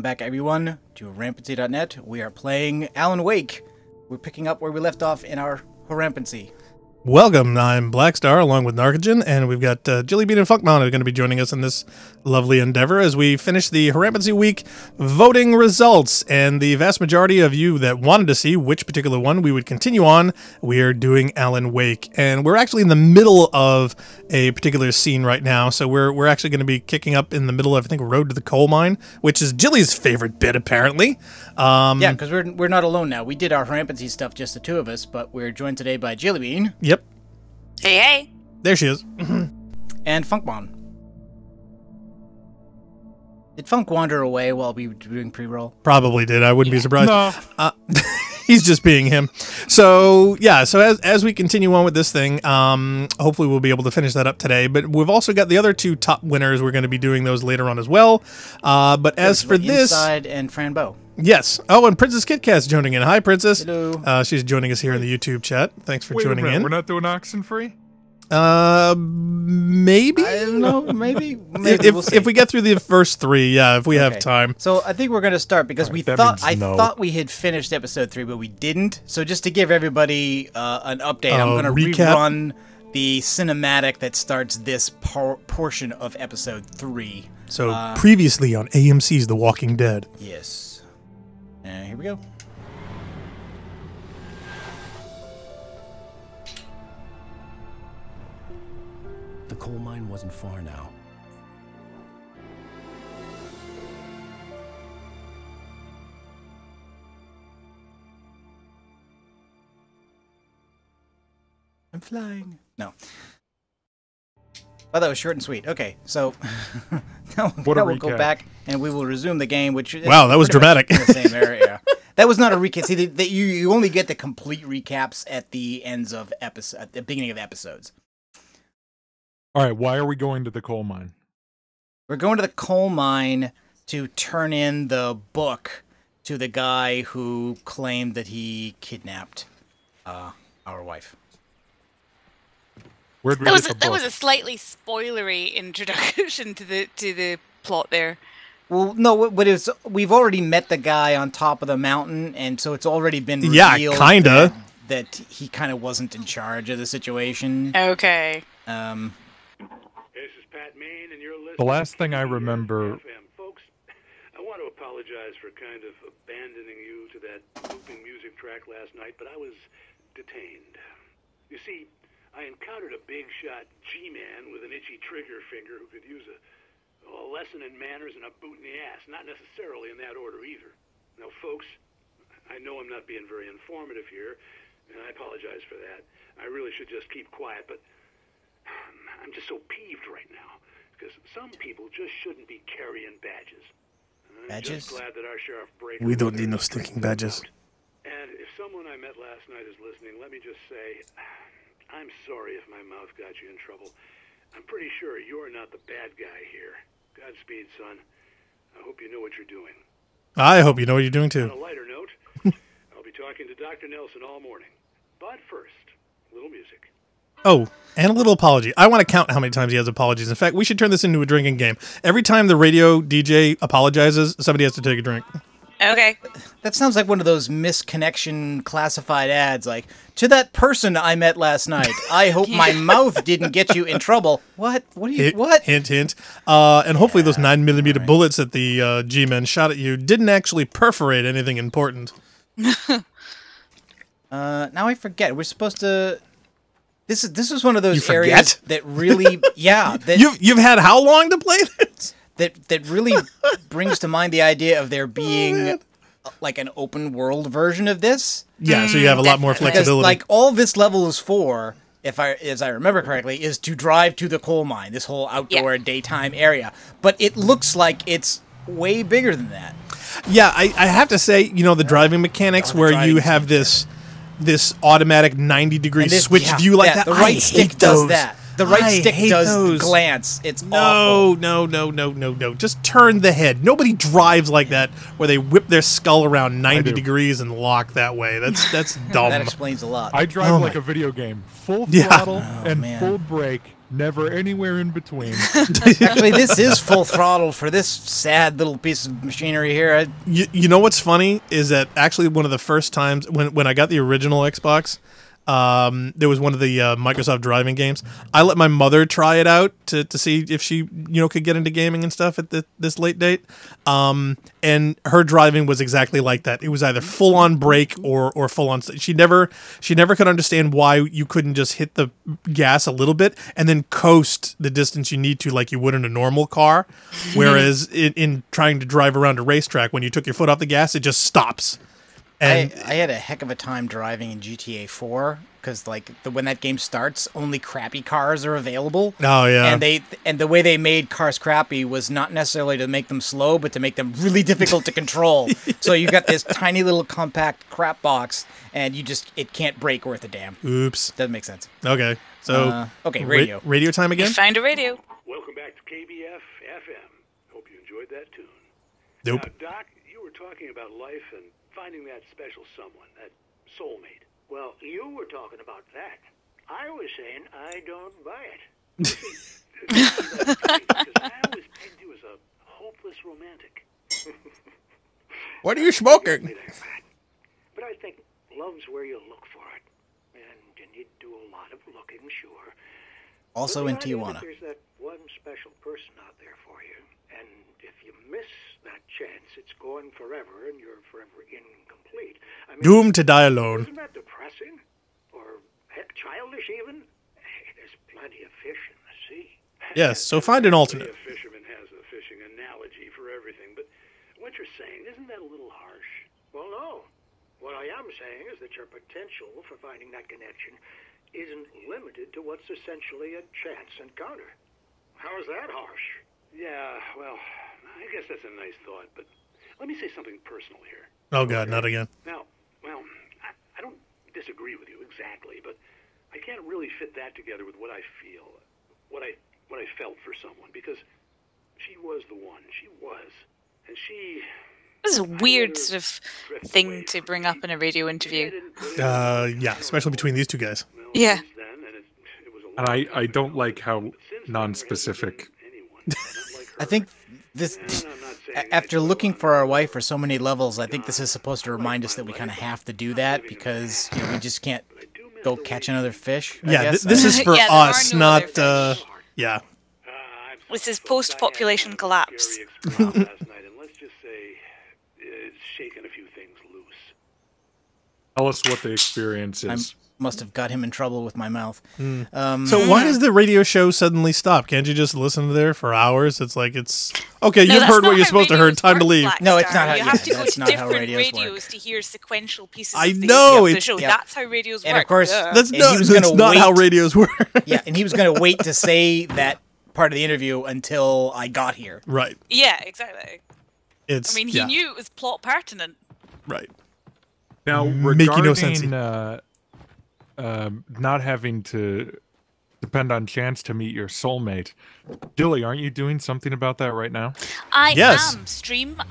back, everyone, to Rampancy.net. We are playing Alan Wake. We're picking up where we left off in our Rampancy. Welcome, I'm Blackstar along with Narcogen, and we've got Jillybean and Funkmon who are going to be joining us in this lovely endeavor as we finish the Rampancy Week voting results. And the vast majority of you that wanted to see which particular one we would continue on, we are doing Alan Wake. And we're actually in the middle of a particular scene right now, so we're actually going to be kicking up in the middle of, I think, Road to the Coal Mine, which is Jilly's favorite bit, apparently. Yeah, because we're not alone now. We did our Rampancy stuff, just the two of us, but we're joined today by Jillybean. Yep. Hey, hey. There she is. And Funkmon. Did Funk wander away while we were doing pre-roll? Probably did. I wouldn't be surprised. No. He's just being him. So, yeah, so as we continue on with this thing, hopefully we'll be able to finish that up today. But we've also got the other two top winners. We're going to be doing those later on as well. But as for this... Inside and Franbo. Yes. Oh, and Princess KitKat's joining in. Hi, Princess. Hello. She's joining us here in the YouTube chat. Thanks for Wait joining a minute, in. We're not doing Oxenfree? Maybe? I don't know. Maybe we'll see. If we get through the first three, yeah, if we have time. So I think we're going to start because I thought we had finished episode 3, but we didn't. So just to give everybody an update, I'm going to rerun the cinematic that starts this portion of episode 3. So previously on AMC's The Walking Dead. Yes. Here we go. The coal mine wasn't far now. I'm flying. No. Oh, that was short and sweet. Okay, so now we'll go back and we will resume the game. Which wow, that was dramatic. In the same area. That was not a recap. See, you only get the complete recaps at the ends of at the beginning of episodes. All right, why are we going to the coal mine? We're going to the coal mine to turn in the book to the guy who claimed that he kidnapped our wife. Where'd we get the book? That was a slightly spoilery introduction to the plot there. Well, no, but we've already met the guy on top of the mountain, and so it's already been revealed kinda that he kind of wasn't in charge of the situation. Okay. This is Pat Main, and you're listening. The last thing I remember... Folks, I want to apologize for kind of abandoning you to that looping music track last night, but I was detained. You see, I encountered a big-shot G-man with an itchy trigger finger who could use a lesson in manners and a boot in the ass. Not necessarily in that order, either. Now, folks, I know I'm not being very informative here, and I apologize for that. I really should just keep quiet, but I'm just so peeved right now, because some people just shouldn't be carrying badges. I'm just glad that our Sheriff Breaker... We don't need no stinking badges. And if someone I met last night is listening, let me just say... I'm sorry if my mouth got you in trouble. I'm pretty sure you're not the bad guy here. Godspeed, son. I hope you know what you're doing. I hope you know what you're doing, too. On a lighter note, I'll be talking to Dr. Nelson all morning. But first, a little music. Oh, and a little apology. I want to count how many times he has apologies. In fact, we should turn this into a drinking game. Every time the radio DJ apologizes, somebody has to take a drink. Okay. That sounds like one of those misconnection classified ads, like, to that person I met last night. I hope my mouth didn't get you in trouble. What? What are you... What? Hint, hint. And hopefully those 9mm bullets that the G-men shot at you didn't actually perforate anything important. Now I forget. We're supposed to... This is one of those You areas that really... Yeah. That, You've had how long to play this? That really brings to mind the idea of there being like an open world version of this. Yeah, so you have a lot more flexibility. Because like all this level is for, as I remember correctly, is to drive to the coal mine, this whole outdoor daytime area. But it looks like it's way bigger than that. Yeah, I have to say, you know, the driving mechanics where you have this automatic 90-degree switch view like that. The right stick does that. The right I stick hate does those. glance. It's awful. No. Just turn the head. Nobody drives like that where they whip their skull around 90 degrees and lock that way. That's dumb. That explains a lot. I drive like a video game. Full throttle and full brake. Never anywhere in between. Actually, this is full throttle for this sad little piece of machinery here. You know what's funny is that actually one of the first times when I got the original Xbox, there was one of the Microsoft driving games. I let my mother try it out to see if she could get into gaming and stuff at this late date. And her driving was exactly like that. It was either full on brake or full on. She never could understand why you couldn't just hit the gas a little bit and then coast the distance you need to like you would in a normal car. Whereas in trying to drive around a racetrack, when you took your foot off the gas, it just stops. And I had a heck of a time driving in GTA 4 because, when that game starts, only crappy cars are available. Oh yeah, and the way they made cars crappy was not necessarily to make them slow, but to make them really difficult to control. So you got this tiny little compact crap box, and it can't brake worth a damn. Oops, doesn't make sense. Okay, so radio radio time again. Find a radio. Welcome back to KBF FM. Hope you enjoyed that tune. Nope. Now, Doc, you were talking about life and finding that special someone, that soulmate. Well, you were talking about that. I was saying I don't buy it. Because I always pegged you as a hopeless romantic. What are you smoking? But I think love's where you look for it. And you need to do a lot of looking, sure. Also in Tijuana. There's that one special person out there for you. And if you miss that chance, it's going forever, and you're forever incomplete. I mean, doomed to die alone. Isn't that depressing? Or heck, childish even? Hey, there's plenty of fish in the sea. Yes, so find an alternate. A fisherman has a fishing analogy for everything, but what you're saying, isn't that a little harsh? Well, no. What I am saying is that your potential for finding that connection isn't limited to what's essentially a chance encounter. How is that harsh? Yeah, well, I guess that's a nice thought, but let me say something personal here. Oh, God, not again. Now, well, I don't disagree with you exactly, but I can't really fit that together with what I feel, what I felt for someone, because she was the one. She was. And she... This is a weird sort of thing to bring up in a radio interview. Yeah, especially between these two guys. Yeah. And I don't like how non-specific. I think this, after looking for our wife for so many levels, I think this is supposed to remind us that we kind of have to do that because we just can't go catch another fish. I guess. This is for us, not, yeah. This is post-population collapse. Let's just say it's shaken a few things loose. Tell us what the experience is. Must have got him in trouble with my mouth. So why does the radio show suddenly stop? Can't you just listen to there for hours? It's like okay. You've heard what you're supposed to heard. Time to leave. No, it's not how. You have to go to different radios work. To hear sequential pieces. I of know the show. That's how radios work. And of course, that's not how radios work. Yeah, and he was going to wait to say that part of the interview until I got here. Right. Yeah, exactly. He knew it was plot pertinent. Right. Now, regarding no sense. Not having to depend on chance to meet your soulmate, Dilly, aren't you doing something about that right now? I am. Stream.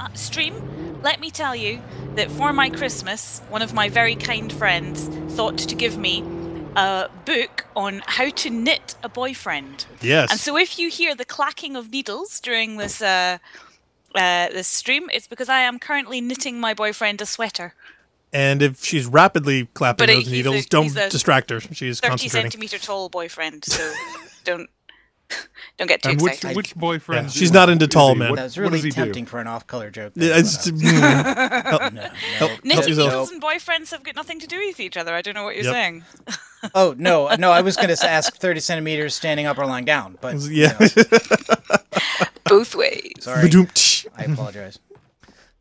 Let me tell you that for my Christmas, one of my very kind friends thought to give me a book on how to knit a boyfriend. Yes. And so if you hear the clacking of needles during this this stream, it's because I am currently knitting my boyfriend a sweater. And if she's rapidly clapping those needles, don't distract her. She's 30 centimeter tall boyfriend, so don't get too excited. Which boyfriend? Yeah, she's not into tall men. That was really tempting for an off-color joke. Needles and boyfriends have got nothing to do with each other. I don't know what you're saying. Oh, no, I was going to ask 30 centimeters standing up or lying down, but both ways. Sorry, I apologize.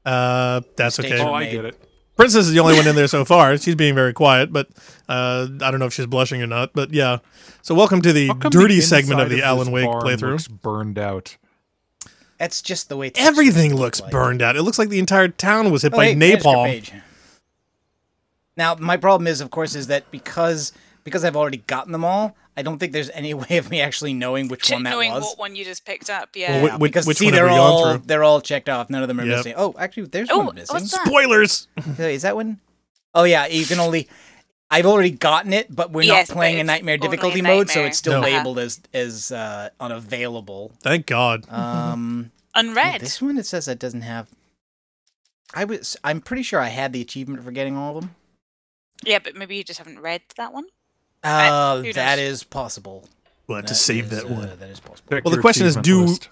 That's okay. Oh, I get it. Princess is the only one in there so far. She's being very quiet, but I don't know if she's blushing or not. But yeah. So welcome to the dirty segment of the Alan Wake playthrough. Looks burned out. That's just the way everything looks burned out. It looks like the entire town was hit by napalm. Now, my problem is, of course, is that because I've already gotten them all, I don't think there's any way of me actually knowing which one that knowing was. what one you just picked up, yeah. Well, Because which see, one have we gone through? they're all checked off. None of them are Yep. missing. Oh, actually, there's Oh, one missing. what's that? Spoilers! Is that one? Oh yeah, you can only. I've already gotten it, but we're Yes, not but playing in it's Nightmare only difficulty in mode, so Nightmare. it's still No. labeled as unavailable. Thank God. Unread. This one it says that doesn't have. I'm pretty sure I had the achievement for getting all of them. Yeah, but maybe you just haven't read that one. Who That knows? is possible. We'll have to save is, that one. That is possible. Check Well, the your question is, achievement list.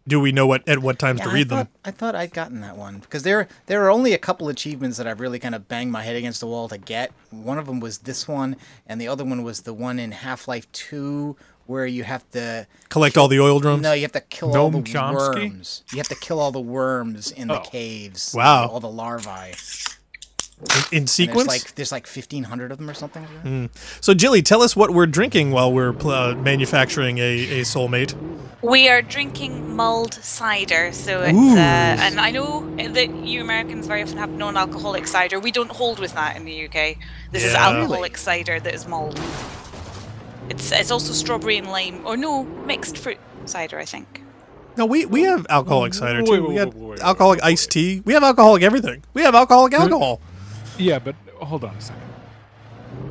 do we know at what times to Yeah, read them? I thought I'd gotten that one because there are only a couple achievements that I've really kind of banged my head against the wall to get. One of them was this one, and the other one was the one in Half-Life 2 where you have to Collect all the oil drums? No, you have to kill all the Noam Chomsky? worms. You have to kill all the worms in the caves. Wow. All the larvae. In And sequence? there's like 1,500 of them or something like that. So, Jilly, tell us what we're drinking while we're manufacturing a soulmate. We are drinking mulled cider, so it's Ooh. and I know that you Americans very often have non-alcoholic cider. We don't hold with that in the UK. This is Yeah. alcoholic cider that is mulled. It's also strawberry and lime, or no, mixed fruit cider, I think. No, we have alcoholic cider, too. Wait, We got wait. alcoholic iced tea. We have alcoholic everything. We have alcoholic alcohol. Yeah, but hold on a second.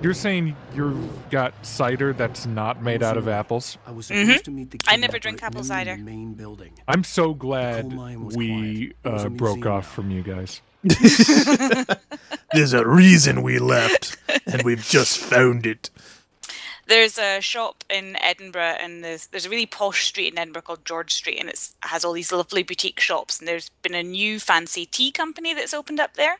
You're saying you've got cider that's not made out of apples? I was supposed to meet the I never kidnapper drink apple in cider. the main building. I'm so glad coal mine was we quiet. It was a broke museum off now. from you guys. There's a reason we left, and we've just found it. There's a shop in Edinburgh, and there's a really posh street in Edinburgh called George Street, and it has all these lovely boutique shops. And there's been a new fancy tea company that's opened up there,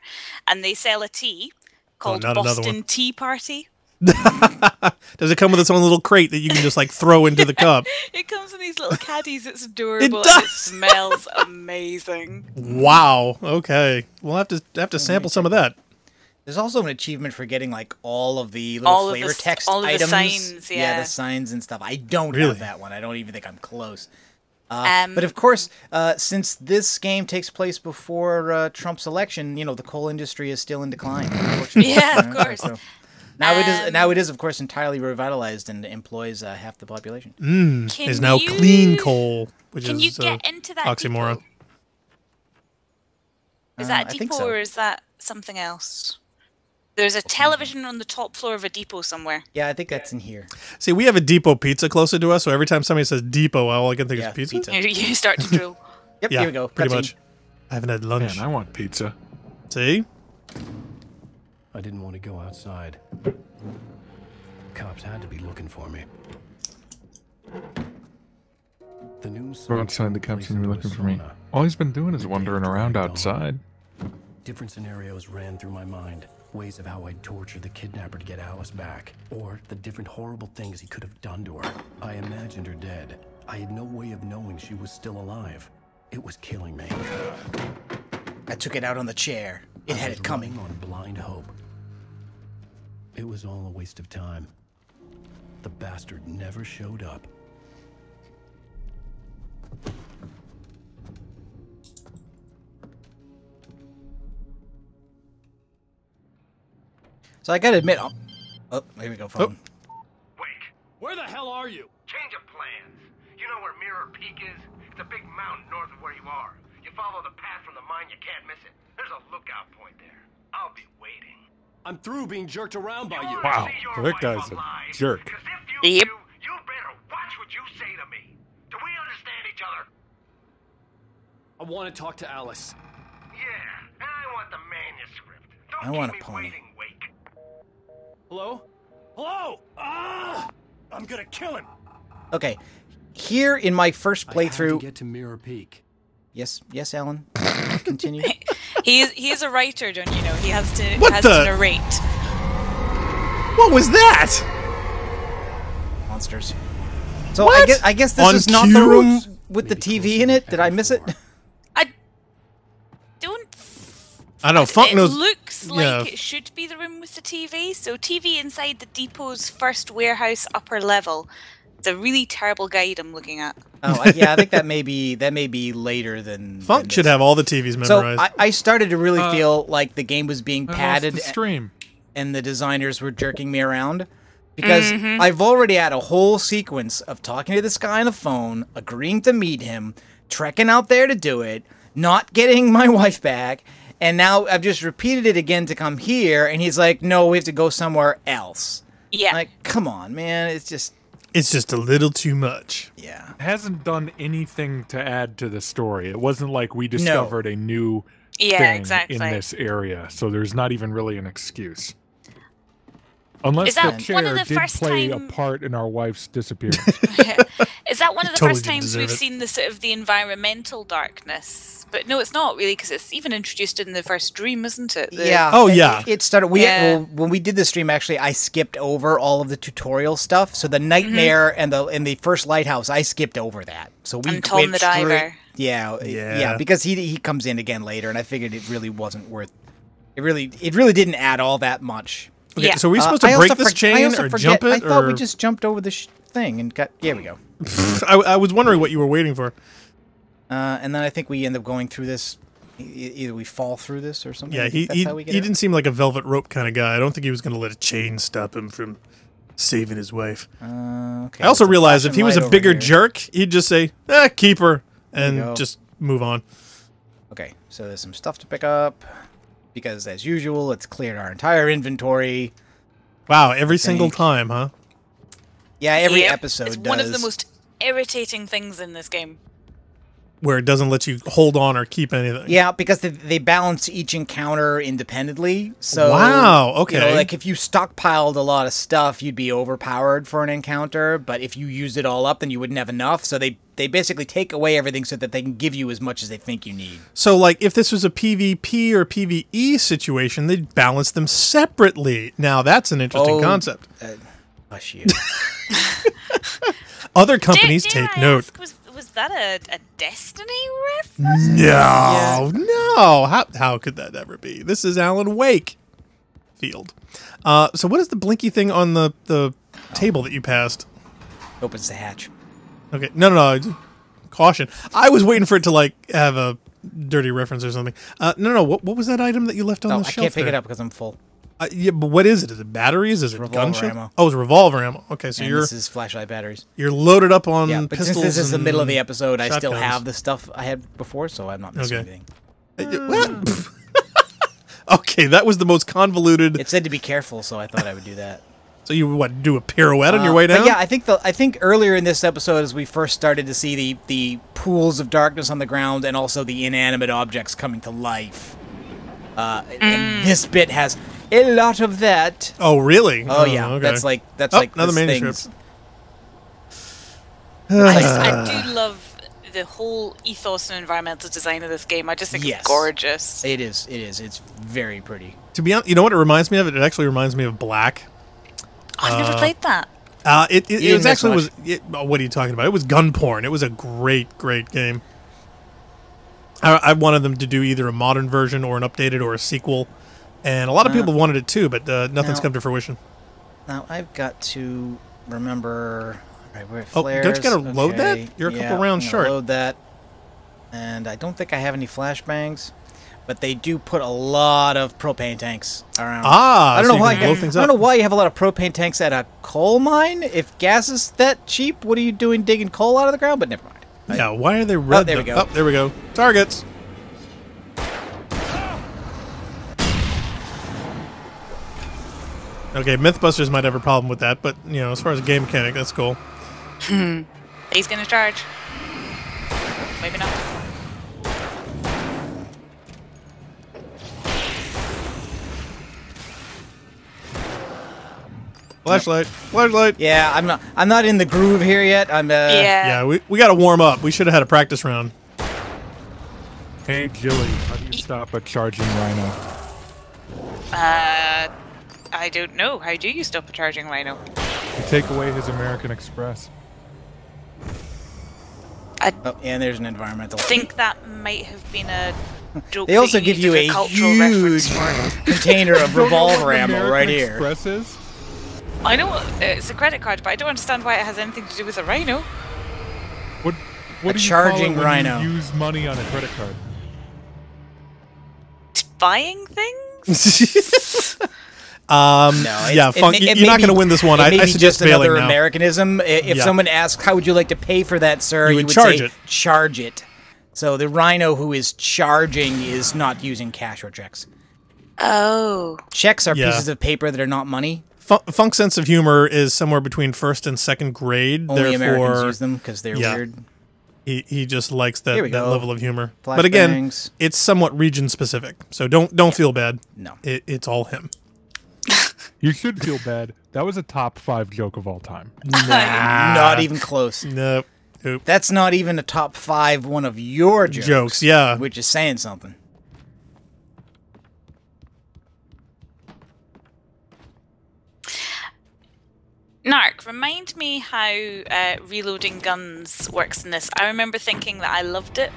and they sell a tea called not another Boston one. Tea Party. Does it come with its own little crate that you can just, like, throw into the cup? It comes in these little caddies. It's adorable. does! And it smells amazing. Wow. Okay. We'll have to sample some of that. There's also an achievement for getting like all of the little All of the flavor s- text all of the items. signs, yeah. the signs and stuff. I don't Really? have that one. I don't even think I'm close. But of course, since this game takes place before Trump's election, the coal industry is still in decline. Unfortunately. Yeah, of course. So now it is of course entirely revitalized and employs half the population. Can Is now you- clean coal, which Can is you get into that oxymoron. depot? Is that a I think depot so. or is that something else? There's a television on the top floor of a depot somewhere. Yeah, I think that's in here. See, we have a Depot Pizza closer to us, so every time somebody says Depot, all I can think Yeah, is pizza. pizza. You start to drool. Yep, Yeah, here we go. pretty Cutscene. much. I haven't had lunch. Man, I want pizza. See? I didn't want to go outside. Cops had to be looking for me. The news. Go outside, the cops seem to be looking for me. All he's been doing is wandering around outside. Different scenarios ran through my mind. Ways of how I'd torture the kidnapper to get Alice back. Or the different horrible things he could have done to her. I imagined her dead. I had no way of knowing she was still alive. It was killing me. I took it out on the chair. It had it coming. On blind hope. It was all a waste of time. The bastard never showed up. So I gotta admit, oh, here we go, phone. Wait. Where the hell are you? Change of plans. You know where Mirror Peak is? It's a big mountain north of where you are. You follow the path from the mine, you can't miss it. There's a lookout point there. I'll be waiting. I'm through being jerked around by you. Wow, See your that wife guy's a alive. jerk. 'Cause if you Yep. do, you better watch what you say to me. Do we understand each other? I want to talk to Alice. Yeah, and I want the manuscript. Don't I want keep a me pony. waiting, Wake. Hello? Hello? Ah! I'm gonna kill him. Okay, here in my first I had to playthrough. get to Mirror Peak. Yes, Alan. Continue. He is a writer, don't you know? He has to What has the- to narrate. What was that? Monsters. So What? I guess this On is not the cue? room with the TV in it. Did I miss it? I don't. I know. Funk It knows. looks like yeah. it should be the room with the TV. So TV inside the depot's first warehouse upper level. It's a really terrible guide I'm looking at. Oh, yeah. I think that may be later than. Funk than should this. have all the TVs So memorized. I started to really feel like the game was being I lost padded the stream. and the designers were jerking me around Because I've already had a whole sequence of talking to this guy on the phone, agreeing to meet him, trekking out there to do it, not getting my wife back, and now I've just repeated it again to come here, and he's like, no, we have to go somewhere else. Yeah. Like, come on, man. It's just a little too much. Yeah. It hasn't done anything to add to the story. It wasn't like we discovered a new thing in this area, so there's not even really an excuse. Unless the chair did play a part in our wife's disappearance. Is that one of the first times we've seen the sort of the environmental darkness? But no, it's not really, because it's even introduced in the first dream, isn't it? Yeah. It started. When we did the stream, actually, I skipped over all of the tutorial stuff. So the nightmare and the first lighthouse, I skipped over that. So we and Tom the diver. Yeah, because he comes in again later, and I figured it really wasn't worth. It really didn't add all that much. Okay, so are we supposed to break this chain or jump it? I thought we just jumped over the thing and got. Here we go. I was wondering what you were waiting for. And then I think we end up going through this. Either we fall through this or something. Yeah, he didn't seem like a velvet rope kind of guy. I don't think he was going to let a chain stop him from saving his wife. Okay, I also realized if he was a bigger jerk, he'd just say, keep her, and just move on. Okay, so there's some stuff to pick up. Because, as usual, it's cleared our entire inventory. Wow, every single time, huh? Yeah, every episode does. It's one of the most irritating things in this game. Where it doesn't let you hold on or keep anything. Yeah, because they balance each encounter independently. So, wow, okay. Like, if you stockpiled a lot of stuff, you'd be overpowered for an encounter. But if you used it all up, then you wouldn't have enough. So they basically take away everything so that they can give you as much as they think you need. So, like, if this was a PvP or PvE situation, they'd balance them separately. Now, that's an interesting concept. Hush you. Other companies take note. Was that a Destiny reference? No. How could that ever be? This is Alan Wake field. So what is the blinky thing on the table that you passed? Opens the hatch. Okay. No. Caution. I was waiting for it to, like, have a dirty reference or something. No. What was that item that you left on the shelf? I can't pick it up because I'm full. Yeah, but what is it? Is it batteries? Is it gun ammo? Oh, it's revolver ammo. Okay, so this is flashlight batteries. You're loaded up on but pistols. Since this is the middle of the episode, shotguns. I still have the stuff I had before, so I'm not missing anything. What? Okay, that was the most convoluted. It said to be careful, so I thought I would do that. So you do a pirouette on your way down? But yeah, I think earlier in this episode, as we first started to see the pools of darkness on the ground and also the inanimate objects coming to life, and this bit has a lot of that. Oh, really? Oh, yeah. Okay. That's like another manuscript. I do love the whole ethos and environmental design of this game. I just think it's gorgeous. It is. It's very pretty. To be honest, you know what it reminds me of? It actually reminds me of Black. I've never played that. It was actually what are you talking about? It was gun porn. It was a great game. I wanted them to do either a modern version or an updated or a sequel, and a lot of people wanted it too, but nothing's come to fruition. Now I've got to remember. All right, we're at flares. Don't you got to load that? You're a couple rounds short. Load that, and I don't think I have any flashbangs. But they do put a lot of propane tanks around. I don't know why. I don't know why you have a lot of propane tanks at a coal mine. If gas is that cheap, what are you doing digging coal out of the ground? But never mind. Yeah, why are they red? Oh, there we go. There we go. Targets. Okay, Mythbusters might have a problem with that, but as far as a game mechanic, that's cool. He's gonna charge. Maybe not. Flashlight. Yeah, I'm not in the groove here yet. Yeah, we got to warm up. We should have had a practice round. Hey, Jilly, how do you stop a charging rhino? I don't know. How do you stop a charging rhino? You take away his American Express. And there's an environmental. I think that might have been a joke. They also give you a huge container of revolver ammo right here. Expresses? I know it's a credit card, but I don't understand why it has anything to do with a rhino. What do you charging call it rhino? When you use money on a credit card? Buying things? Yeah, Funk, you're not going to win this one. I suggest just bailing another now. Americanism. If someone asks, how would you like to pay for that, sir? You would say, it. Charge it. So the rhino who is charging is not using cash or checks. Oh. Checks are pieces of paper that are not money. Funk's sense of humor is somewhere between 1st and 2nd grade. Only Americans use them because they're weird. He just likes that level of humor. Flash but again, bangs. It's somewhat region specific, so don't feel bad. No, it's all him. You should feel bad. That was a top 5 joke of all time. Nah, not even close. Nope. That's not even a top 5 one of your jokes. Yeah, which is saying something. Narc, remind me how reloading guns works in this. I remember thinking that I loved it.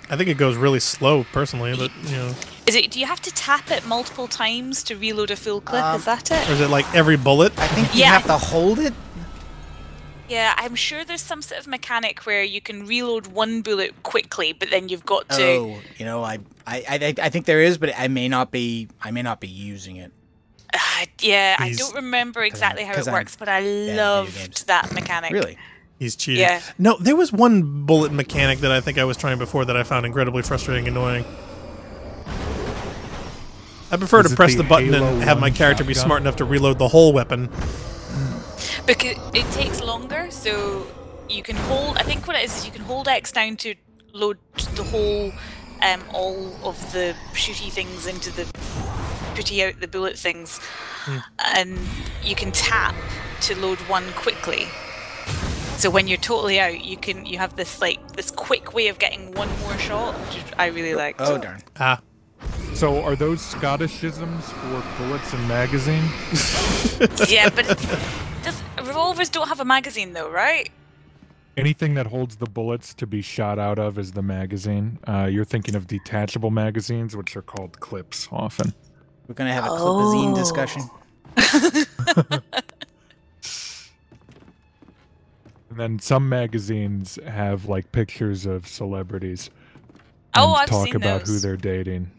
I think it goes really slow, personally, but, you know. Do you have to tap it multiple times to reload a full clip? Is that it? Or is it like every bullet? I think you have to hold it. Yeah, I'm sure there's some sort of mechanic where you can reload one bullet quickly, but then you've got to. Oh, you know, I think there is, but I may not be using it. Yeah, I don't remember exactly how it works, but I loved that mechanic. Really? He's cheating. Yeah. No, there was one bullet mechanic that I think I was trying before that I found incredibly frustrating and annoying. I prefer to press the button and have my character be smart enough to reload the whole weapon. Because it takes longer, so you can hold... I think what it is you can hold X down to load the whole... all of the shooty things into the... putty out the bullet things. And you can tap to load one quickly. So when you're totally out, you have this this quick way of getting one more shot, which I really liked. Oh darn! So are those Scotticisms for bullets and magazine? Yeah, but revolvers don't have a magazine though, right? Anything that holds the bullets to be shot out of is the magazine. You're thinking of detachable magazines, which are called clips often. We're gonna have a clipazine discussion. And then some magazines have like pictures of celebrities. Oh, and I've talk seen about those. who they're dating.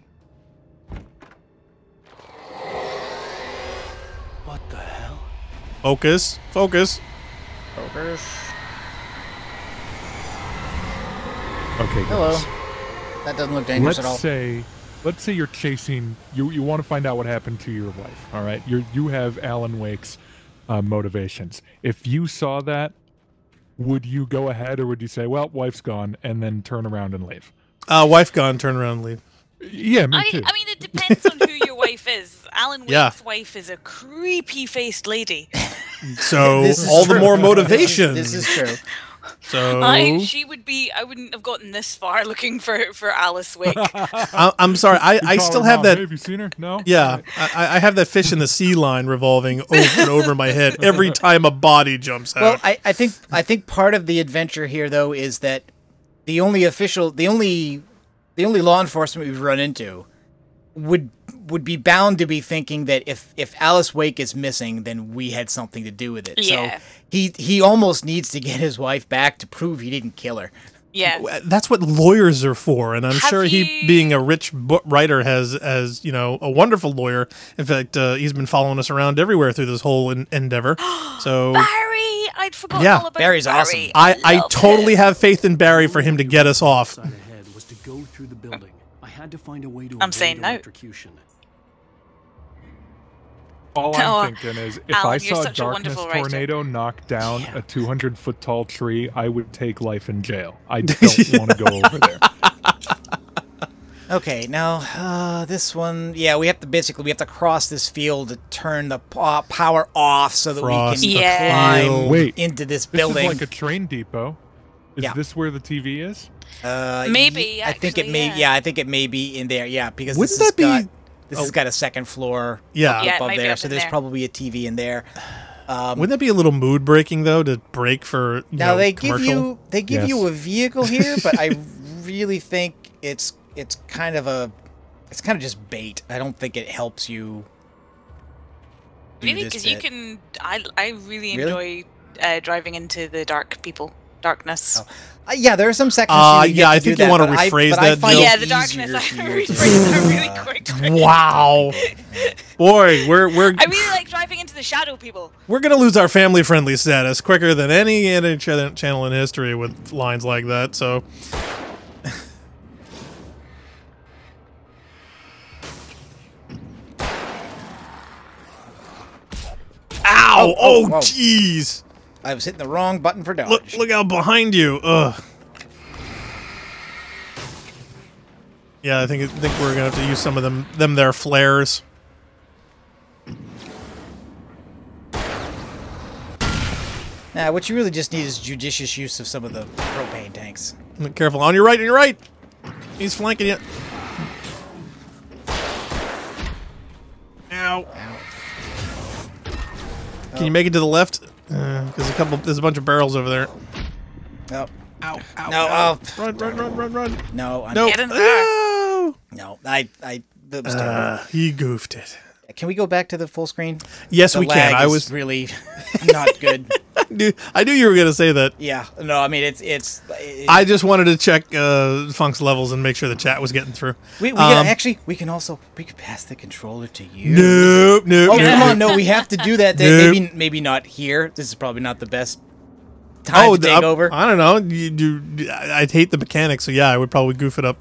What the hell? Focus. Focus. Focus. Okay, guys. Hello. That doesn't look dangerous at all. Let's say you're chasing. You want to find out what happened to your wife. All right. You have Alan Wake's motivations. If you saw that, would you go ahead or would you say, "Well, wife's gone," and then turn around and leave? Wife gone. Turn around and leave. Yeah, me too. I mean, it depends on who your wife is. Alan Wake's wife is a creepy-faced lady. So all the more motivation. This is true. So she would be. I wouldn't have gotten this far looking for Alice Wake. I'm sorry. I still have that. Hey, have you seen her? No. Yeah, I have that fish in the sea line revolving over and over my head every time a body jumps out. Well, I think part of the adventure here though is that the only law enforcement we've run into would be bound to be thinking that if Alice Wake is missing, then we had something to do with it. Yeah. So he almost needs to get his wife back to prove he didn't kill her. Yeah. That's what lawyers are for, and I'm sure he, being a rich writer, has a wonderful lawyer. In fact, he's been following us around everywhere through this whole endeavor. So Barry, I'd forgotten all about Barry's Barry. awesome. I totally have faith in Barry for him to get us off. Ahead was to go through the building. I had to find a way to I'm saying no. electrocution. All I'm thinking is, if Alan, I you're saw a such a darkness wonderful writer. tornado knock down a 200-foot tall tree, I would take life in jail. I don't want to go over there. Okay, now this one, we have to cross this field to turn the power off so that we can climb into this building. This is like a train depot. Is this where the TV is? Maybe. I think it may. Yeah, I think it may be in there. Yeah, because Wouldn't that be? This has got a second floor it above might be there, up so in there's there. probably a TV in there. Wouldn't that be a little mood breaking though to break for they commercial? give you a vehicle here, but I really think it's kind of just bait. I don't think it helps you. Really, because you can. I really enjoy driving into the dark people. darkness. Oh. Yeah, there are some sections. Yeah, I think you want to rephrase that. Yeah, the darkness. I rephrased that really quickly. Wow, boy, we're. I really like driving into the shadow, people. We're gonna lose our family-friendly status quicker than any channel in history with lines like that. So. Ow! Oh, jeez! I was hitting the wrong button for dodge. Look out behind you! Ugh. Yeah, I think we're gonna have to use some of them their flares. Nah, what you really just need is judicious use of some of the propane tanks. Be careful! On your right! On your right! He's flanking you. Ow! Can you make it to the left? There's a bunch of barrels over there. No. Ow! Ow! No! Ow. Run! No! I'm no! No! That was terrible. He goofed it. Can we go back to the full screen? Yes, the we can. I was really not good. I knew you were going to say that. Yeah. No, I mean it's I just wanted to check Funk's levels and make sure the chat was getting through. We can pass the controller to you. Nope. Oh, come on. No, we have to do that. Maybe not here. This is probably not the best time to take over. I don't know. I'd hate the mechanics, so yeah, I would probably goof it up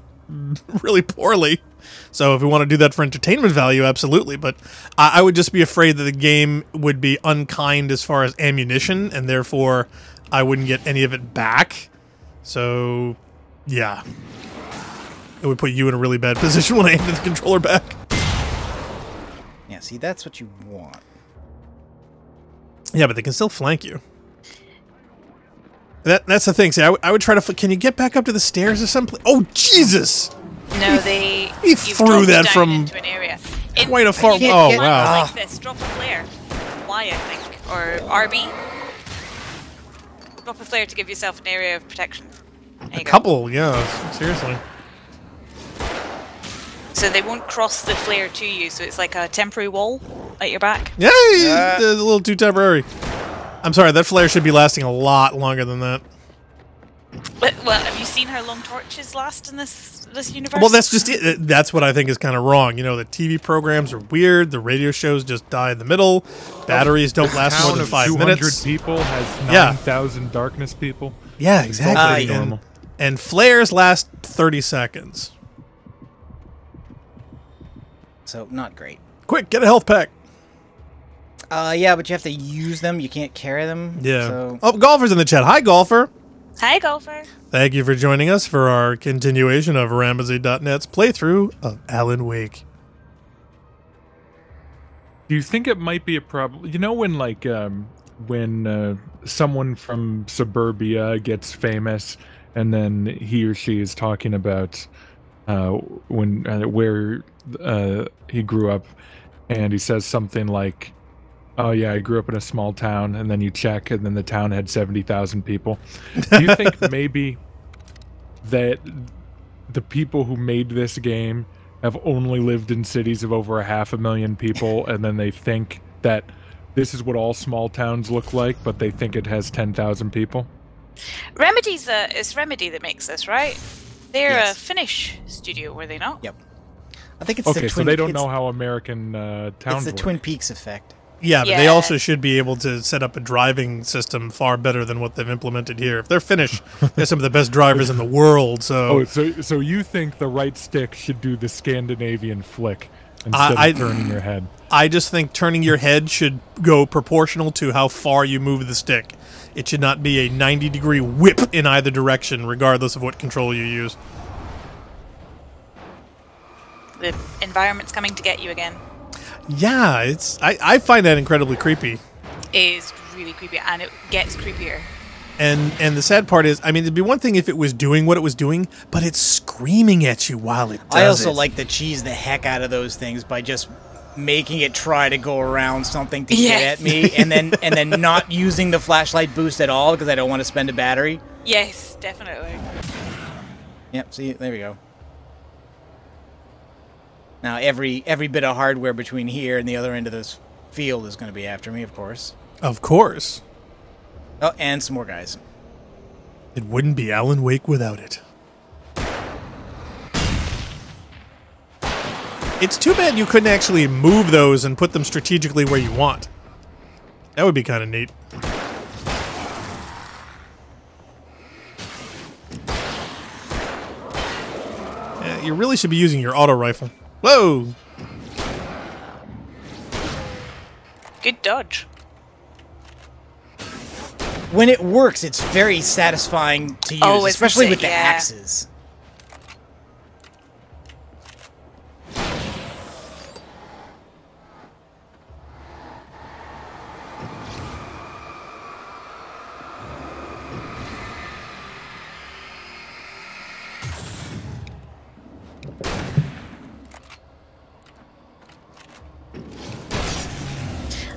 really poorly. So if we want to do that for entertainment value, absolutely. But I would just be afraid that the game would be unkind as far as ammunition, and therefore I wouldn't get any of it back. So, yeah. It would put you in a really bad position when I handed the controller back. Yeah, see, that's what you want. Yeah, but they can still flank you. That's the thing. See, I would try to... Can you get back up to the stairs or something? Oh, Jesus! No, he threw that from into an area. Quite a far. Oh wow! Like this, drop a flare. Y, I think, or RB. Drop a flare to give yourself an area of protection. A couple, yeah. Seriously. So they won't cross the flare to you. So it's like a temporary wall at your back. Yay! It's a little too temporary. I'm sorry. That flare should be lasting a lot longer than that. Well, have you seen how long torches last in this universe? Well, that's just it. That's what I think is kind of wrong. You know, the TV programs are weird. The radio shows just die in the middle. Batteries don't last more than 5 minutes. 200 people has 9,000 darkness people. Yeah, exactly. And flares last 30 seconds. So, not great. Quick, get a health pack. Yeah, but you have to use them. You can't carry them. Yeah. So. Oh, Golfer's in the chat. Hi, Golfer. Hi, Golfer. Thank you for joining us for our continuation of Rampancy.net's playthrough of Alan Wake. Do you think it might be a problem? You know when, like, when someone from suburbia gets famous and then he or she is talking about where he grew up, and he says something like, oh yeah, I grew up in a small town, and then you check, and then the town had 70,000 people. Do you think maybe that the people who made this game have only lived in cities of over 500,000 people, and then they think that this is what all small towns look like, but they think it has 10,000 people? It's Remedy that makes this, right? They're a Finnish studio, were they not? Yep. I think it's okay, so they don't know how American towns work. It's the work. Twin Peaks effect. Yeah, but they also should be able to set up a driving system far better than what they've implemented here. If they're Finnish, they're some of the best drivers in the world. So, so you think the right stick should do the Scandinavian flick instead of turning your head? I just think turning your head should go proportional to how far you move the stick. It should not be a 90-degree whip in either direction, regardless of what control you use. The environment's coming to get you again. Yeah, I find that incredibly creepy. It is really creepy, and it gets creepier. And the sad part is, I mean, it'd be one thing if it was doing what it was doing, but it's screaming at you while it does I also like to cheese the heck out of those things by just making it try to go around something to get at me, and then not using the flashlight boost at all because I don't want to spend a battery. Yes, definitely. Yep, see, there we go. Now, every bit of hardware between here and the other end of this field is going to be after me, of course. Of course. Oh, and some more guys. It wouldn't be Alan Wake without it. It's too bad you couldn't actually move those and put them strategically where you want. That would be kind of neat. Yeah, you really should be using your auto rifle. Whoa! Good dodge. When it works, it's very satisfying to use, especially with the axes.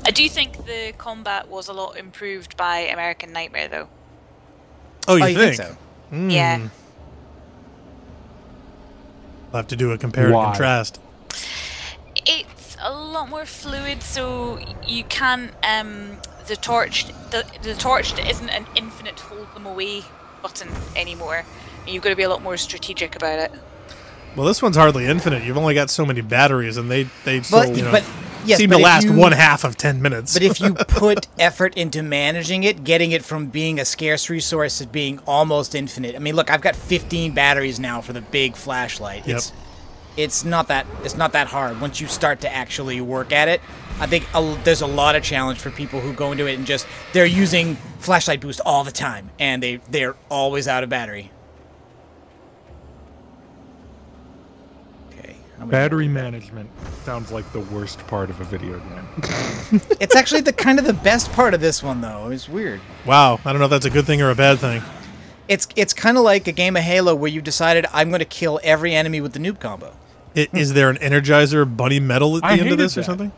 I do think the combat was a lot improved by American Nightmare, though. Oh, you think so? Mm. Yeah. I'll have to do a compare and contrast. It's a lot more fluid, so you can the torch isn't an infinite hold them away button anymore. You've got to be a lot more strategic about it. Well, this one's hardly infinite. You've only got so many batteries, and they yes, seem to last 1/2 of 10 minutes. But if you put effort into managing it, getting it from being a scarce resource to being almost infinite. I mean, look, I've got 15 batteries now for the big flashlight. Yep. It's not that hard once you start to actually work at it. I think there's a lot of challenge for people who go into it and just they're using flashlight boost all the time, and they're always out of battery. Battery management sounds like the worst part of a video game. It's actually the best part of this one, though. It's weird. Wow, I don't know if that's a good thing or a bad thing. It's kind of like a game of Halo where you decided I'm going to kill every enemy with the noob combo. Is there an Energizer bunny medal at the end of this or something?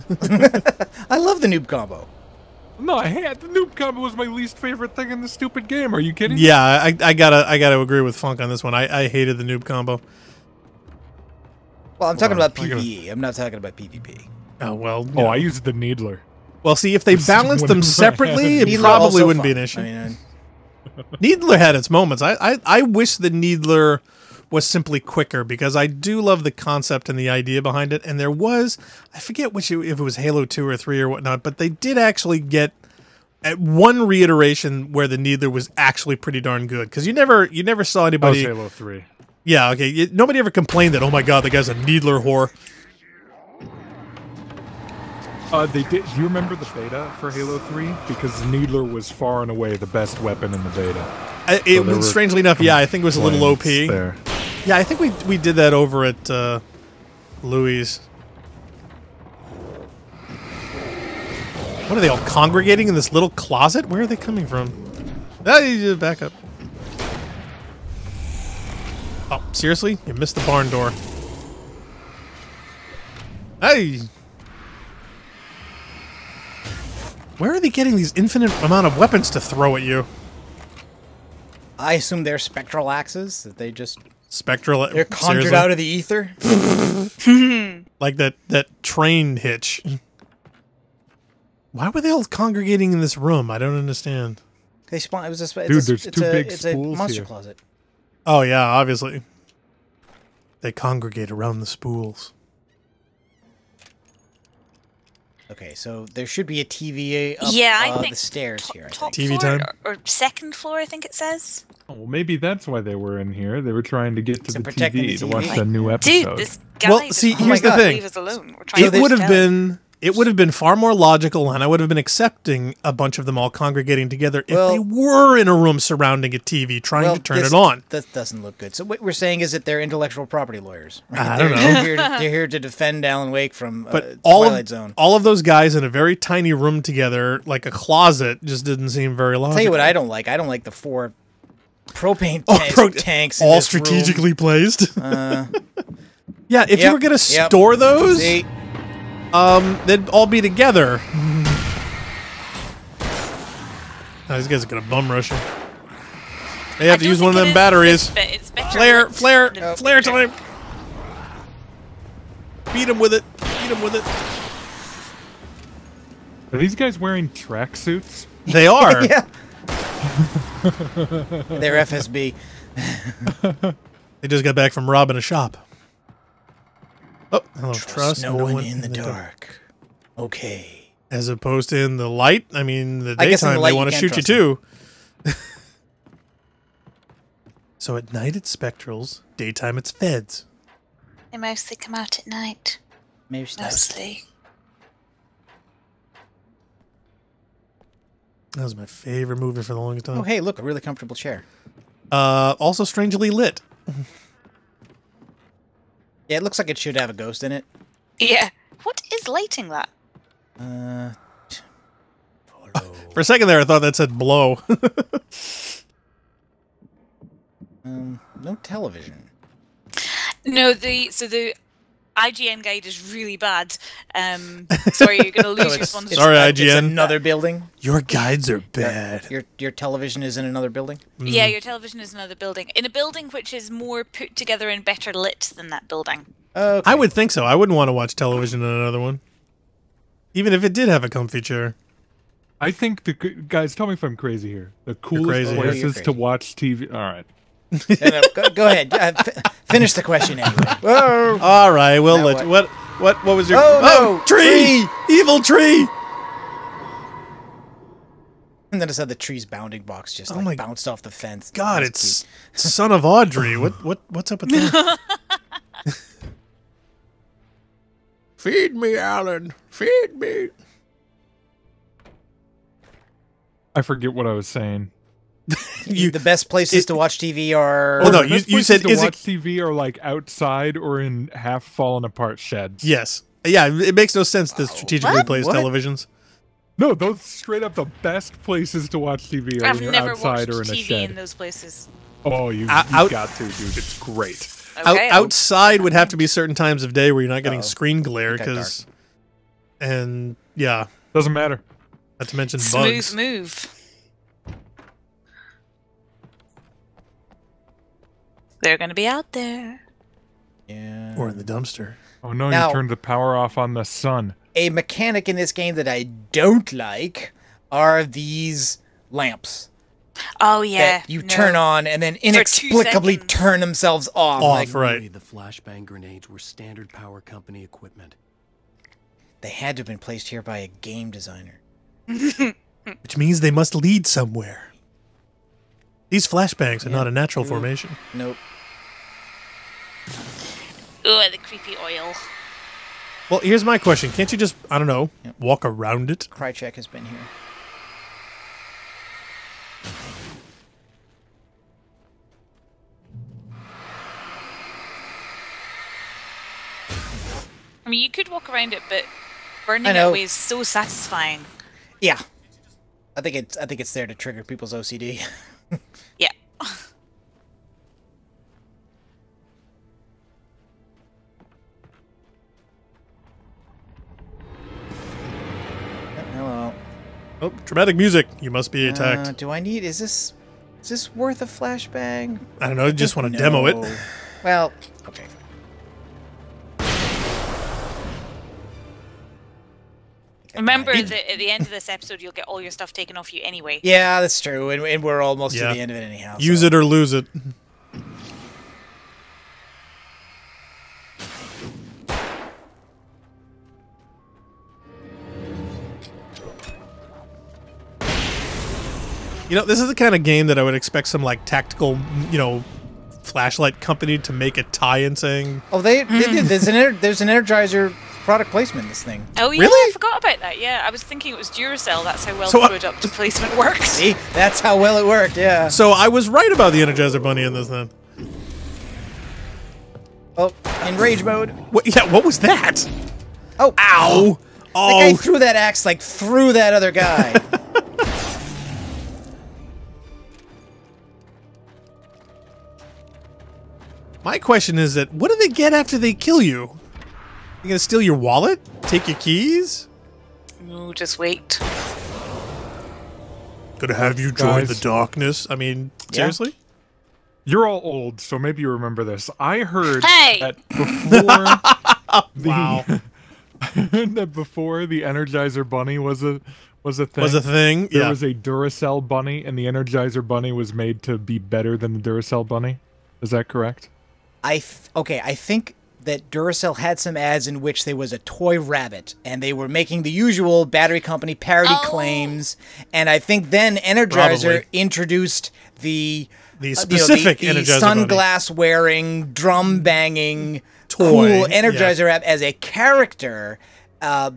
I love the noob combo. No, the noob combo was my least favorite thing in the stupid game. Are you kidding? Yeah, I gotta agree with Funk on this one. I hated the noob combo. Well, I'm talking about PvE. I'm not talking about PvP. Oh, well. I used the Needler. Well, see, if they balanced them separately, it probably wouldn't be an issue. Needler had its moments. I wish the Needler was simply quicker, because I do love the concept and the idea behind it. And there was, I forget if it was Halo 2 or 3 or whatnot, but they did actually get at one reiteration where the Needler was actually pretty darn good. Because you never saw anybody... That was Halo 3. Yeah, okay. Nobody ever complained that, oh my god, the guy's a Needler whore. They did. Do you remember the beta for Halo 3? Because Needler was far and away the best weapon in the beta. It was, strangely enough, yeah, I think it was a little OP. There. Yeah, I think we did that over at Louis'. What are they all congregating in this little closet? Where are they coming from? Back up. Oh, seriously? You missed the barn door. Hey! Where are they getting these infinite amount of weapons to throw at you? I assume they're spectral axes that they just... They're conjured out of the ether? Like that train hitch. Why were they all congregating in this room? I don't understand. They spawn. It was it's a monster closet. Oh yeah, obviously. They congregate around the spools. Okay, so there should be a TV up I think the stairs here. Top TV floor time? or second floor, I think it says. Oh, well, maybe that's why they were in here. They were trying to get to the TV to watch the new Dude, episode. this guy. Well, see, here's the thing. Leave us alone. We're trying It would have been far more logical, and I would have been accepting a bunch of them all congregating together if they were in a room surrounding a TV trying to turn it on. That doesn't look good. So what we're saying is that they're intellectual property lawyers. Right? I don't know. They're here to defend Alan Wake from Twilight Zone. All of those guys in a very tiny room together, like a closet, just didn't seem very logical. I'll tell you what I don't like. I don't like the 4 propane tanks in all this strategically room. Placed. Yeah, if you were going to store those... they'd all be together. These guys are gonna bum rush you. They have to use one of them batteries. Flare time! Beat him with it. Are these guys wearing tracksuits? They are. Yeah. They're FSB. They just got back from robbing a shop. Oh, hello, trust no one in the dark. Okay. As opposed to in the light? I mean, the daytime they want to shoot you too. So at night it's spectrals, daytime it's feds. They mostly come out at night. Mostly. That was my favorite movie for the longest time. Oh, hey, look, a really comfortable chair. Also strangely lit. Yeah, it looks like it should have a ghost in it. Yeah. What is lighting that? For a second there, I thought that said blow. No television. No, the IGN guide is really bad. Sorry, you're going to lose your sponsorship. Sorry, IGN. It's another building. Your guides are bad. Your television is in another building? Yeah, your television is in another building. In a building which is more put together and better lit than that building. Okay. I would think so. I wouldn't want to watch television in another one. Even if it did have a comfy chair. I think guys, tell me if I'm crazy here. The coolest places to watch TV. All right. Go ahead. Finish the question anyway. Whoa. All right, we'll let you. What was your? Oh, no! Tree! Evil tree! And then I saw the tree's bounding box just bounced off the fence. God, it's Son of Audrey. What's up with that? Feed me, Alan. Feed me. I forget what I was saying. The best places to watch TV are... Oh, no, you said... to watch TV are like outside or in half fallen apart sheds. Yes. Yeah, it makes no sense to strategically placed televisions. No, those straight up the best places to watch TV are either outside or in a shed. I've never watched TV in those places. Oh, you've got to, dude. It's great. Okay, outside would have to be certain times of day where you're not getting screen glare, because... And, yeah. Doesn't matter. Not to mention bugs. Smooth move. They're going to be out there. Yeah. Or in the dumpster. Oh no, you turned the power off on the sun. A mechanic in this game that I don't like are these lamps. Oh yeah. That you turn on and then inexplicably turn themselves off. Right. The flashbang grenades were standard power company equipment. They had to have been placed here by a game designer. Which means they must lead somewhere. These flashbangs are not a natural formation. Nope. Oh, the creepy oil. Well, here's my question. Can't you just, I don't know, walk around it? Krychek has been here. I mean, you could walk around it, but burning it away is so satisfying. Yeah. I think it's there to trigger people's OCD. Yeah. Hello. Oh, dramatic music. You must be attacked. Do I need... Is this worth a flashbang? I don't know. I just want to demo it. Well, okay. Remember that at the end of this episode, you'll get all your stuff taken off you anyway. Yeah, that's true. And we're almost to the end of it anyhow. Use it or lose it. You know, this is the kind of game that I would expect some, like, tactical, flashlight company to make a tie-in saying... Oh, they did. There's an Energizer product placement in this thing. Oh, yeah, really? I forgot about that, yeah. I was thinking it was Duracell. That's how well the product placement works. See? That's how well it worked, yeah. So I was right about the Energizer Bunny in this, then. Oh, in rage mode. What was that? Oh. Ow! Oh. The guy threw that axe, through that other guy. My question is that, what do they get after they kill you? You gonna steal your wallet? Take your keys? No, just wait. Gonna have you join the darkness? I mean, seriously? You're all old, so maybe you remember this. I heard that before that before the Energizer Bunny was a thing. Was a thing. There was a Duracell Bunny, and the Energizer Bunny was made to be better than the Duracell Bunny. Is that correct? I think that Duracell had some ads in which there was a toy rabbit, and they were making the usual battery company parody claims. And I think then Energizer introduced the specific the Energizer sunglass wearing, drum banging, cool Energizer rabbit as a character,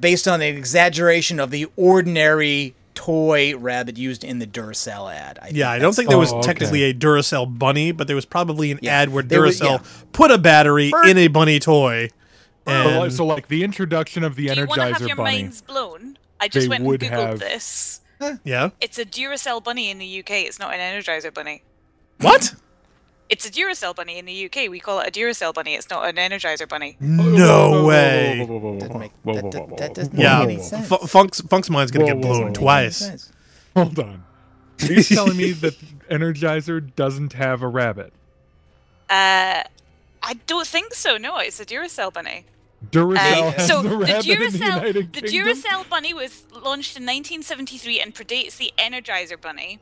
based on an exaggeration of the ordinary toy rabbit used in the Duracell ad. I don't think there was technically a Duracell bunny, but there was probably an ad where Duracell put a battery in a bunny toy. And so, like the introduction of the Energizer Bunny. Do you want to have your minds blown? I just went and Googled this. Yeah. It's a Duracell bunny in the UK. It's not an Energizer bunny. What? It's a Duracell bunny in the UK. We call it a Duracell bunny. It's not an Energizer bunny. No way. That doesn't make any sense. Funk's mind's going to get blown twice. Hold on. Are you telling me that Energizer doesn't have a rabbit? I don't think so. No, it's a Duracell bunny. Duracell has the rabbit in the United the Kingdom? Duracell bunny was launched in 1973 and predates the Energizer bunny.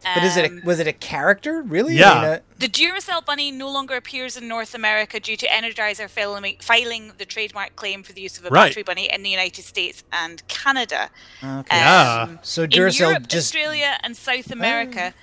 But was it a character, really? Yeah. The Duracell bunny no longer appears in North America due to Energizer filing the trademark claim for the use of a battery bunny in the United States and Canada. Okay. So Duracell in Europe, Australia, and South America,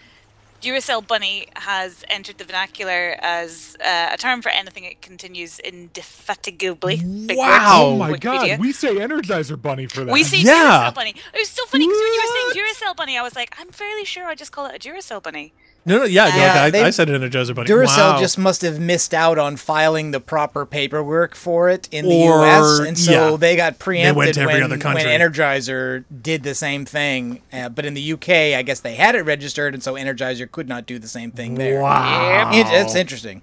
Duracell bunny has entered the vernacular as a term for anything it continues indefatigably. Wow! Oh my God! We say Energizer bunny for that. We say Duracell bunny. It was so funny because when you were saying Duracell bunny, I was like, I'm fairly sure I just call it a Duracell bunny. No, I said Energizer bunny. Duracell just must have missed out on filing the proper paperwork for it in the U.S., and so they got preempted when Energizer did the same thing. But in the U.K., I guess they had it registered, and so Energizer could not do the same thing there. Wow. It's interesting.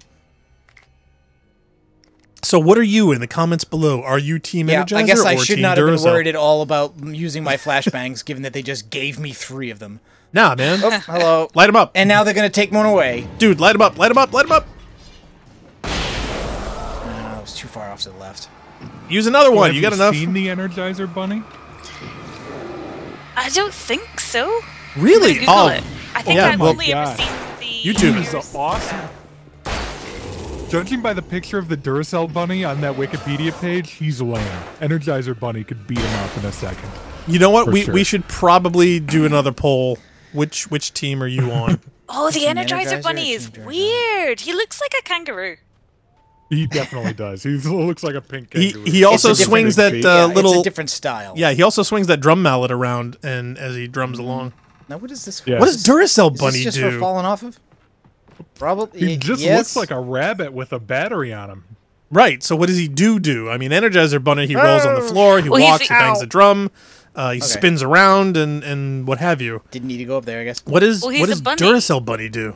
So what are you in the comments below? Are you Team Energizer I guess I or should Team not Duracell? have been worried at all about using my flashbangs, given that they just gave me 3 of them. Nah, man. Oh, hello. Light them up. And now they're going to take one away. Dude, light them up. Light them up. Light them up. I was too far off to the left. Use another one. You got enough. Have you seen the Energizer bunny? I don't think so. Really? Google it. I think I've only ever seen the YouTube is awesome. Judging by the picture of the Duracell bunny on that Wikipedia page, he's lame. Energizer bunny could beat him up in a second. You know what? We should probably do another poll. Which team are you on? Oh, the Energizer bunny is weird. He looks like a kangaroo. He definitely does. He looks like a pink kangaroo. He also swings that little... It's a different style. Yeah, he also swings that drum mallet around and as he drums along. Now, what is this for? Yeah. What does Duracell bunny do? Is this just do? for falling off of? Probably. He just looks like a rabbit with a battery on him. Right, so what does he do? I mean, Energizer bunny, he rolls on the floor, he walks, he bangs the drum, he spins around, and what have you. Didn't need to go up there, I guess. What does Duracell bunny do?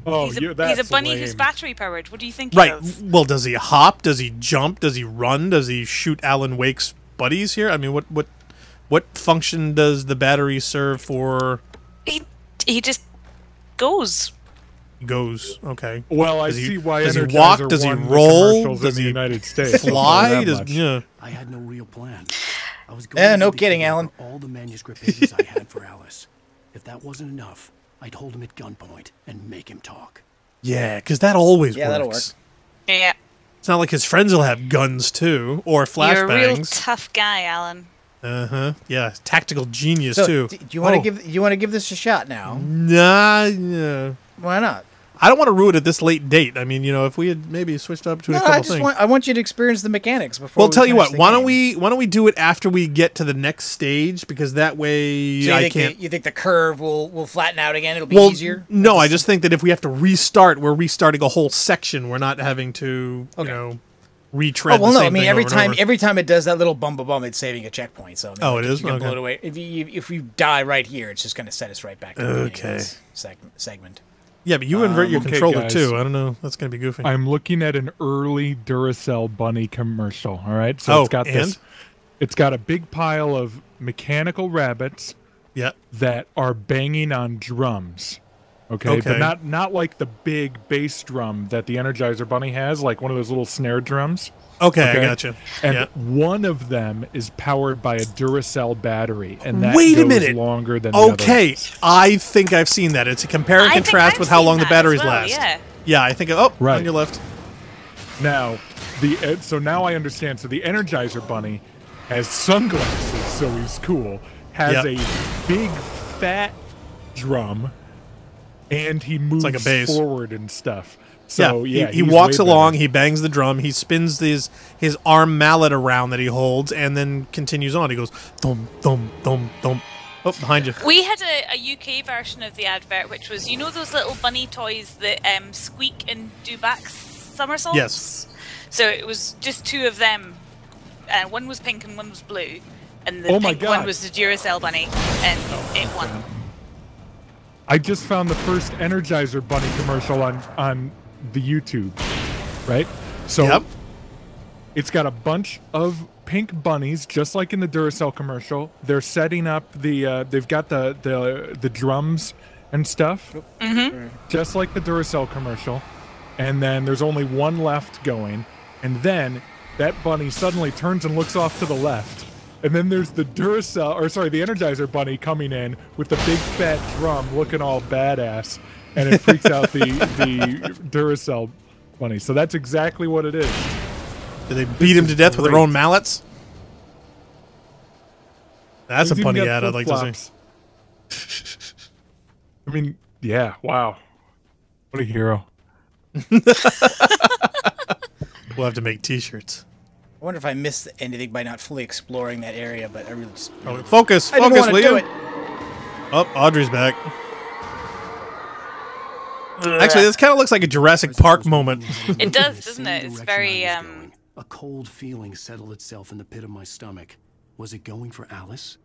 Oh, he's a bunny who's battery powered. What do you think he does? Well, does he hop? Does he jump? Does he run? Does he shoot Alan Wake's buddies here? I mean, what function does the battery serve for? He just goes. Okay. Well, I see why. Does he walk? Does he roll? Does he United States fly? I had no real plan. I was going no kidding, Alan. All the manuscript pages I had for Alice. If that wasn't enough, I'd hold him at gunpoint and make him talk. Yeah, because that always works. That'll work. Yeah. It's not like his friends will have guns too or flashbangs. You're a real tough guy, Alan. Yeah, tactical genius too. Do you want to give this a shot now? Nah. Why not? I don't want to ruin it this late date. I mean, if we had maybe switched up to a couple things. I want you to experience the mechanics before. Well, tell you what. Why don't we do it after we get to the next stage? Because that way you think the curve will flatten out again? It'll be easier. No, I just think that if we have to restart, we're restarting a whole section. We're not having to retread. Oh well, the no. same I mean, thing every time it does that little bum, it's saving a checkpoint. So it is. You can blow it away. If we die right here, it's just going to set us right back to the beginning of this segment. Yeah, but you invert your controller guys, too. I don't know. That's going to be goofy. I'm looking at an early Duracell bunny commercial. All right, so it's got this. It's got a big pile of mechanical rabbits. Yeah. That are banging on drums. Okay, but not like the big bass drum that the Energizer Bunny has, like one of those little snare drums. Okay, I gotcha. And one of them is powered by a Duracell battery, and that goes longer than the other ones. I think I've seen that. It's a compare and contrast with how long the batteries last. Yeah, I think. Right on your left. Now, so now I understand. So the Energizer Bunny has sunglasses, so he's cool. Has a big fat drum. And he moves like a bass forward and stuff. So he walks along, he bangs the drum, he spins his arm mallet around that he holds, and then continues on. He goes thump thump thump thump. Oh, behind you. We had a UK version of the advert, which was those little bunny toys that squeak and do back somersaults. Yes. So it was just two of them. One was pink and one was blue, and the pink one was the Duracell bunny, and it won. I just found the first Energizer Bunny commercial on the YouTube, right? So it's got a bunch of pink bunnies, just like in the Duracell commercial. They're setting up they've got the drums and stuff, just like the Duracell commercial. And then there's only one left going, and then that bunny suddenly turns and looks off to the left. And then there's the Energizer Bunny coming in with the big fat drum looking all badass, and it freaks out the Duracell Bunny. So that's exactly what it is. Do they beat him to death with their own mallets? That's a bunny ad I'd like to see. I mean, yeah, wow. What a hero. We'll have to make t-shirts. I wonder if I missed anything by not fully exploring that area, but I really just... Focus, will you? Oh, Audrey's back. Actually, this kind of looks like a Jurassic Park moment. It does, doesn't it? It's very, A cold feeling settled itself in the pit of my stomach. Was it going for Alice?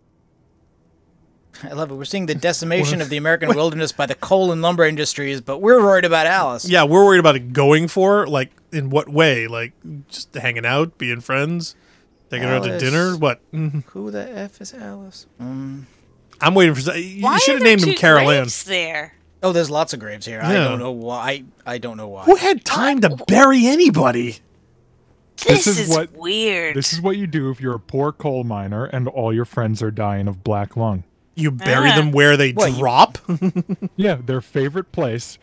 I love it. We're seeing the decimation of the American wilderness by the coal and lumber industries, but we're worried about Alice. Yeah, we're worried about it going for, like, in what way? Like, just hanging out, being friends, taking her out to dinner? What? Who the F is Alice? I'm waiting for... You should have named him Carol Ann. There? Oh, there's lots of graves here. Yeah. I don't know why. I don't know why. Who had time to bury anybody? This is weird. This is what you do if you're a poor coal miner and all your friends are dying of black lung. You bury them where they drop? Yeah, their favorite place.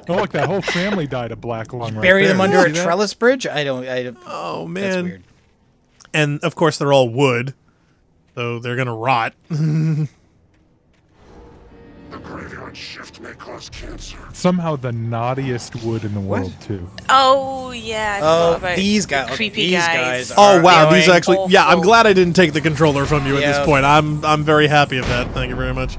Oh, look, that whole family died of black lung right bury there. them under a trellis bridge? I don't... Oh, man. That's weird. And, of course, they're all wood, so they're going to rot. The graveyard shift may cause cancer. Somehow the naughtiest wood in the world, too. Oh, yeah. These guys. Creepy guys. Oh, wow. These actually... Awful. Yeah, I'm glad I didn't take the controller from you at this point. I'm very happy of that. Thank you very much.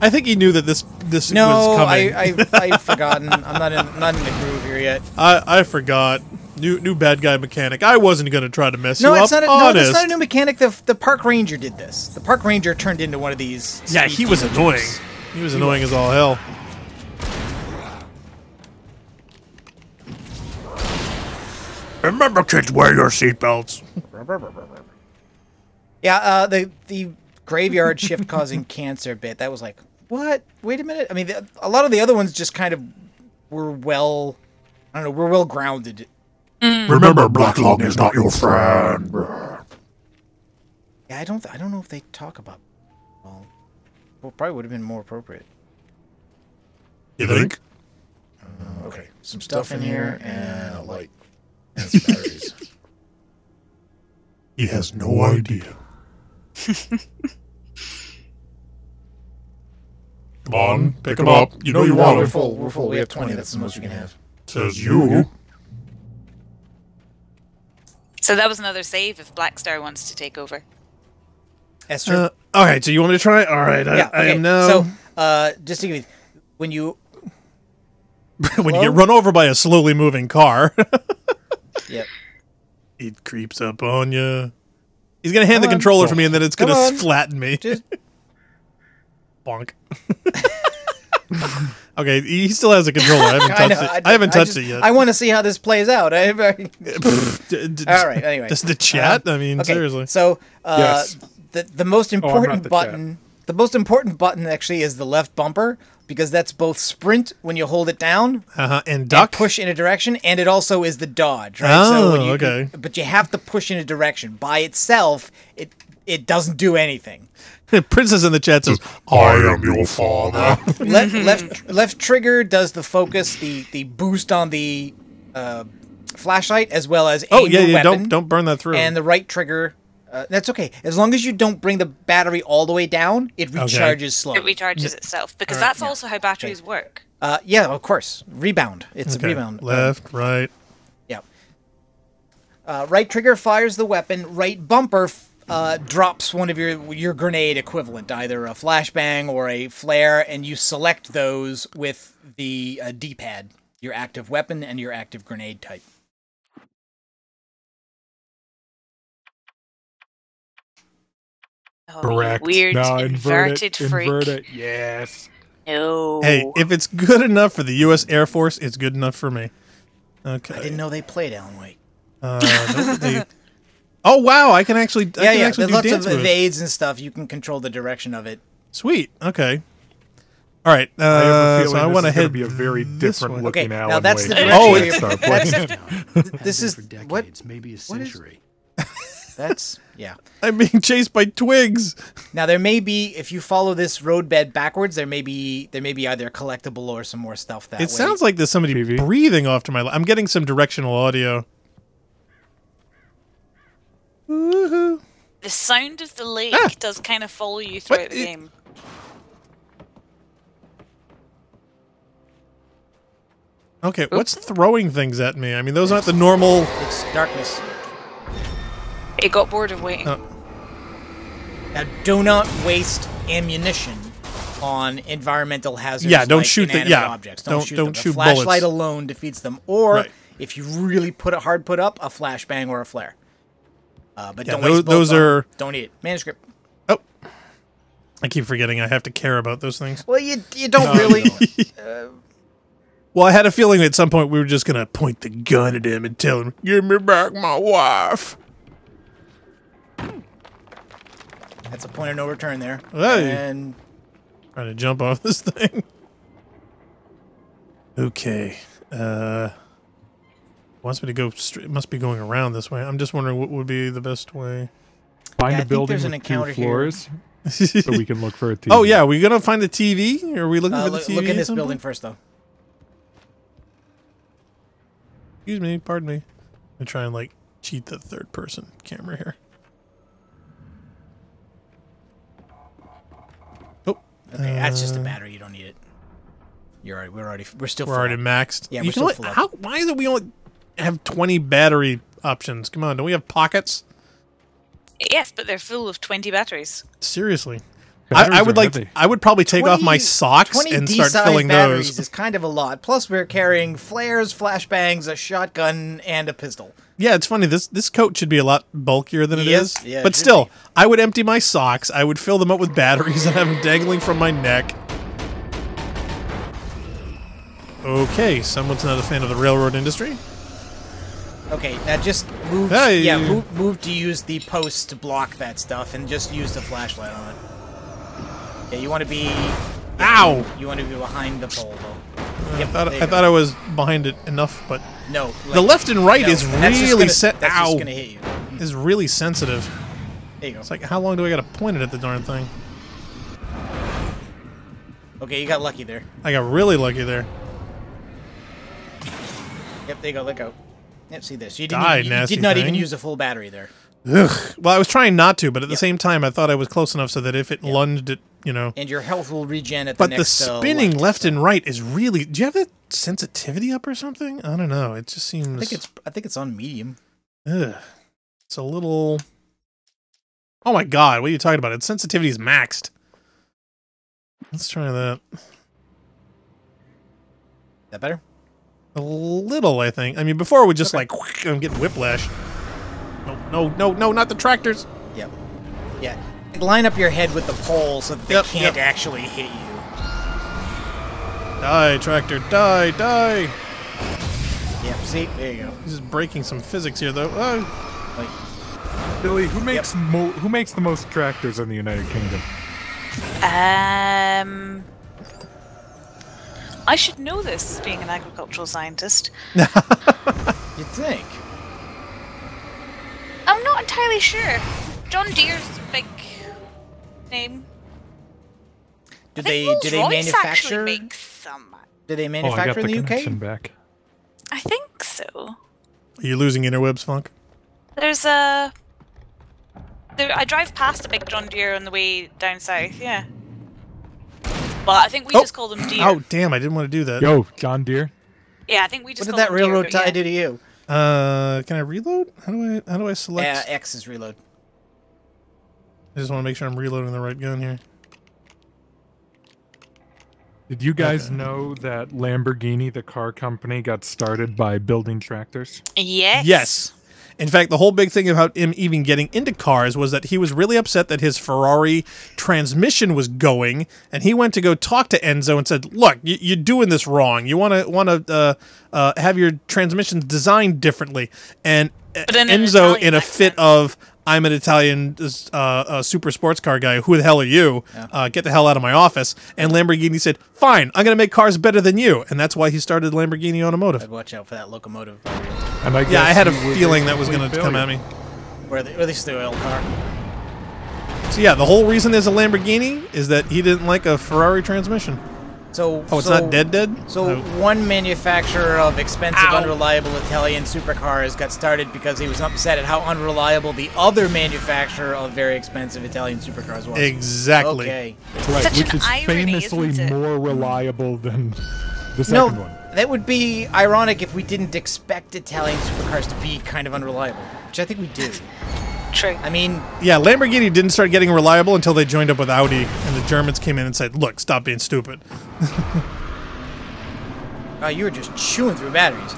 I think he knew that this was coming. I've forgotten. I'm not in the groove here yet. I forgot. New bad guy mechanic. I wasn't going to try to mess you up. No, it's not a new mechanic. The park ranger did this. The park ranger turned into one of these. Yeah, he was annoying. He was annoying as all hell. Remember, kids, wear your seatbelts. Yeah, the graveyard shift causing cancer bit. That was like, what? Wait a minute. I mean, a lot of the other ones just kind of were well grounded. Remember, black lung is not your friend. Yeah, I don't know if they talk about. Well, probably would have been more appropriate. You think? Okay, some stuff in here and a light and some batteries. He has no idea. Come on, pick him up. You know you want him. We're full. We have 20. That's the most we can have. Says you. So that was another save if Blackstar wants to take over. Esther? All right, so you want me to try? All right, I am now. So, just to give you, when you get run over by a slowly moving car, yep, he creeps up on you. He's gonna hand the controller for me, and then it's gonna flatten me. Just bonk. Okay, he still has a controller. I haven't touched it. I haven't touched it yet. I want to see how this plays out. All right, anyway. Just the chat. I mean, seriously. So, the most important button The most important button actually is the left bumper, because that's both sprint when you hold it down, and duck, and push in a direction, and it also is the dodge. Right? Oh, so okay. But you have to push in a direction. By itself, it doesn't do anything. Princess in the chat says, I am your father. Left trigger does the focus, the boost on the flashlight, as well as aim the weapon. Don't burn that through. And the right trigger, that's okay. As long as you don't bring the battery all the way down, it recharges slowly. It recharges itself, because that's also how batteries work. Yeah, of course. Rebound. It's a rebound. Left, right. Yeah. Right trigger fires the weapon. Right bumper drops one of your grenade equivalent, either a flashbang or a flare, and you select those with the D-pad, your active weapon and your active grenade type. Oh, correct. Weird no, inverted freak. Invert it. Yes. No. Hey, if it's good enough for the U.S. Air Force, it's good enough for me. Okay. I didn't know they played Alan Wake. Oh wow! I can actually do There's lots dance of moves. evades and stuff. You can control the direction of it. Sweet. Okay. All right. I have a feeling so I want to head be a very different looking Alan now that's Wake. the direction. This is for decades, what? maybe a What is- century. That's yeah. I'm being chased by twigs. Now there may be, if you follow this roadbed backwards, there may be either a collectible or some more stuff that way. It sounds like there's somebody breathing off to my left. I'm getting some directional audio. Woohoo! The sound of the lake does kind of follow you throughout the game. Okay, what's throwing things at me? I mean, those aren't the normal... It's darkness. It got bored of waiting. Now, do not waste ammunition on environmental hazards. Yeah, don't like shoot the objects. Don't shoot them. shoot a flashlight bullets. alone defeats them, or if you really put it up, a flashbang or a flare. But don't waste those are. Don't eat it. Manuscript. Oh, I keep forgetting I have to care about those things. Well, you don't really. Well, I had a feeling at some point we were just gonna point the gun at him and tell him, "Give me back my wife." That's a point of no return there. Hey. And trying to jump off this thing. Okay. Wants me to go straight. It must be going around this way. I'm just wondering what would be the best way. Find a building there's an with 2 encounter floors so we can look for a TV. Oh yeah, are we gonna find the TV? Or are we looking for the TV? Look in at this some building point? first, though. Excuse me, pardon me. I'm try and like cheat the third person camera here. Oh, Okay, that's just a battery. You don't need it. We're still full already up. maxed. Yeah, You we're still know full what? up. Why do we only have 20 battery options? Come on, don't we have pockets? Yes, but they're full of 20 batteries. Seriously. Batteries I would are like. heavy. I would probably take off my socks 20 and start D-size filling batteries those. is kind of a lot. Plus, we're carrying flares, flashbangs, a shotgun, and a pistol. Yeah, it's funny. This coat should be a lot bulkier than it is. Yeah, but it should still, be. I would empty my socks. I would fill them up with batteries and have them dangling from my neck. Okay, someone's not a fan of the railroad industry. Okay, now just move. Hey. Yeah, move to use the post to block that stuff, and just use the flashlight on it. Yeah, you want to be. Ow! You want to be behind the pole, though. I Yep, there you thought go. I was behind it enough, but No. the left and right is and that's just really gonna- That's Ow! just gonna hit you. Is really sensitive. There you go. It's like, how long do I gotta point it at the darn thing? Okay, you got lucky there. I got really lucky there. Yep, there you go. Let go. Yep, see this. You Die, you nasty did not even thing. use a full battery there. Ugh. Well, I was trying not to, but at the same time, I thought I was close enough so that if it lunged it, you know. And your health will regen at the But next. the spinning left and right is really. Do you have that sensitivity up or something? I don't know. It just seems. I think it's on medium. Ugh. It's a little. Oh my god! What are you talking about? Its sensitivity is maxed. Let's try that. That better? A little, I think. I mean, before we just like I'm getting whiplash. No, not the tractors. Yep. Yeah. Line up your head with the pole so that they can't actually hit you. Die, tractor, die! Yep. See, there you go. This is breaking some physics here, though. Oh. Billy, who makes the most tractors in the United Kingdom? I should know this, being an agricultural scientist. You'd think. I'm not entirely sure. John Deere's a big name. Do they manufacture? Make some. Do they manufacture in the UK? Back. I think so. Are you losing interwebs, Funk? There's a. I drive past a big John Deere on the way down south. Yeah. But I think we just call them Deere. Oh damn! I didn't want to do that. Yo, John Deere. Yeah, I think we just. What did that railroad tie do to you? Can I reload? How do I select? X is reload. I just want to make sure I'm reloading the right gun here. Did you guys know that Lamborghini, the car company, got started by building tractors? Yes. Yes. In fact, the whole big thing about him even getting into cars was that he was really upset that his Ferrari transmission was going, and he went to go talk to Enzo and said, "Look, you're doing this wrong. You want to have your transmissions designed differently." And Enzo, in a fit of "I'm an Italian super sports car guy. Who the hell are you? Get the hell out of my office." And Lamborghini said, "Fine, I'm going to make cars better than you." And that's why he started Lamborghini Automotive. I'd watch out for that locomotive. And I had a feeling that was going to come at me. Or at least the oil car. So yeah, the whole reason there's a Lamborghini is that he didn't like a Ferrari transmission. So it's not dead? So one manufacturer of expensive, unreliable Italian supercars got started because he was upset at how unreliable the other manufacturer of very expensive Italian supercars was. Exactly. Okay. Right, Such which an is irony, famously isn't it? more reliable than the second one. That would be ironic if we didn't expect Italian supercars to be kind of unreliable, which I think we do. True. I mean... Yeah, Lamborghini didn't start getting reliable until they joined up with Audi, and the Germans came in and said, "Look, stop being stupid." Oh, you were just chewing through batteries.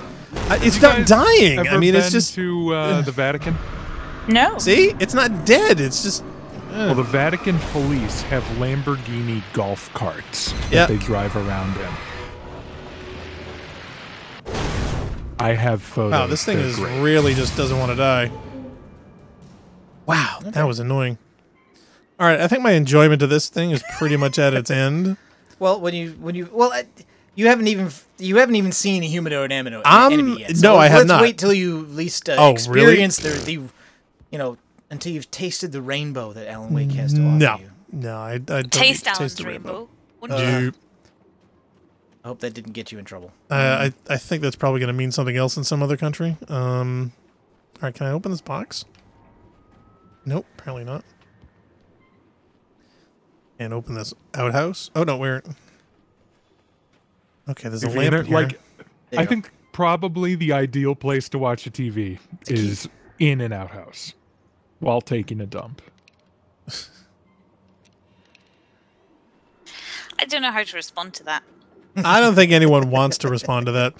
It's not dying. I mean, it's just... to the Vatican? No. See? It's not dead. It's just... Well, the Vatican police have Lamborghini golf carts that they drive around in. I have photos. Wow, this thing really just doesn't want to die. Wow, that was annoying. All right, I think my enjoyment of this thing is pretty much at its end. Well, you haven't even seen a humanoid enemy yet. So no, I have not. Let's wait till you at least experience the until you've tasted the rainbow that Alan Wake has to offer you. No, I don't taste the rainbow. I hope that didn't get you in trouble. I think that's probably going to mean something else in some other country. All right, can I open this box? Nope, apparently not. And open this outhouse. Oh no, where? Okay, there's a lamp here. I think probably the ideal place to watch a TV is in an outhouse while taking a dump. I don't know how to respond to that. I don't think anyone wants to respond to that.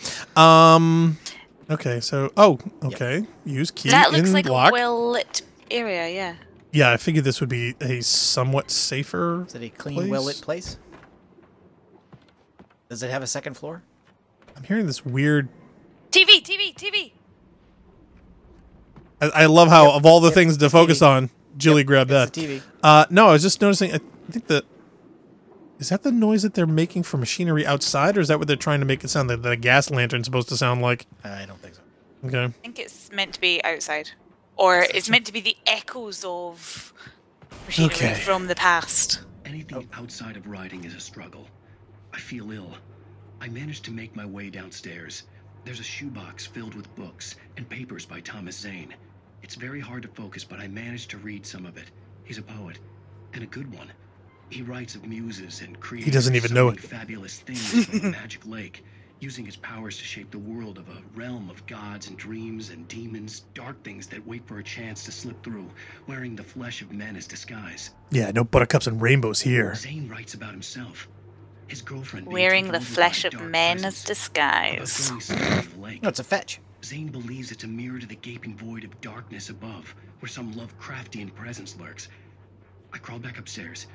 Okay, so okay. Use key that looks in like block. a well-lit area, yeah. Yeah, I figured this would be a somewhat safer. Is it a clean, well-lit place? Does it have a second floor? I'm hearing this weird... TV! I love how, of all the things to focus on, Jilly grabbed that. TV. No, I was just noticing, I think that... Is that the noise that they're making for machinery outside, or is that what they're trying to make it sound like the gas lantern's supposed to sound like? I don't think so. Okay. I think it's meant to be outside. Or it's meant to be the echoes of machinery from the past. Anything outside of riding is a struggle. I feel ill. I managed to make my way downstairs. There's a shoebox filled with books and papers by Thomas Zane. It's very hard to focus, but I managed to read some of it. He's a poet, and a good one. He writes of muses and creators. He doesn't even know it. Fabulous things from the magic lake, using his powers to shape the world of a realm of gods and dreams and demons, dark things that wait for a chance to slip through, wearing the flesh of men as disguise. Yeah, no buttercups and rainbows here. Zane writes about himself. His girlfriend wearing the flesh of men as disguise. That's a fetch. Zane believes it's a mirror to the gaping void of darkness above, where some Lovecraftian presence lurks. I crawl back upstairs.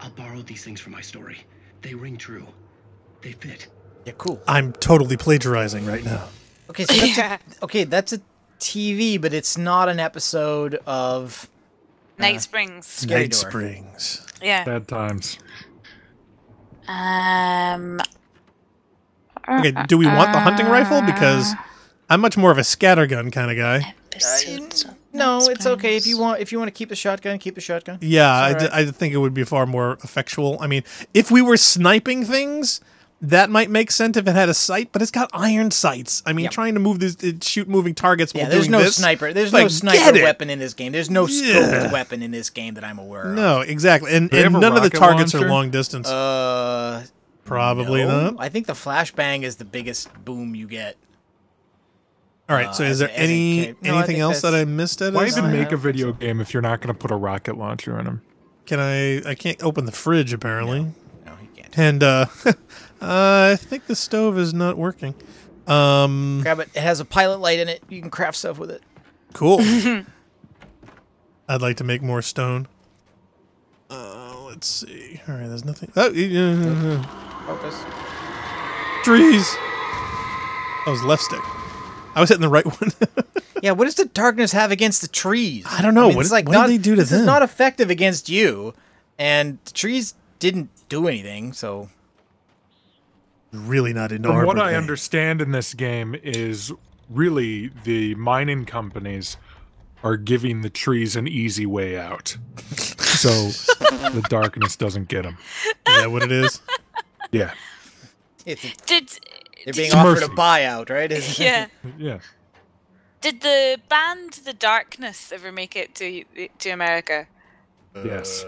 I'll borrow these things for my story. They ring true. They fit. Yeah, cool. I'm totally plagiarizing right now. Okay, so that's a TV, but it's not an episode of Night Springs. Night Springs. Yeah. Bad times. Okay, do we want the hunting rifle? Because I'm much more of a scattergun kind of guy. No, it's okay if you want. If you want to keep the shotgun, keep the shotgun. Yeah, I think it would be far more effectual. I mean, if we were sniping things, that might make sense if it had a sight, but it's got iron sights. I mean, trying to move this, shoot moving targets while there's doing no this. Sniper. There's no sniper weapon in this game. There's no scoped weapon in this game that I'm aware of. No, exactly, and none of the targets are long distance. Probably not. I think the flashbang is the biggest boom you get. All right, so is there anything else that I missed at it? Why even make a video game if you're not going to put a rocket launcher in them? I can't open the fridge, apparently. No, you can't. And, I think the stove is not working. Grab it. It has a pilot light in it. You can craft stuff with it. Cool. I'd like to make more stone. Let's see. All right, there's nothing. Oh, Focus. Trees. That was left stick. I was hitting the right one. Yeah, what does the darkness have against the trees? I don't know. What did they do to them? This is not effective against you, and the trees didn't do anything, so... Really not into From what I understand in this game is really the mining companies are giving the trees an easy way out. So the darkness doesn't get them. Is that what it is? Yeah. They're being offered a buyout, right? Yeah. Yeah. Did the band The Darkness ever make it to America? Yes.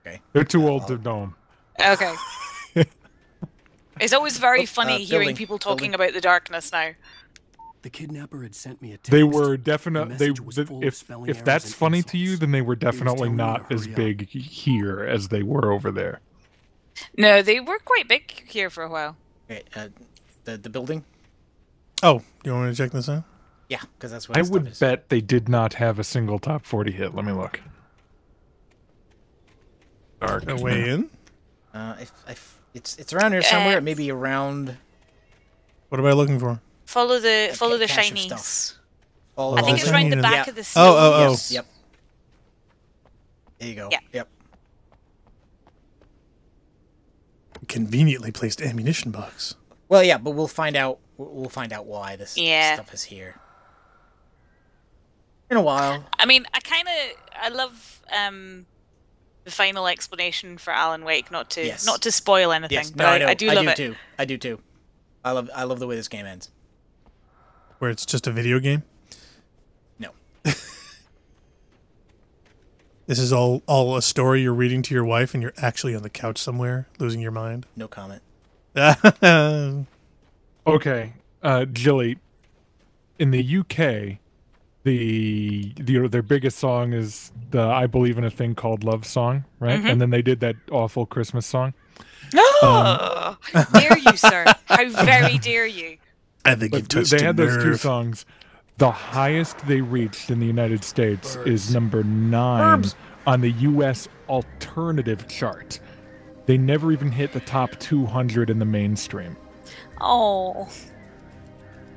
Okay. They're too old to know 'em. Okay. It's always very funny hearing people talking about The Darkness now. The kidnapper had sent me a text. They were definitely if that's funny to you, then they were definitely not as big here as they were over there. No, they were quite big here for a while. Okay, the building. Oh, you want me to check this out? Yeah, because that's what I would bet they did not have a single top 40 hit. Let me look. Dark way in. It's around here somewhere. Maybe around. What am I looking for? Follow the shinies. I think it's around the back of the stone. Oh. Yes. Yep. There you go. Yeah. Yep. Conveniently placed ammunition box. Well, yeah, but we'll find out. We'll find out why this stuff is here. In a while. I mean, I love the final explanation for Alan Wake. Not to spoil anything, yes. but no, I do love it. Too. I do too. I love the way this game ends. Where it's just a video game? No. This is all a story you're reading to your wife, and you're actually on the couch somewhere, losing your mind. No comment. Okay, Jilly. In the UK, their biggest song is the "I Believe in a Thing Called Love" song, right? Mm-hmm. And then they did that awful Christmas song. How dare you, sir? How very dare you? I think you've touched They had those two songs. The highest they reached in the United States is number 9 on the U.S. alternative chart. They never even hit the top 200 in the mainstream. Oh.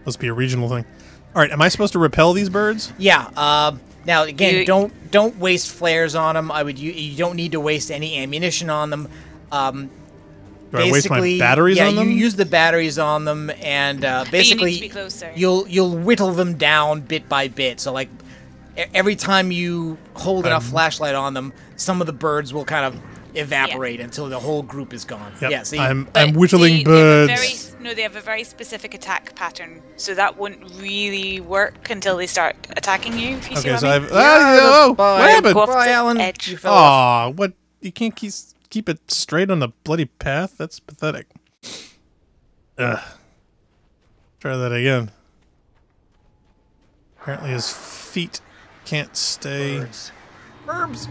Must be a regional thing. All right, am I supposed to repel these birds? Yeah. Now again, don't waste flares on them. You don't need to waste any ammunition on them. Do I waste my batteries on them? Yeah, you use the batteries on them, and basically you need to be closer. You'll whittle them down bit by bit. So like every time you hold enough flashlight on them, some of the birds will kind of evaporate until the whole group is gone. Yep. Yeah, see, I'm whittling birds. They have a very specific attack pattern, so that wouldn't really work until they start attacking you. If you see what I mean? What happened? Bye, Alan. Edge. Aw, what? You can't keep it straight on the bloody path? That's pathetic. Ugh. Try that again. Apparently his feet can't stay. Birds.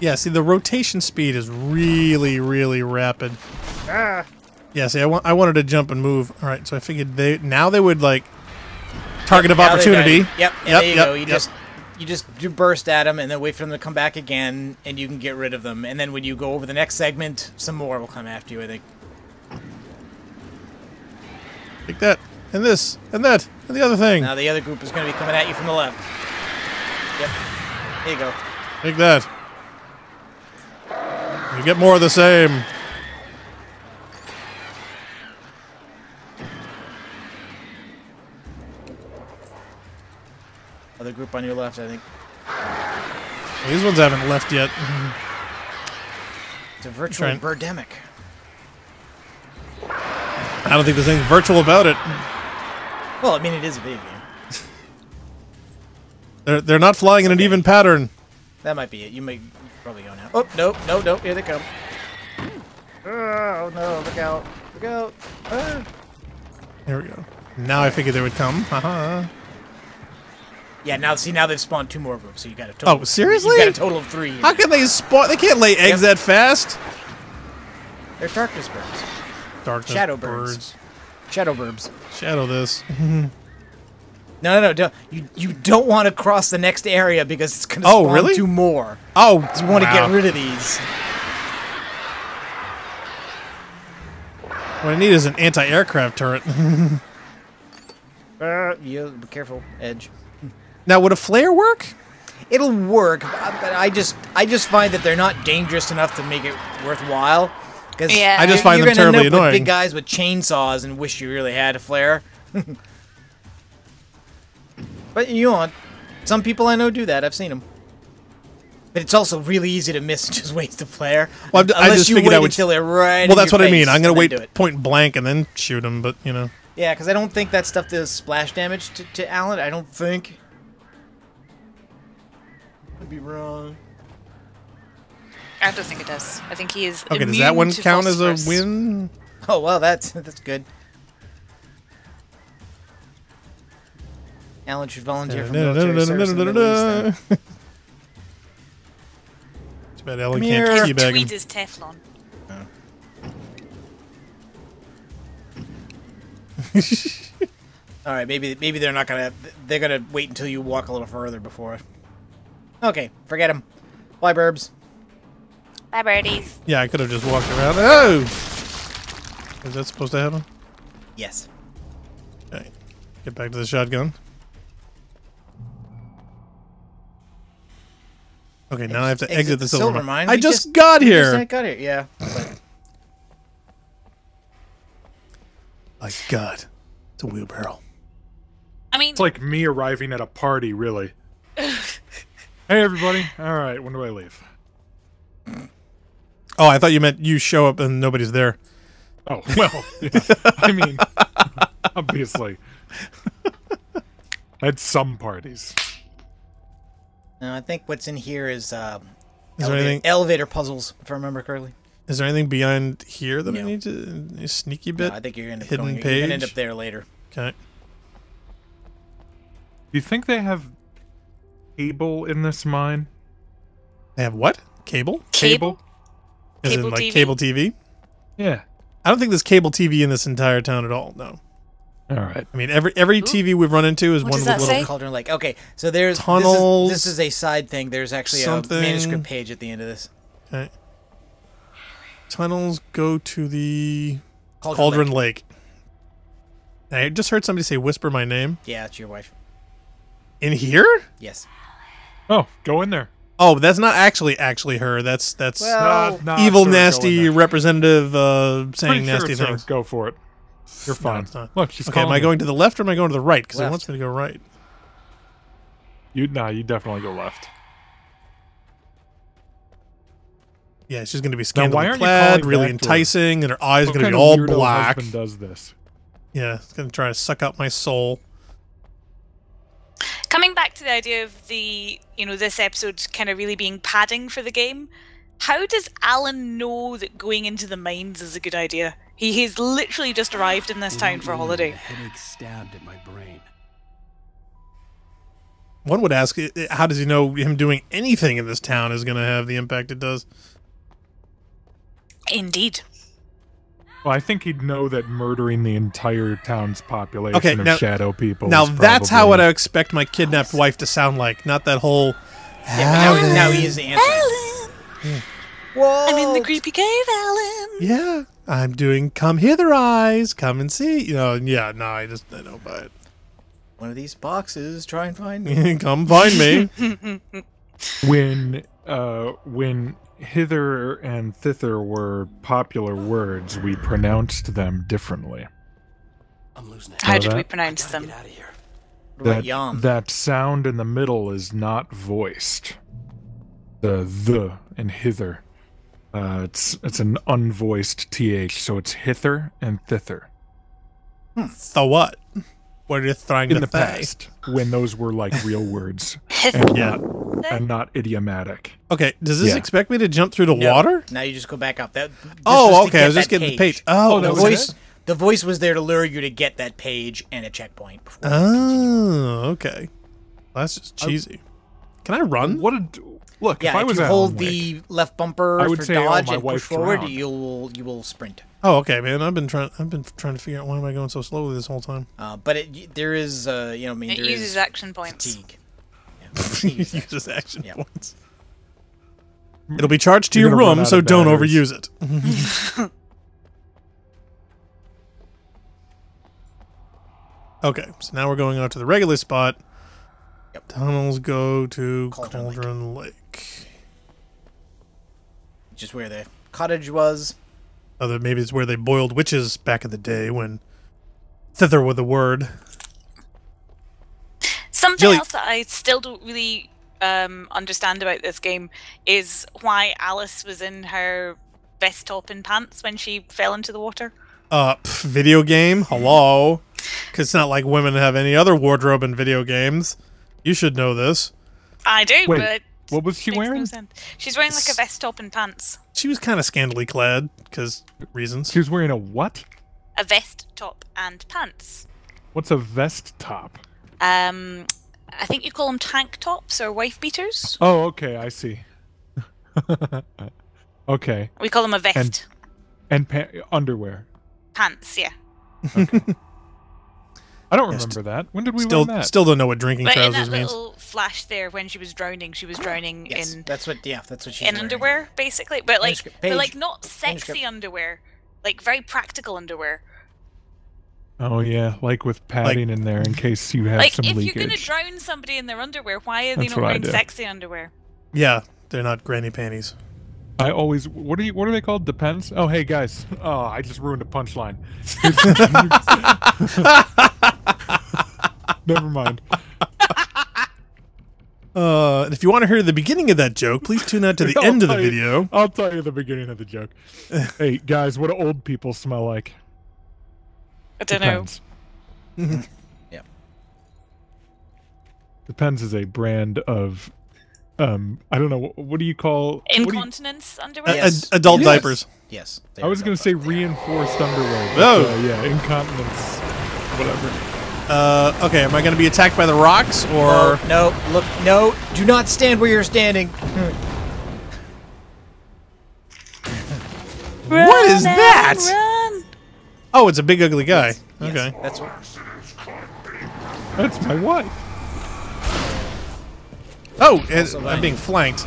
Yeah, see, the rotation speed is really, really rapid. Yeah, see, I wanted to jump and move. All right, so I figured they would, like, target of opportunity. Yep, there you go. You just do burst at them and then wait for them to come back again, and you can get rid of them. And then when you go over the next segment, some more will come after you, I think. Like that, and this, and that, and the other thing. Now the other group is going to be coming at you from the left. Yep. Here you go. Take that. You get more of the same. Other group on your left, I think. These ones haven't left yet. It's a virtual birdemic. I don't think there's anything virtual about it. Well, I mean, it is a video game. They're not flying in an even pattern. That might be it. You may probably go now. Oh, nope. Here they come. Oh, no. Look out. Look out. Ah. There we go. Now I figured they would come. Haha. Yeah, now they've spawned 2 more groups, so you got a total. Oh, seriously? You got a total of 3 here. How can they spawn? They can't lay eggs that fast. They're darkness birds. Darkness Shadow birds. Shadow burbs. Shadow this. No. You don't want to cross the next area because it's going to spawn 2 more. Oh, you want to get rid of these. What I need is an anti-aircraft turret. Yeah, be careful, Edge. Now, would a flare work? It'll work, but I just find that they're not dangerous enough to make it worthwhile. Yeah, I just find them terribly annoying. You're annoying. With big guys with chainsaws and wish you really had a flare. But you know, some people I know do that. I've seen them. But it's also really easy to miss and just waste a flare. Well, I unless just you figured wait I would. until they're right. Well, that's what I mean. I'm going to wait point blank and then shoot them. But you know. Yeah, because I don't think that stuff does splash damage to Alan. I don't think. I'd be wrong. I don't think it does. I think he is. Okay, does that one count as a win? Oh well, that's good. Alan should volunteer for military service in the Middle East. Too bad Alan can't teabag him. Tweed is Teflon. All right, maybe they're not gonna. They're gonna wait until you walk a little further before. Okay, forget them. Bye, burbs. Bye, birdies. Yeah, I could have just walked around. Oh! Is that supposed to happen? Yes. Okay. Get back to the shotgun. Okay, now I have to exit the silver mine. I just got here! I got here, yeah. But... My God. It's a wheelbarrow. I mean... It's like me arriving at a party, really. Hey, everybody. All right, when do I leave? Oh, I thought you meant you show up and nobody's there. Oh, well, yeah. I mean, obviously. I had some parties. No, I think what's in here is elevator puzzles, if I remember correctly. Is there anything beyond here that I need to... A sneaky bit? No, I think you're going to hidden page? You're going to end up there later. Okay. Do you think they have cable in this mine? They have what? Cable? Cable? As cable in, like, TV? cable TV? Yeah. I don't think there's cable TV in this entire town at all, no. All right. I mean, every TV we've run into is What one does with that little... say? Cauldron Lake. Okay, so there's... Tunnels. This is a side thing. There's actually Something. a manuscript page at the end of this. Okay. Tunnels go to the... Cauldron Lake. I just heard somebody say, whisper my name. Yeah, it's your wife. In here? Yes. Oh, go in there. Oh, but that's not actually her. That's Well, evil, sure, nasty representative saying Pretty nasty sure things. Go for it. You're fine. No, it's not. Look, she's okay, am calling I going to the left or am I going to the right? Because it Left. wants me to go right. you definitely go left. Yeah, she's going to be Now, why scantily aren't you clad, calling really back to her? enticing, and her eyes are What going to kind be of all weirdo black. husband does this? Yeah, it's going to try to suck out my soul. Coming back to the idea of the, this episode kind of really being padding for the game, how does Alan know that going into the mines is a good idea? He has literally just arrived in this town for a holiday. A headache stabbed at my brain. One would ask, how does he know him doing anything in this town is going to have the impact it does? Indeed. Well, I think he'd know that murdering the entire town's population of shadow people. Now is that's how probably- I expect my kidnapped wife to sound like, not that whole. Yeah, now he is the answer. Alan! Yeah. Whoa! I'm in the creepy cave, Alan! Yeah, I'm doing come hither eyes, come and see. I don't buy it. one of these boxes. Try and find me. Come find me. When hither and thither were popular words, we pronounced them differently. I'm losing it. How did we pronounce them? Get out of here. That sound in the middle is not voiced. The and hither. It's an unvoiced th, so it's hither and thither. So what? What are you trying to in the say? past, when those were like real words and not idiomatic. Okay, does this expect me to jump through the water? Now you just go back up. Okay. I was just getting the page. Oh, the voice was there to lure you to get that page and a checkpoint. Okay. That's just cheesy. Can I run? Look, if I was you at hold home, the left bumper I would for say, dodge my and push wife's forward, drowned. you will sprint. Oh, okay, man. I've been trying to figure out why am I going so slowly this whole time. But there is, it uses action points. Fatigue. It uses action points. It'll be charged to your room, so don't overuse it. Okay, so now we're going out to the regular spot. Yep. Tunnels go to Cauldron Lake. Just where the cottage was. Maybe it's where they boiled witches back in the day when thither were the word. Something else that I still don't really understand about this game is why Alice was in her vest top and pants when she fell into the water. Video game? Hello? Because it's not like women have any other wardrobe in video games. You should know this. I do, but... What was she wearing? No sense. She's wearing like a vest top and pants. She was kind of scantily clad, because reasons. She was wearing a what? A vest top and pants. What's a vest top? I think you call them tank tops or wife beaters. Oh, okay, I see. Okay. We call them a vest. And underwear. Pants, yeah. Okay. I don't remember that. When did we learn that? Still don't know what drinking trousers means. In that little flash there, when she was drowning in. That's what she's in wearing. Underwear, basically, but like not sexy underwear, like very practical underwear. Oh yeah, like with padding in there in case you have some leakage. Like if you're gonna drown somebody in their underwear, why are they not wearing sexy underwear? Yeah, they're not granny panties. I always what are they called? Depends. Oh hey guys. Oh, I just ruined a punchline. Never mind. If you want to hear the beginning of that joke, please tune out to the end of the video. I'll tell you the beginning of the joke. Hey guys, what do old people smell like? I don't know. Yeah. Depends is a brand of I don't know, what do you call incontinence underwear? Yes. Adult diapers. Yes. I was going to say reinforced underwear. But, yeah, incontinence whatever. Okay, am I going to be attacked by the rocks or No, do not stand where you're standing. What is that? Run. Oh, it's a big ugly guy. Yes, Okay. That's my wife. Oh, I'm being flanked.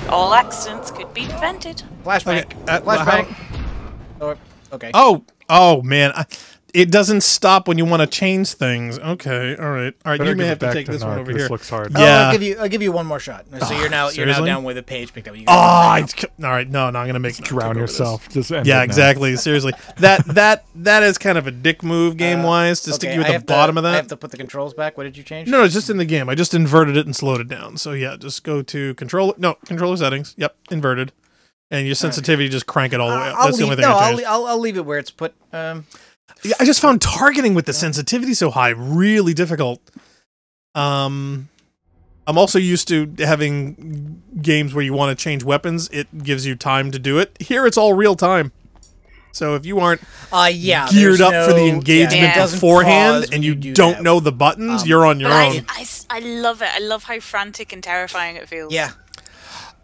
All accidents could be prevented. Flashback. Okay, Flashback. Okay. Oh man. It doesn't stop when you want to change things. Okay, all right. You may have to take this one over here. This looks hard. Yeah. I'll give you one more shot. So you're now down with a page picked up. All right. No, I'm gonna make drown yourself. Just exactly. Seriously, that is kind of a dick move game wise to stick you at the bottom of that. I have to put the controls back. What did you change? No, it's just in the game. I just inverted it and slowed it down. So yeah, just go to controller settings. Yep, inverted, and your sensitivity just crank it all the way up. That's the only thing I changed. I'll leave it where it's put. Yeah, I just found targeting with the sensitivity so high really difficult. I'm also used to having games where you want to change weapons. It gives you time to do it. Here, it's all real time. So if you aren't geared up for the engagement beforehand and you don't know the buttons, you're on your own. I love it. I love how frantic and terrifying it feels. Yeah.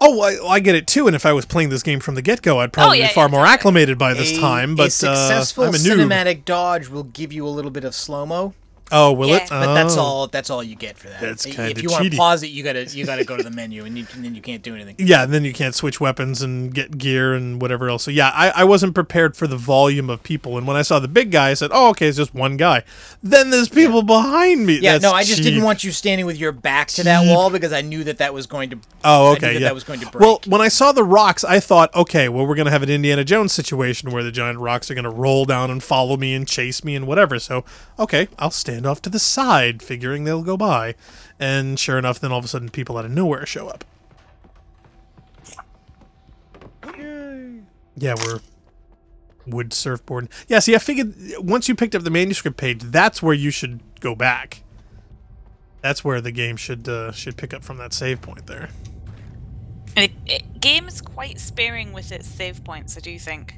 Oh, I get it too. And if I was playing this game from the get-go, I'd probably be far more acclimated by this time. But a successful I'm a noob. cinematic dodge will give you a little bit of slow-mo. Oh, will it? But that's all you get for that. That's kind of if you want to pause it, you gotta go to the menu, and then you can't do anything. Yeah, and then you can't switch weapons and get gear and whatever else. So yeah, I wasn't prepared for the volume of people, and when I saw the big guy, I said, "Oh, okay, it's just one guy." Then there's people behind me. Yeah, That's no, I just cheap. didn't want you standing with your back to that wall because I knew that was going to. Oh, okay, that was going to break. Well, when I saw the rocks, I thought, okay, well, we're gonna have an Indiana Jones situation where the giant rocks are gonna roll down and follow me and chase me and whatever. So, okay, I'll stand off to the side, figuring they'll go by. And sure enough, then all of a sudden, people out of nowhere show up. Yay. Yeah, we're wood surfboard. Yeah, see, I figured once you picked up the manuscript page, that's where you should go back. That's where the game should pick up from that save point there. Game is quite sparing with its save points, I do think.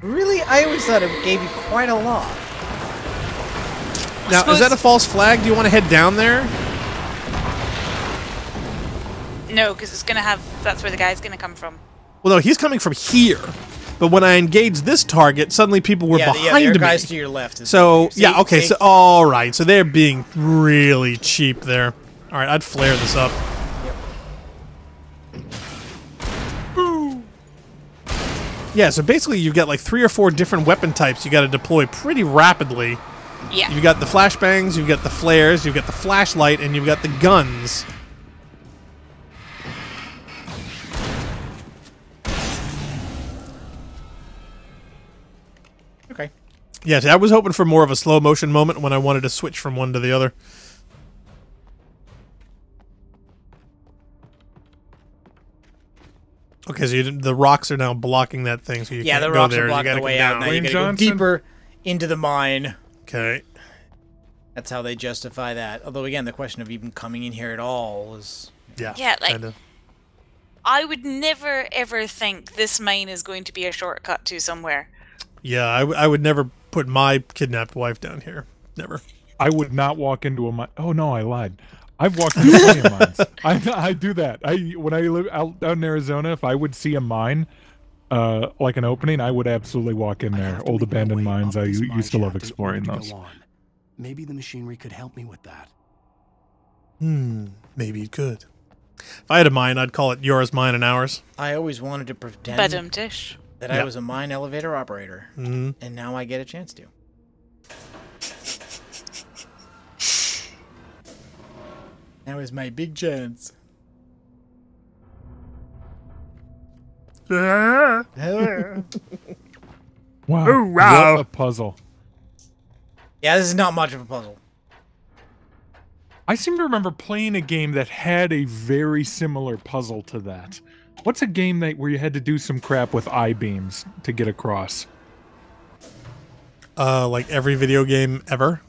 Really? I always thought it gave you quite a lot. Now, is that a false flag? Do you want to head down there? No, because it's gonna have. That's where the guy's gonna come from. Well, no, he's coming from here. But when I engaged this target, suddenly people were behind me. Guys to your left. So yeah, okay. So all right. So they're being really cheap there. All right, I'd flare this up. Yep. Yeah. So basically, you've got like 3 or 4 different weapon types you got to deploy pretty rapidly. Yeah. You've got the flashbangs, you've got the flares, you've got the flashlight, and you've got the guns. Okay. Yeah, I was hoping for more of a slow motion moment when I wanted to switch from one to the other. Okay, so the rocks are now blocking that thing, so you can't go there. Yeah, the rocks are blocking the way out. Now you gotta go deeper into the mine. Okay. That's how they justify that. Although, again, the question of even coming in here at all is... Yeah, like... Kinda. I would never, ever think this mine is going to be a shortcut to somewhere. Yeah, I would never put my kidnapped wife down here. Never. I would not walk into a mine. Oh, no, I lied. I've walked into plenty of mines. I do that. When I live out in Arizona, if I would see a mine, like an opening, I would absolutely walk in there. Old abandoned mines. I used to love exploring those. Maybe the machinery could help me with that. Maybe it could. If I had a mine, I'd call it yours, mine, and ours. I always wanted to pretend that I was a mine elevator operator, and now I get a chance to. Now is my big chance. Wow. Oh, wow. What a puzzle. Yeah, this is not much of a puzzle. I seem to remember playing a game that had a very similar puzzle to that. What's a game where you had to do some crap with I-beams to get across? Like every video game ever?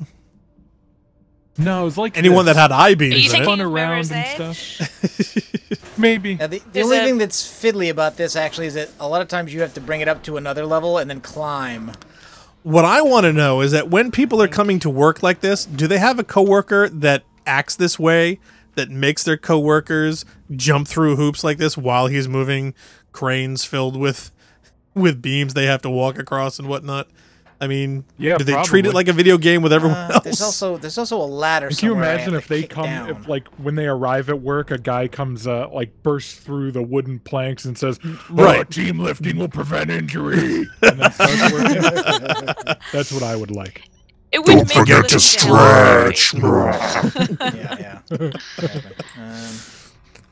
No, it was like anyone that had I-beams in it. Fun around and stuff. Maybe. Now, the only thing that's fiddly about this, actually, is that a lot of times you have to bring it up to another level and then climb. What I want to know is that when people are coming to work like this, do they have a coworker that acts this way, that makes their coworkers jump through hoops like this while he's moving cranes filled with beams they have to walk across and whatnot? I mean, yeah, do they treat it like a video game with everyone else? There's also a ladder. Can you imagine if they come, if, like when they arrive at work, a guy comes, bursts through the wooden planks and says, "Right, team lifting will prevent injury," and then starts working. That's what I would like. Don't forget to stretch. Yeah.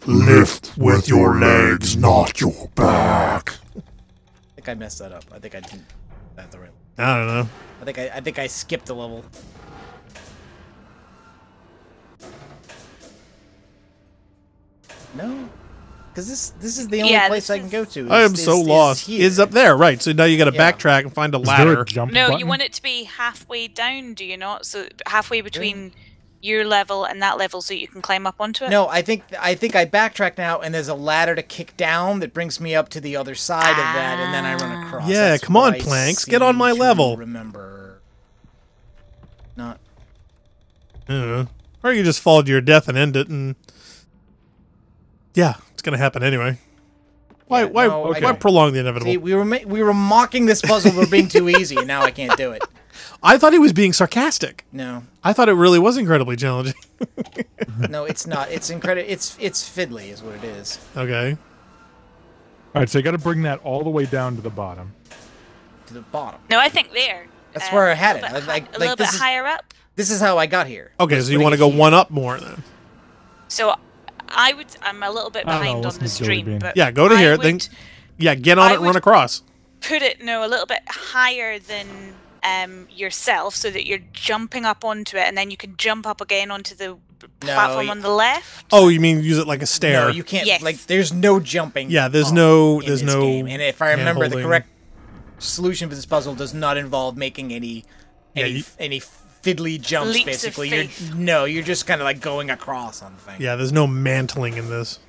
Lift with your legs, not your back. I think I messed that up. I think I didn't. That's the right. I don't know. I think I skipped a level. No, because this is the only place I can go to. I am so lost. It's up there, right? So now you got to backtrack and find a ladder. No, you want it to be halfway down, do you not? So halfway between your level and that level, so you can climb up onto it. No, I think I backtrack now, and there's a ladder to kick down that brings me up to the other side of that, and then I run across. Yeah, That's come on, Planks, get on my level. Remember, not. Or you just fall to your death and end it, and yeah, it's gonna happen anyway. Why prolong the inevitable? See, we were mocking this puzzle for being too easy, and now I can't do it. I thought he was being sarcastic. No. I thought it really was incredibly challenging. No, it's not. It's incredible. It's fiddly is what it is. Okay. All right, so you got to bring that all the way down to the bottom. To the bottom. No, I think there. That's where I had it. A little bit higher up. This is how I got here. Okay, so you want to go one up more then? So I'm a little bit behind on the stream, but yeah, go to here, then get on it and run across. Put it a little bit higher than yourself, so that you're jumping up onto it, and then you can jump up again onto the platform on the left. Oh, you mean use it like a stair? No, you can't. Yes. Like, there's no jumping. Yeah, there's no game. And if I remember, the correct solution for this puzzle does not involve making any fiddly jumps. Leaps basically, of you're just kind of like going across on the thing. Yeah, there's no mantling in this.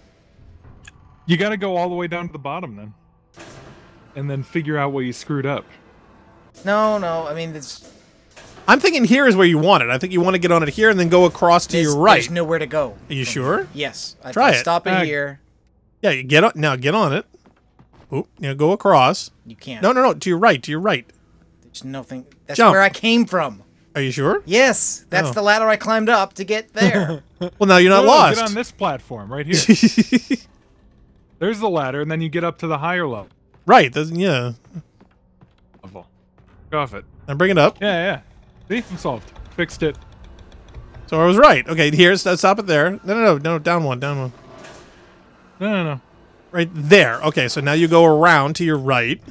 You got to go all the way down to the bottom then, and then figure out what you screwed up. No. I mean, I'm thinking here is where you want it. I think you want to get on it here and then go across to your right. There's nowhere to go. Are you sure? Yes. Try it. Stop it here. Yeah, you get on. Now get on it. Oop, go across. You can't. No. To your right. There's nothing. That's where I came from. Are you sure? Yes. That's the ladder I climbed up to get there. Well, now you're not lost. Get on this platform right here. There's the ladder, and then you get up to the higher level. Right. Yeah. Level. Go off it. And bring it up. Yeah. See? I'm solved. Fixed it. So I was right. Okay, here's stop it there. No, down one. No. Right there. Okay, so now you go around to your right.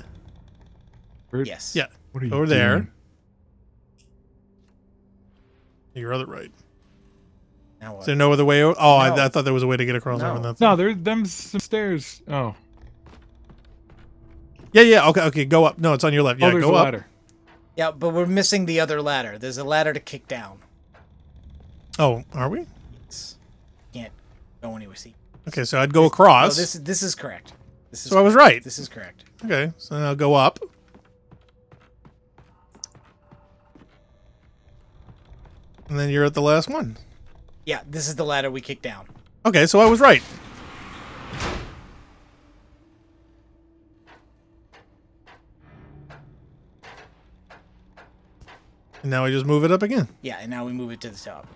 Yes. Yeah. What are you over doing? there. Your other right. Now what? Is there no other way? Oh, no. I thought there was a way to get across. No, there's them some stairs. Oh. Yeah. Okay, go up. No, it's on your left. Yeah, there's go a up. ladder. Yeah, but we're missing the other ladder. There's a ladder to kick down. Oh, are we? Yes. Can't go anywhere. See. Okay, so I'd go across. No, this is correct. So I was right. This is correct. Okay, so now go up. And then you're at the last one. Yeah, this is the ladder we kicked down. Okay, so I was right. And now we just move it up again. Yeah, and now we move it to the top.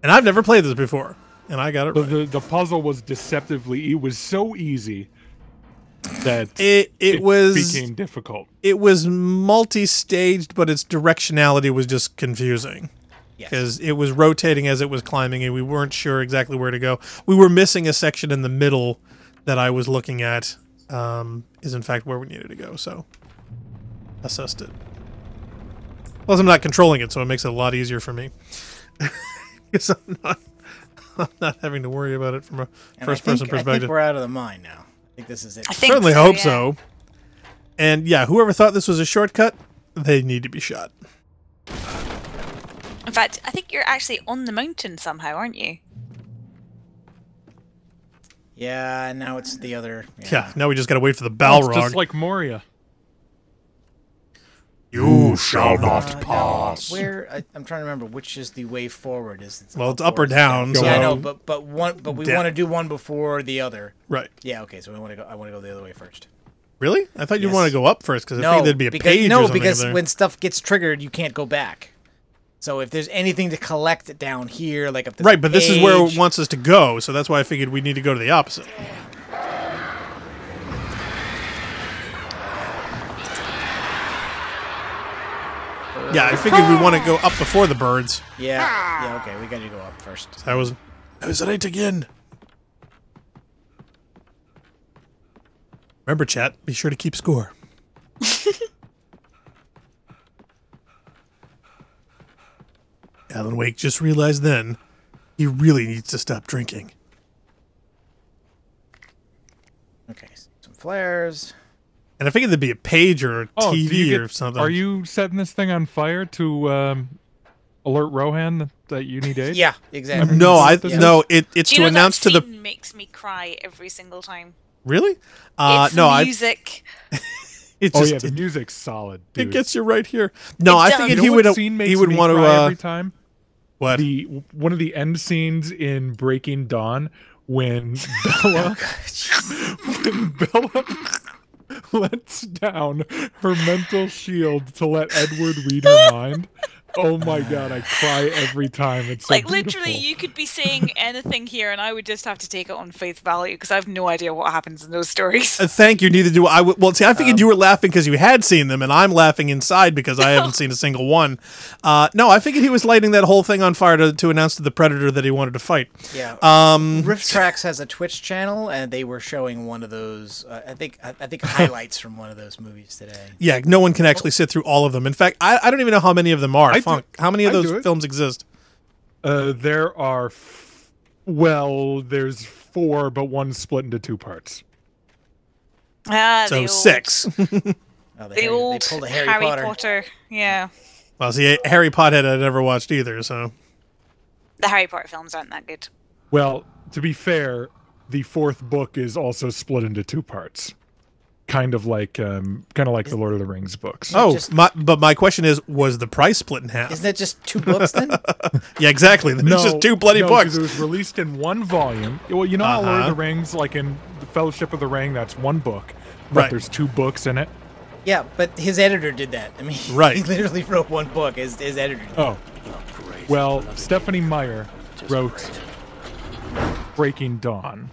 And I've never played this before, and I got it right. The puzzle was deceptively... It was so easy that it became difficult. It was multi-staged, but its directionality was just confusing. Because it was rotating as it was climbing, and we weren't sure exactly where to go. We were missing a section in the middle that I was looking at, is in fact where we needed to go, so assessed it. Plus, I'm not controlling it, so it makes it a lot easier for me. Because I'm not having to worry about it from a first-person perspective. I think we're out of the mine now. I think this is it. I certainly hope so. And yeah, whoever thought this was a shortcut, they need to be shot. In fact, I think you're actually on the mountain somehow, aren't you? Yeah, and now it's the other... Yeah, now we just gotta wait for the Balrog. It's just like Moria. You shall not pass. I'm trying to remember which is the way forward. It's up or down. So yeah, I know, but we want to do one before the other. Right. Yeah. Okay. So I want to go the other way first. Really? I thought you'd want to go up first because I think there'd be a page. No, because when stuff gets triggered, you can't go back. So if there's anything to collect down here, like if there's right, but this is where it wants us to go, so that's why I figured we need to go to the opposite. Yeah, I figured we want to go up before the birds. Yeah, okay, we got to go up first. I was right again. Remember, chat, be sure to keep score. Alan Wake just realized then he really needs to stop drinking. Okay, some flares. And I figured there'd be a page or a TV or something. Are you setting this thing on fire to alert Rohan that you need aid? Yeah, exactly. No, it's to announce to the. Makes me cry every single time. Really? It's music. It's just, the music's solid. Dude. It gets you right here. No, I figured he would want to every time. What? One of the end scenes in Breaking Dawn when Bella lets down her mental shield to let Edward read her mind. Oh my god, I cry every time. It's so beautiful. Literally, you could be saying anything here, and I would just have to take it on face value because I have no idea what happens in those stories. Thank you. Neither do I. Well, see, I figured you were laughing because you had seen them, and I'm laughing inside because I haven't seen a single one. No, I figured he was lighting that whole thing on fire to announce to the Predator that he wanted to fight. Yeah. Rift Tracks has a Twitch channel, and they were showing one of those. I think highlights from one of those movies today. Yeah, no one can actually sit through all of them. In fact, I don't even know how many of them are. Funk. How many of those films exist? There are, there's 4, but one's split into 2 parts. So 6. The old Harry Potter. Yeah. Well, see, Harry Potter I never watched either, so. The Harry Potter films aren't that good. Well, to be fair, the 4th book is also split into 2 parts. Kind of like the Lord of the Rings books. Oh, but my question is, was the price split in half? Isn't that just 2 books then? Yeah, exactly. It's just 2 bloody books. It was released in 1 volume. Well, you know how Lord of the Rings, like in the Fellowship of the Ring, that's 1 book, but there's 2 books in it. Yeah, but his editor did that. I mean, he literally wrote 1 book. His editor did that. Well, Stephanie Meyer wrote Breaking Dawn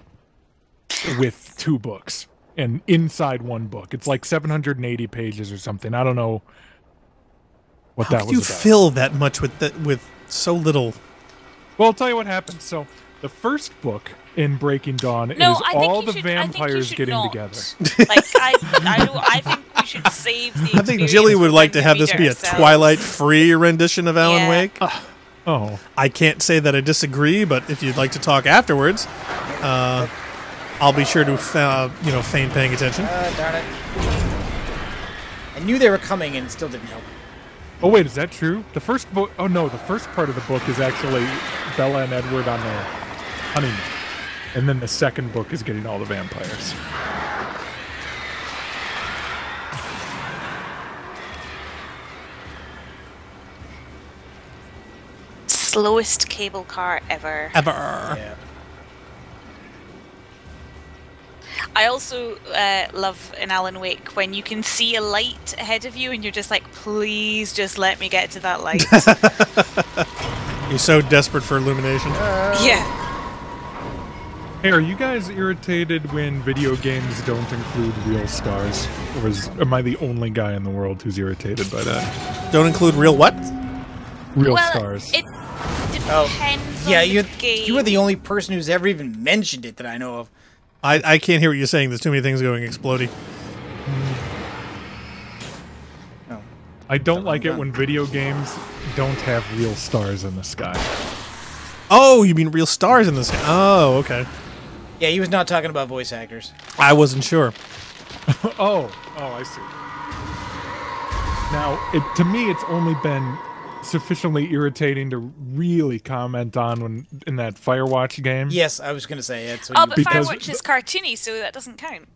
with 2 books. And inside 1 book. It's like 780 pages or something. I don't know what that was about. How could you fill that much with so little? Well, I'll tell you what happened. So, the first book in Breaking Dawn is all the vampires getting together. I think we should save the I think Jilly would like to have this be a Twilight-free rendition of Alan Wake. I can't say that I disagree, but if you'd like to talk afterwards... I'll be sure to, feign paying attention. Darn it. I knew they were coming and it still didn't help. Oh, wait, is that true? The first book... Oh, no, the first part of the book is actually Bella and Edward on their honeymoon. And then the second book is getting all the vampires. Slowest cable car ever. Yeah. I also love in Alan Wake when you can see a light ahead of you and you're just like, please just let me get to that light. You're so desperate for illumination. Yeah. Hey, are you guys irritated when video games don't include real stars? Or am I the only guy in the world who's irritated by that? Don't include real what? Real stars. It depends on the game. You are the only person who's ever even mentioned it that I know of. I can't hear what you're saying. There's too many things going explodey. No. I don't like it when video games don't have real stars in the sky. Oh, you mean real stars in the sky? Oh, okay. Yeah, he was not talking about voice actors. I wasn't sure. Oh, I see. Now, to me, it's only been sufficiently irritating to really comment on when in that Firewatch game. Yes, I was going to say it. But Firewatch is cartoony, so that doesn't count.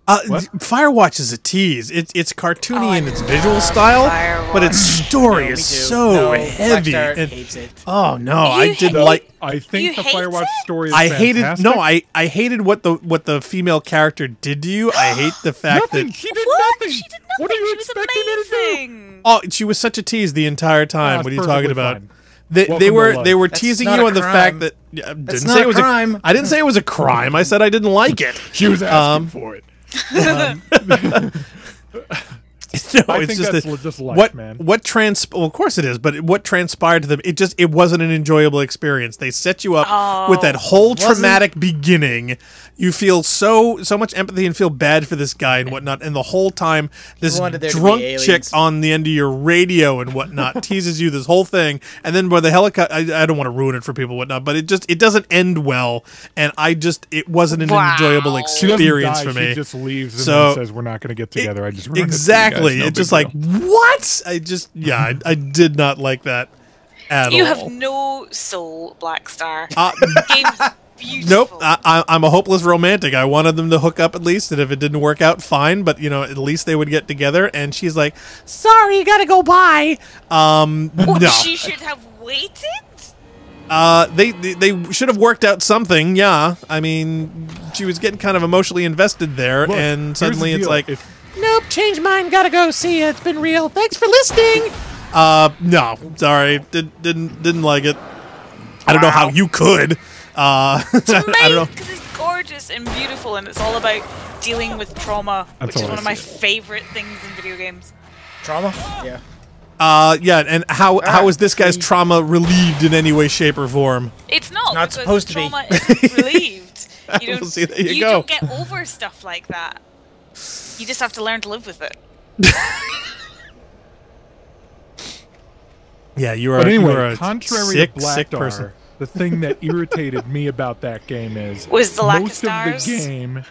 Firewatch is a tease. It's cartoony in its visual style, but its story is so heavy. Hates it. Oh no, I didn't like. I think the Firewatch story is fantastic. I hated what the female character did to you. I hate the fact that she did nothing. She did nothing. What are you expecting her to do? Oh, she was such a tease the entire time. What are you talking about? They were teasing you on the fact that I didn't say it was a crime. I said I didn't like it. She was asking for it. It's just life, man. Well, of course it is, but what transpired to them, it wasn't an enjoyable experience. They set you up with that whole traumatic beginning. You feel so much empathy and feel bad for this guy and whatnot, and the whole time this drunk chick on the end of your radio and whatnot teases you this whole thing, and then by the helicopter, I don't want to ruin it for people and whatnot, but it doesn't end well, and it wasn't an enjoyable experience for me. She just leaves and then says, "We're not going to get together." I just ruined exactly. It's just like, what? I did not like that at all. You have no soul, Black Star. Game's beautiful. Nope. I'm a hopeless romantic. I wanted them to hook up at least, and if it didn't work out, fine. But at least they would get together. And she's like, "Sorry, you gotta go by." No. She should have waited. They should have worked out something. Yeah, I mean, she was getting kind of emotionally invested there, look, and suddenly it's like, nope, change mine. Gotta go. See ya. It's been real. Thanks for listening. No, sorry, didn't like it. I don't know how you could. I don't know. Because it's gorgeous and beautiful, and it's all about dealing with trauma, which is one of my favorite things in video games. Trauma? Yeah. Yeah, and how is this guy's trauma relieved in any way, shape, or form? It's not. Not supposed to be. Trauma isn't relieved. You don't. See, there you go. Don't get over stuff like that. You just have to learn to live with it. Yeah, you are. But anyway, you are a contrary sick, to Black sick Star, person. The thing that irritated me about that game is was the lack most of stars. Of the game.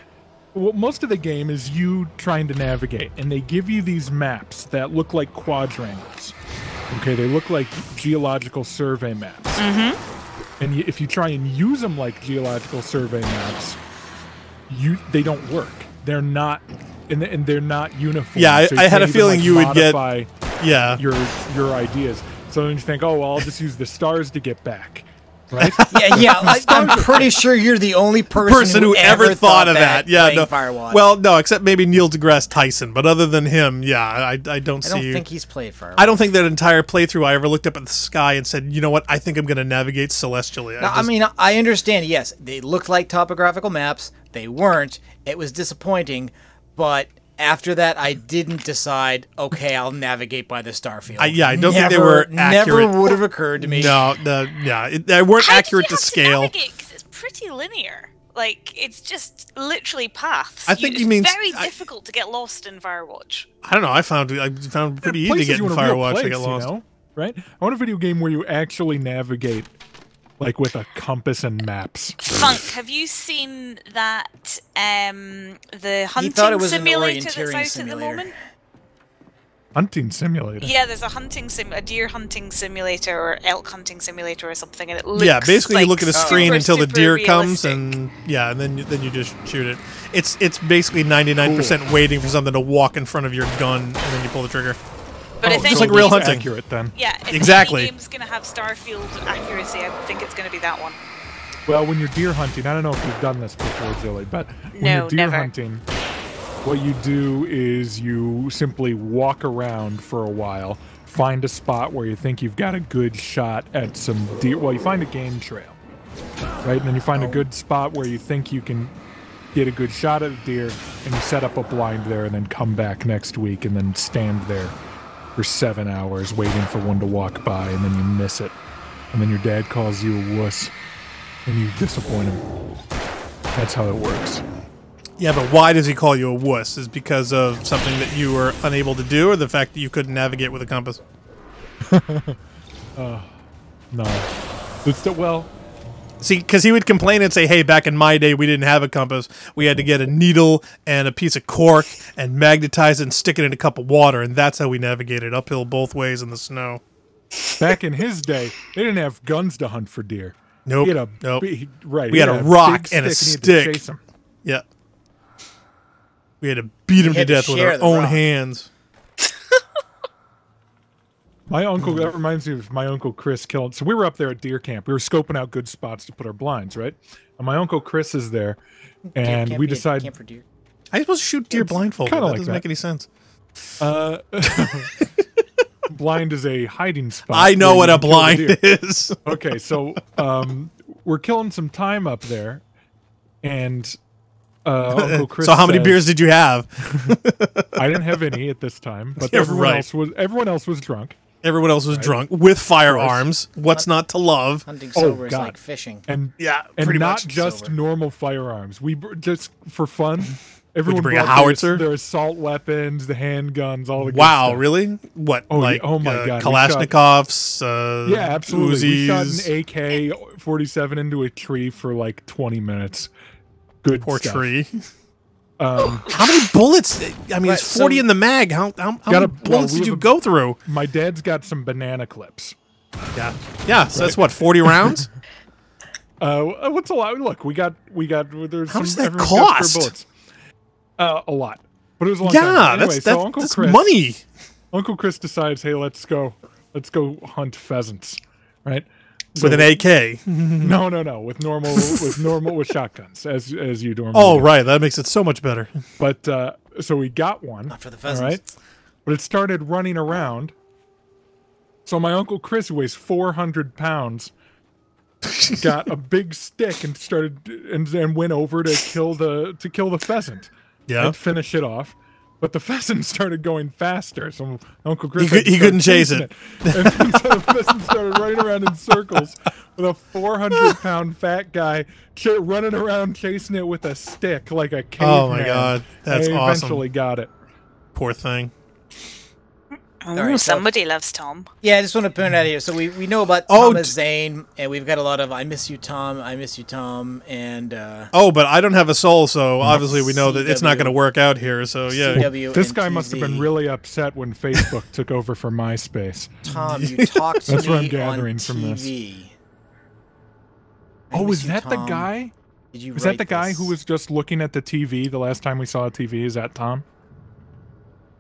Well, most of the game is you trying to navigate, and they give you these maps that look like quadrangles. Okay, they look like geological survey maps. Mm-hmm. And if you try and use them like geological survey maps, they don't work. They're not, and they're not uniform. Yeah, so I had a feeling you would get your ideas. So then you think, oh, well, I'll just use the stars to get back. Right? Yeah. I'm pretty sure you're the only person who ever thought of that. Yeah, no. Firewatch. Well, no, except maybe Neil deGrasse Tyson. But other than him, yeah, I don't see. I don't think he's played Firewatch. I don't think that entire playthrough I ever looked up at the sky and said, you know what, I think I'm going to navigate celestially. I mean, I understand. Yes, they looked like topographical maps. They weren't. It was disappointing, but. After that, I didn't decide, okay, I'll navigate by the starfield. I don't think they were accurate. Never would have occurred to me. No, they weren't accurate to scale. Because it's pretty linear. Like, it's just literally paths. I think you mean it's very difficult to get lost in Firewatch. I don't know. I found it pretty easy to get in Firewatch to get lost. You know, right? I want a video game where you actually navigate, like with a compass and maps. Funk, have you seen that the hunting simulator that's out at the moment? Hunting simulator? Yeah, there's a deer hunting simulator or elk hunting simulator or something, and it looks basically like you look at a screen until the deer realistic. comes, and then you just shoot it. It's basically 99% waiting for something to walk in front of your gun, and then you pull the trigger. But if just like real hunting. Accurate, then. Yeah, if exactly. any game's going to have Starfield accuracy, I think it's going to be that one. Well, when you're deer hunting, I don't know if you've done this before, Jilly, but when you're deer hunting, what you do is you simply walk around for a while, find a spot where you think you've got a good shot at some deer. Well, you find a game trail, right? And then you find a good spot where you think you can get a good shot at a deer, and you set up a blind there, and then come back next week and then stand there for 7 hours waiting for one to walk by, and then you miss it. And then your dad calls you a wuss, and you disappoint him. That's how it works. Yeah, but why does he call you a wuss? Is it because of something that you were unable to do, or the fact that you couldn't navigate with a compass? No. Well... See, because he would complain and say, hey, back in my day, we didn't have a compass. We had to get a needle and a piece of cork and magnetize it and stick it in a cup of water, and that's how we navigated uphill both ways in the snow. Back in his day, they didn't have guns to hunt for deer. Nope. We had a rock and a stick. Yeah. We had to beat him to death with our own hands. My uncle, that reminds me of my Uncle Chris killing. So we were up there at deer camp. We were scoping out good spots to put our blinds, right? And my Uncle Chris is there, and we decided. Camp for deer. How are you supposed to shoot deer blindfolded? That doesn't make any sense. Blind is a hiding spot. I know what a blind is. Okay, so we're killing some time up there, and Uncle Chris. So how many beers did you have? I didn't have any at this time, but Yeah, everyone else was drunk. Everyone else was drunk with firearms. What's not to love? Hunting sober is like fishing. And pretty not much just sober. normal firearms. We just for fun. Everyone bring a brought howitzer? Their assault weapons, the handguns, all the good Wow, stuff. really? What? Oh, like oh my God. Kalashnikovs? Yeah, absolutely. Uzis. We shot an AK-47 into a tree for like 20 minutes. Good Poor stuff. tree. How many bullets? I mean, it's 40 in the mag. How many bullets did you go through? My dad's got some banana clips. Yeah. So that's what, 40 rounds? What's a lot? Look, we got. There's How much some. does that cost? Bullets. A lot, but it was a long time. Anyway, that's money. Uncle Chris decides, hey, let's go hunt pheasants, right? with an AK. No. With shotguns, as you normally. Oh, right. That makes it so much better. But so we got one. Not for the pheasants. All right. But it started running around. So my Uncle Chris, who weighs 400 pounds, got a big stick and started and went over to kill the pheasant. Yeah. And finish it off. But the pheasant started going faster, so Uncle Chris he couldn't chase it. And so the pheasant started running around in circles with a 400-pound fat guy running around chasing it with a stick like a caveman. Oh my god, that's and awesome! Eventually got it. Poor thing. Right, somebody loves Tom. Yeah, I just want to point out here. So we know about Thomas Zane, and we've got a lot of "I miss you, Tom," "I miss you, Tom," and but I don't have a soul, so obviously we know that it's not going to work out here. So yeah, this guy must have been really upset when Facebook took over for MySpace. Tom, you talked to That's me what I'm gathering on from TV. this. Oh, is that the guy? Is that the guy who was just looking at the TV the last time we saw a TV? Is that Tom?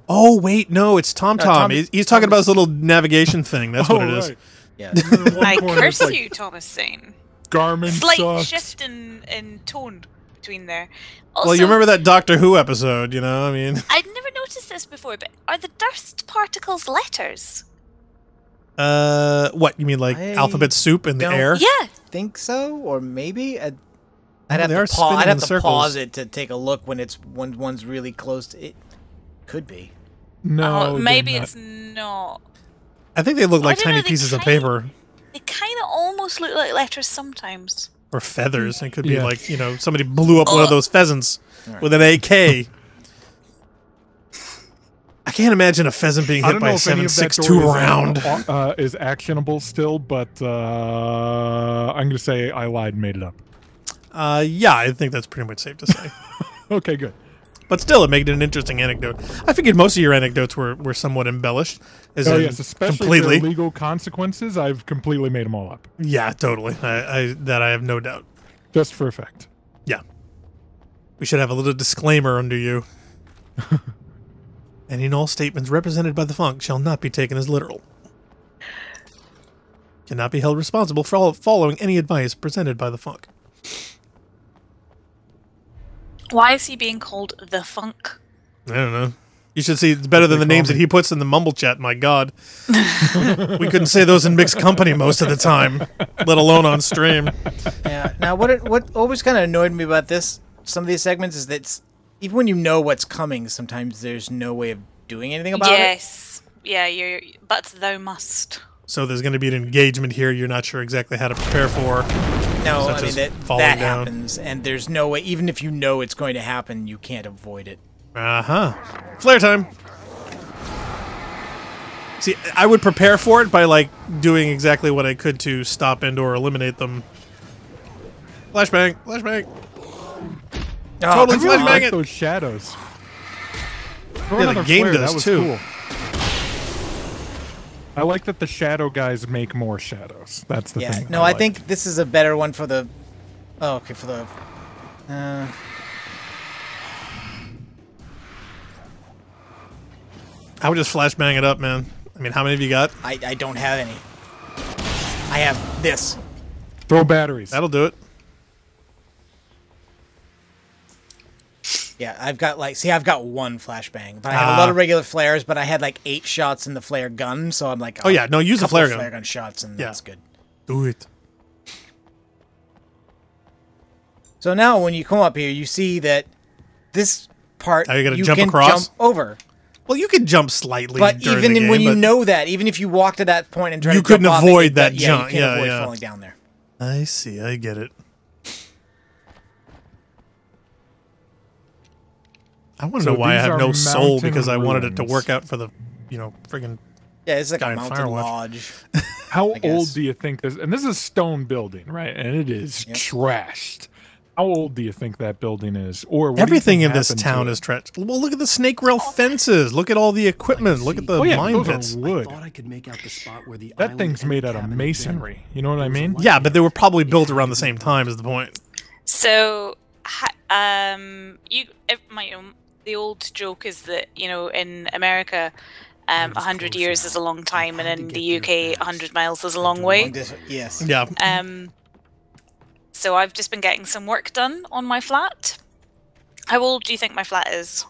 Oh, wait, no, it's Tom. He's talking about his little navigation thing. That's what it is. Right. Yeah. I curse you, Thomas Zane. Garmin Slight shift in tone between there. Also, Well, you remember that Doctor Who episode, you know? I mean, I'd never noticed this before, but are the dust particles letters? what, you mean like alphabet soup in the air? Yeah. Think so, or maybe I'd they have are to, spinning I'd in have to circles. pause it to take a look when one's really close to it. Could be. No, maybe it's not. I think they look like tiny pieces of paper. They kind of almost look like letters sometimes. Or feathers. It could be like, you know, somebody blew up one of those pheasants with an AK. I can't imagine a pheasant being hit by a 7.62 round. Is actionable still, but I'm going to say I lied and made it up. Yeah, I think that's pretty much safe to say. Okay, good. But still, it made it an interesting anecdote. I figured most of your anecdotes were somewhat embellished. Yes, especially the legal consequences. I've completely made them all up. Yeah, totally. I have no doubt. Just for effect. Yeah. We should have a little disclaimer under you. Any and all statements represented by the Funk shall not be taken as literal. Cannot be held responsible for following any advice presented by the Funk. Why is he being called the Funk? I don't know. You should see it's better than the names that he puts in the mumble chat, my god. We couldn't say those in mixed company most of the time, let alone on stream. Yeah. Now, what always kind of annoyed me about some of these segments is that even when you know what's coming, sometimes there's no way of doing anything about it. Yes. Yeah, but thou must. So there's going to be an engagement here you're not sure exactly how to prepare for. No, I mean, that happens, and there's no way, even if you know it's going to happen, you can't avoid it. Uh-huh. Flare time. See, I would prepare for it by, like, doing exactly what I could to stop and or eliminate them. Flashbang! Flashbang! Totally flashbang like it! Those shadows. Yeah, the game does, that was too. Cool. I like that the shadow guys make more shadows. That's the thing. No, I think this is a better one for the... Oh, okay, for the... I would just flashbang it up, man. I mean, how many have you got? I don't have any. I have this. Throw batteries. That'll do it. Yeah, I've got I've got one flashbang, but I have a lot of regular flares. But I had like 8 shots in the flare gun, so I'm like, oh yeah, no, use the flare gun. Flare gun shots, and that's good. Do it. So now, when you come up here, you see that this part you can jump across? jump over. Well, you could jump slightly, but during even the game, when you know that, even if you walk to that point and try you to jump couldn't off avoid that jump. You can't avoid falling down there. I see. I get it. I want to know why I have no soul because I wanted it to work out for the, friggin'. Yeah, it's like a mountain lodge. How old do you think this? And this is a stone building, right? And it is trashed. How old do you think that building is? Or everything in this town is trashed. Well, look at the snake rail fences. Look at all the equipment. Look at the mine pits. Wood. I could make out the spot where that thing's made out of masonry. You know what I mean? Yeah, but they were probably built around the same time. Is the point? So, the old joke is that in America, 100 years is a long time, and in the UK, 100 miles is a long way. Yes. Yeah. So I've just been getting some work done on my flat. How old do you think my flat is?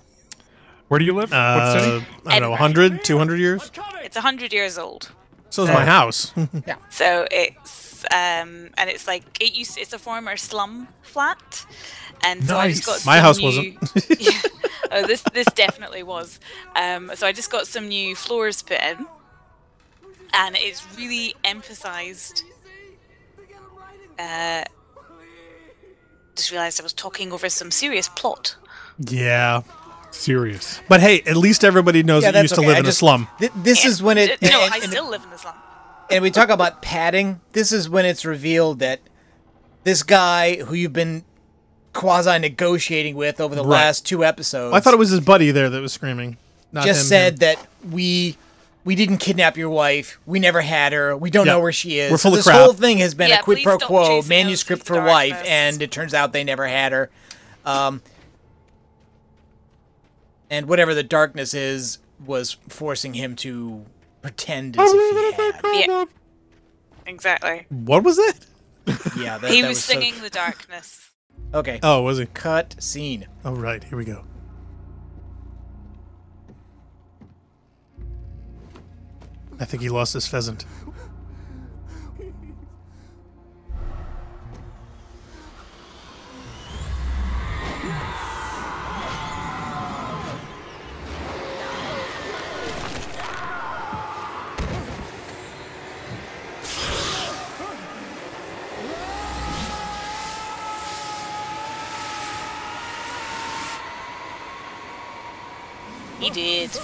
Where do you live? What city? I don't know, 100, 200 years? It's 100 years old. So is my house. Yeah. So it's and it's like it's a former slum flat, and so I just got my house wasn't. Yeah. Oh, this definitely was. So I just got some new floors put in, and it's really emphasized. Just realized I was talking over some serious plot. Yeah. Serious. But hey, at least everybody knows that you used to live in a slum. This is when it... I still live in the slum. And we talk about padding. This is when it's revealed that this guy who you've been quasi-negotiating with over the last 2 episodes... Well, I thought it was his buddy there that was screaming. Not just him, said that we didn't kidnap your wife. We never had her. We don't know where she is. We're full of this crap. whole thing has been a quid pro please quo, stop chasing manuscript us for into wife, darkness. and it turns out they never had her. And whatever the darkness is was forcing him to pretend as if he had. Yeah. Exactly. What was that? Yeah, He was singing The Darkness. Okay. Oh, was he? Cut scene. Oh, right. Here we go. I think he lost his pheasant. He did. So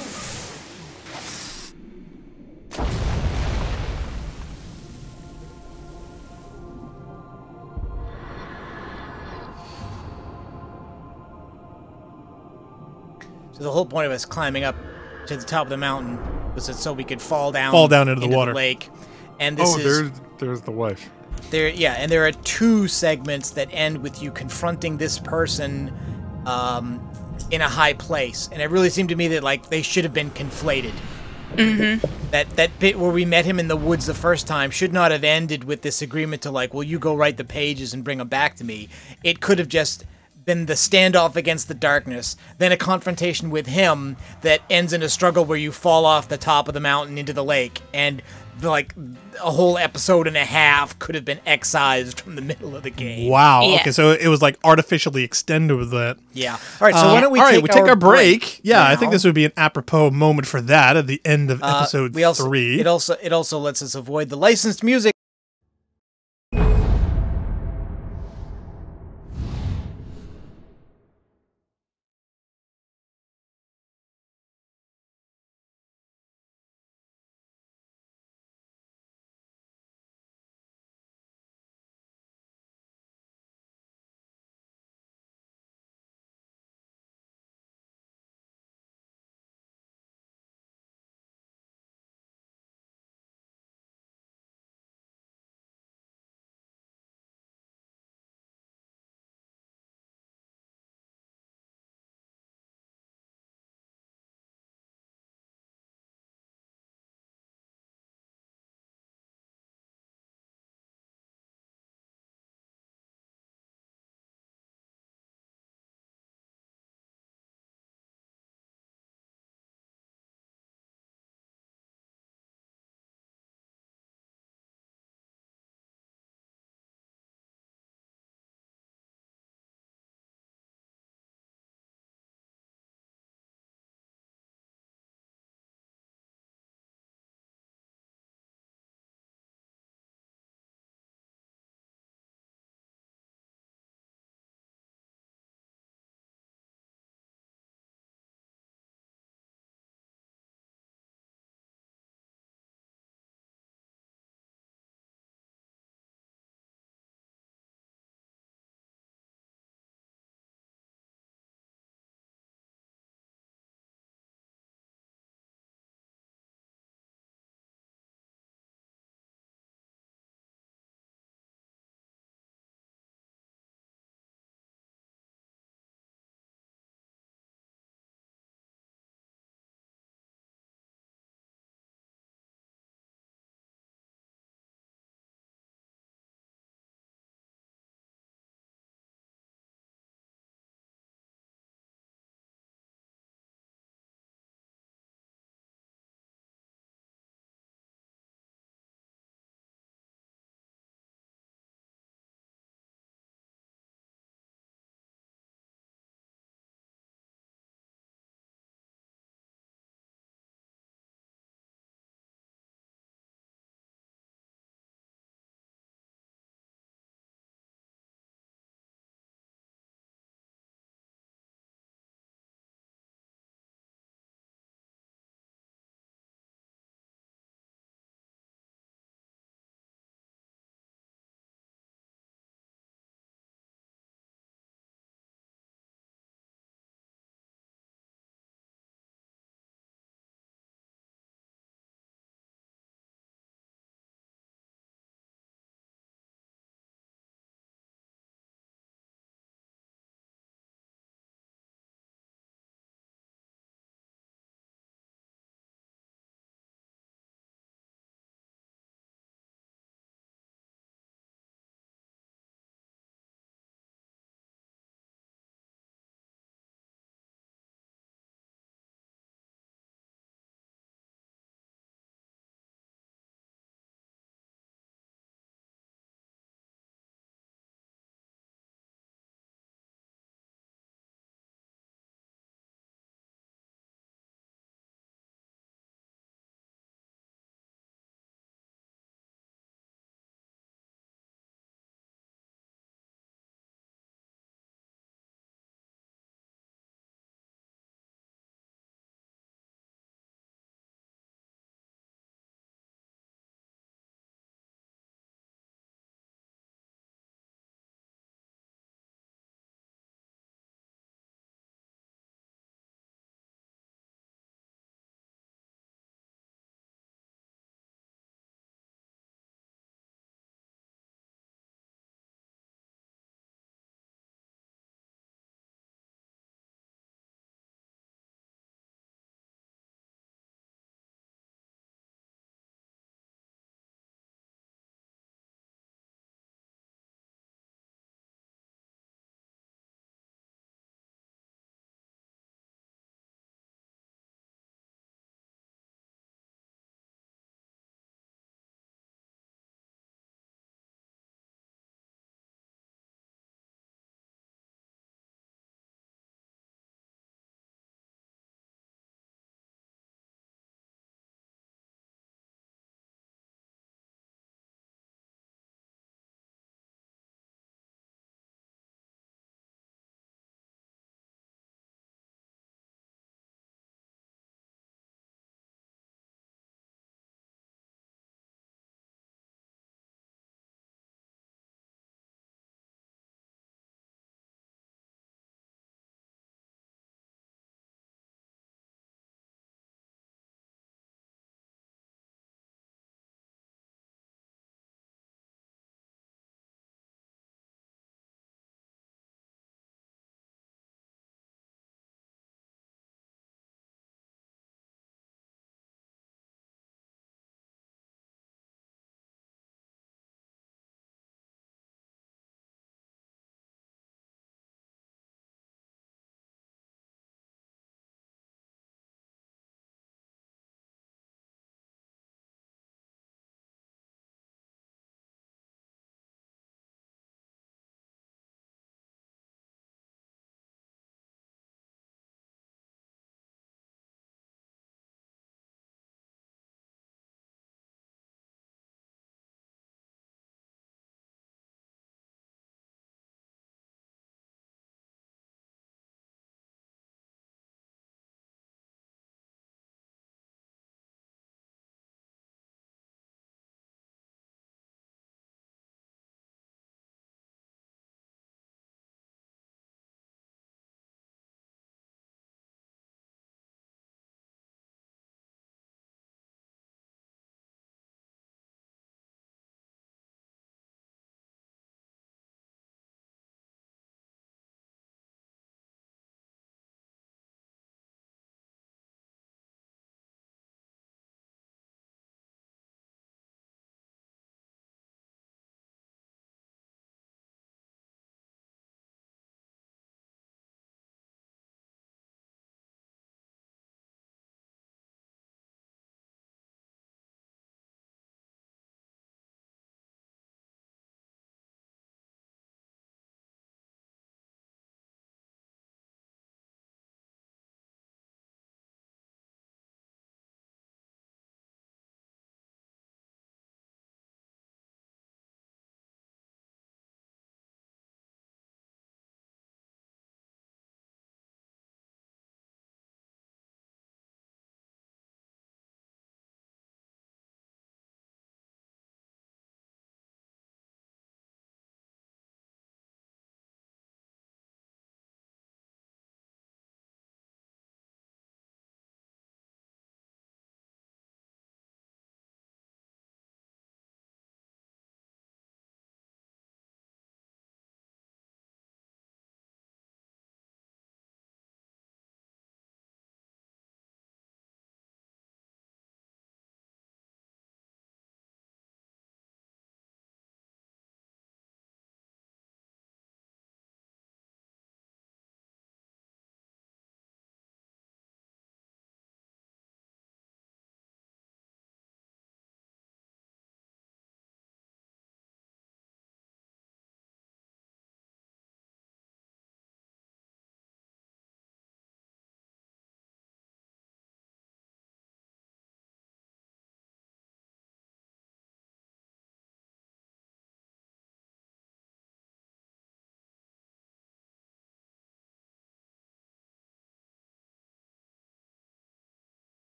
the whole point of us climbing up to the top of the mountain was that so we could fall down into the water, lake. And this there's the wife. And there are 2 segments that end with you confronting this person in a high place, and it really seemed to me that like they should have been conflated. Mm-hmm. That bit where we met him in the woods the first time should not have ended with this agreement to like, well, you go write the pages and bring them back to me. It could have just been the standoff against the darkness, then a confrontation with him that ends in a struggle where you fall off the top of the mountain into the lake, and like a whole episode and a half could have been excised from the middle of the game. Wow. Yeah. Okay, so it was like artificially extended with that. Yeah. All right, so why don't we take our break? Yeah, now. I think this would be an apropos moment for that at the end of episode 3. It also lets us avoid the licensed music.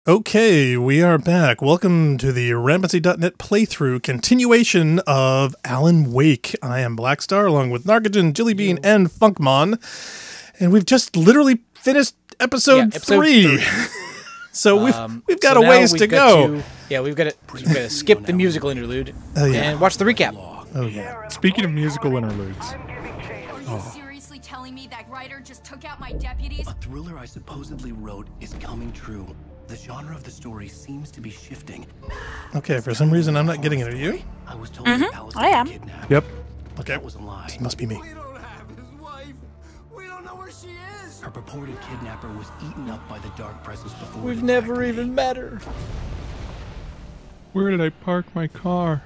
Okay, we are back. Welcome to the Rampancy.net playthrough continuation of Alan Wake. I am Blackstar along with Narcogen, Jillybean, and Funkmon. And we've just literally finished episode 3. So we've got a ways to go. We've got to skip the musical interlude and watch the recap. Oh, yeah. Speaking of musical interludes. Are you seriously telling me that writer just took out my deputies? A thriller I supposedly wrote is coming true. The genre of the story seems to be shifting. Okay, for some reason I'm not getting it. Are you? I was told that Alice I was am. kidnapped. Yep. But that was a lie. This must be me. We don't have his wife. We don't know where she is. Her purported kidnapper was eaten up by the dark presence before. We've never even met her. Where did I park my car?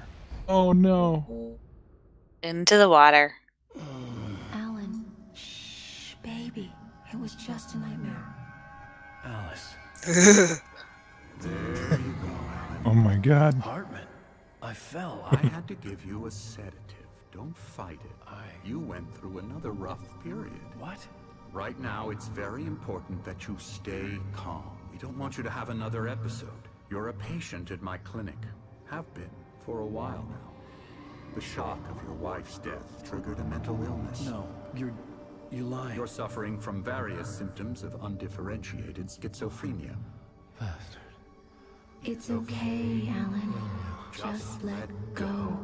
Oh no. Into the water. Alan, shh, baby. It was just a nightmare. Alice. There you go, Alan. Oh my God. Hartman. I fell. I had to give you a sedative. Don't fight it. You went through another rough period. What? Right now, it's very important that you stay calm. We don't want you to have another episode. You're a patient at my clinic. Have been for a while now. The shock of your wife's death triggered a mental illness. No, you're lying. You're suffering from various symptoms of undifferentiated schizophrenia. Bastard. It's okay, Alan. Just let go.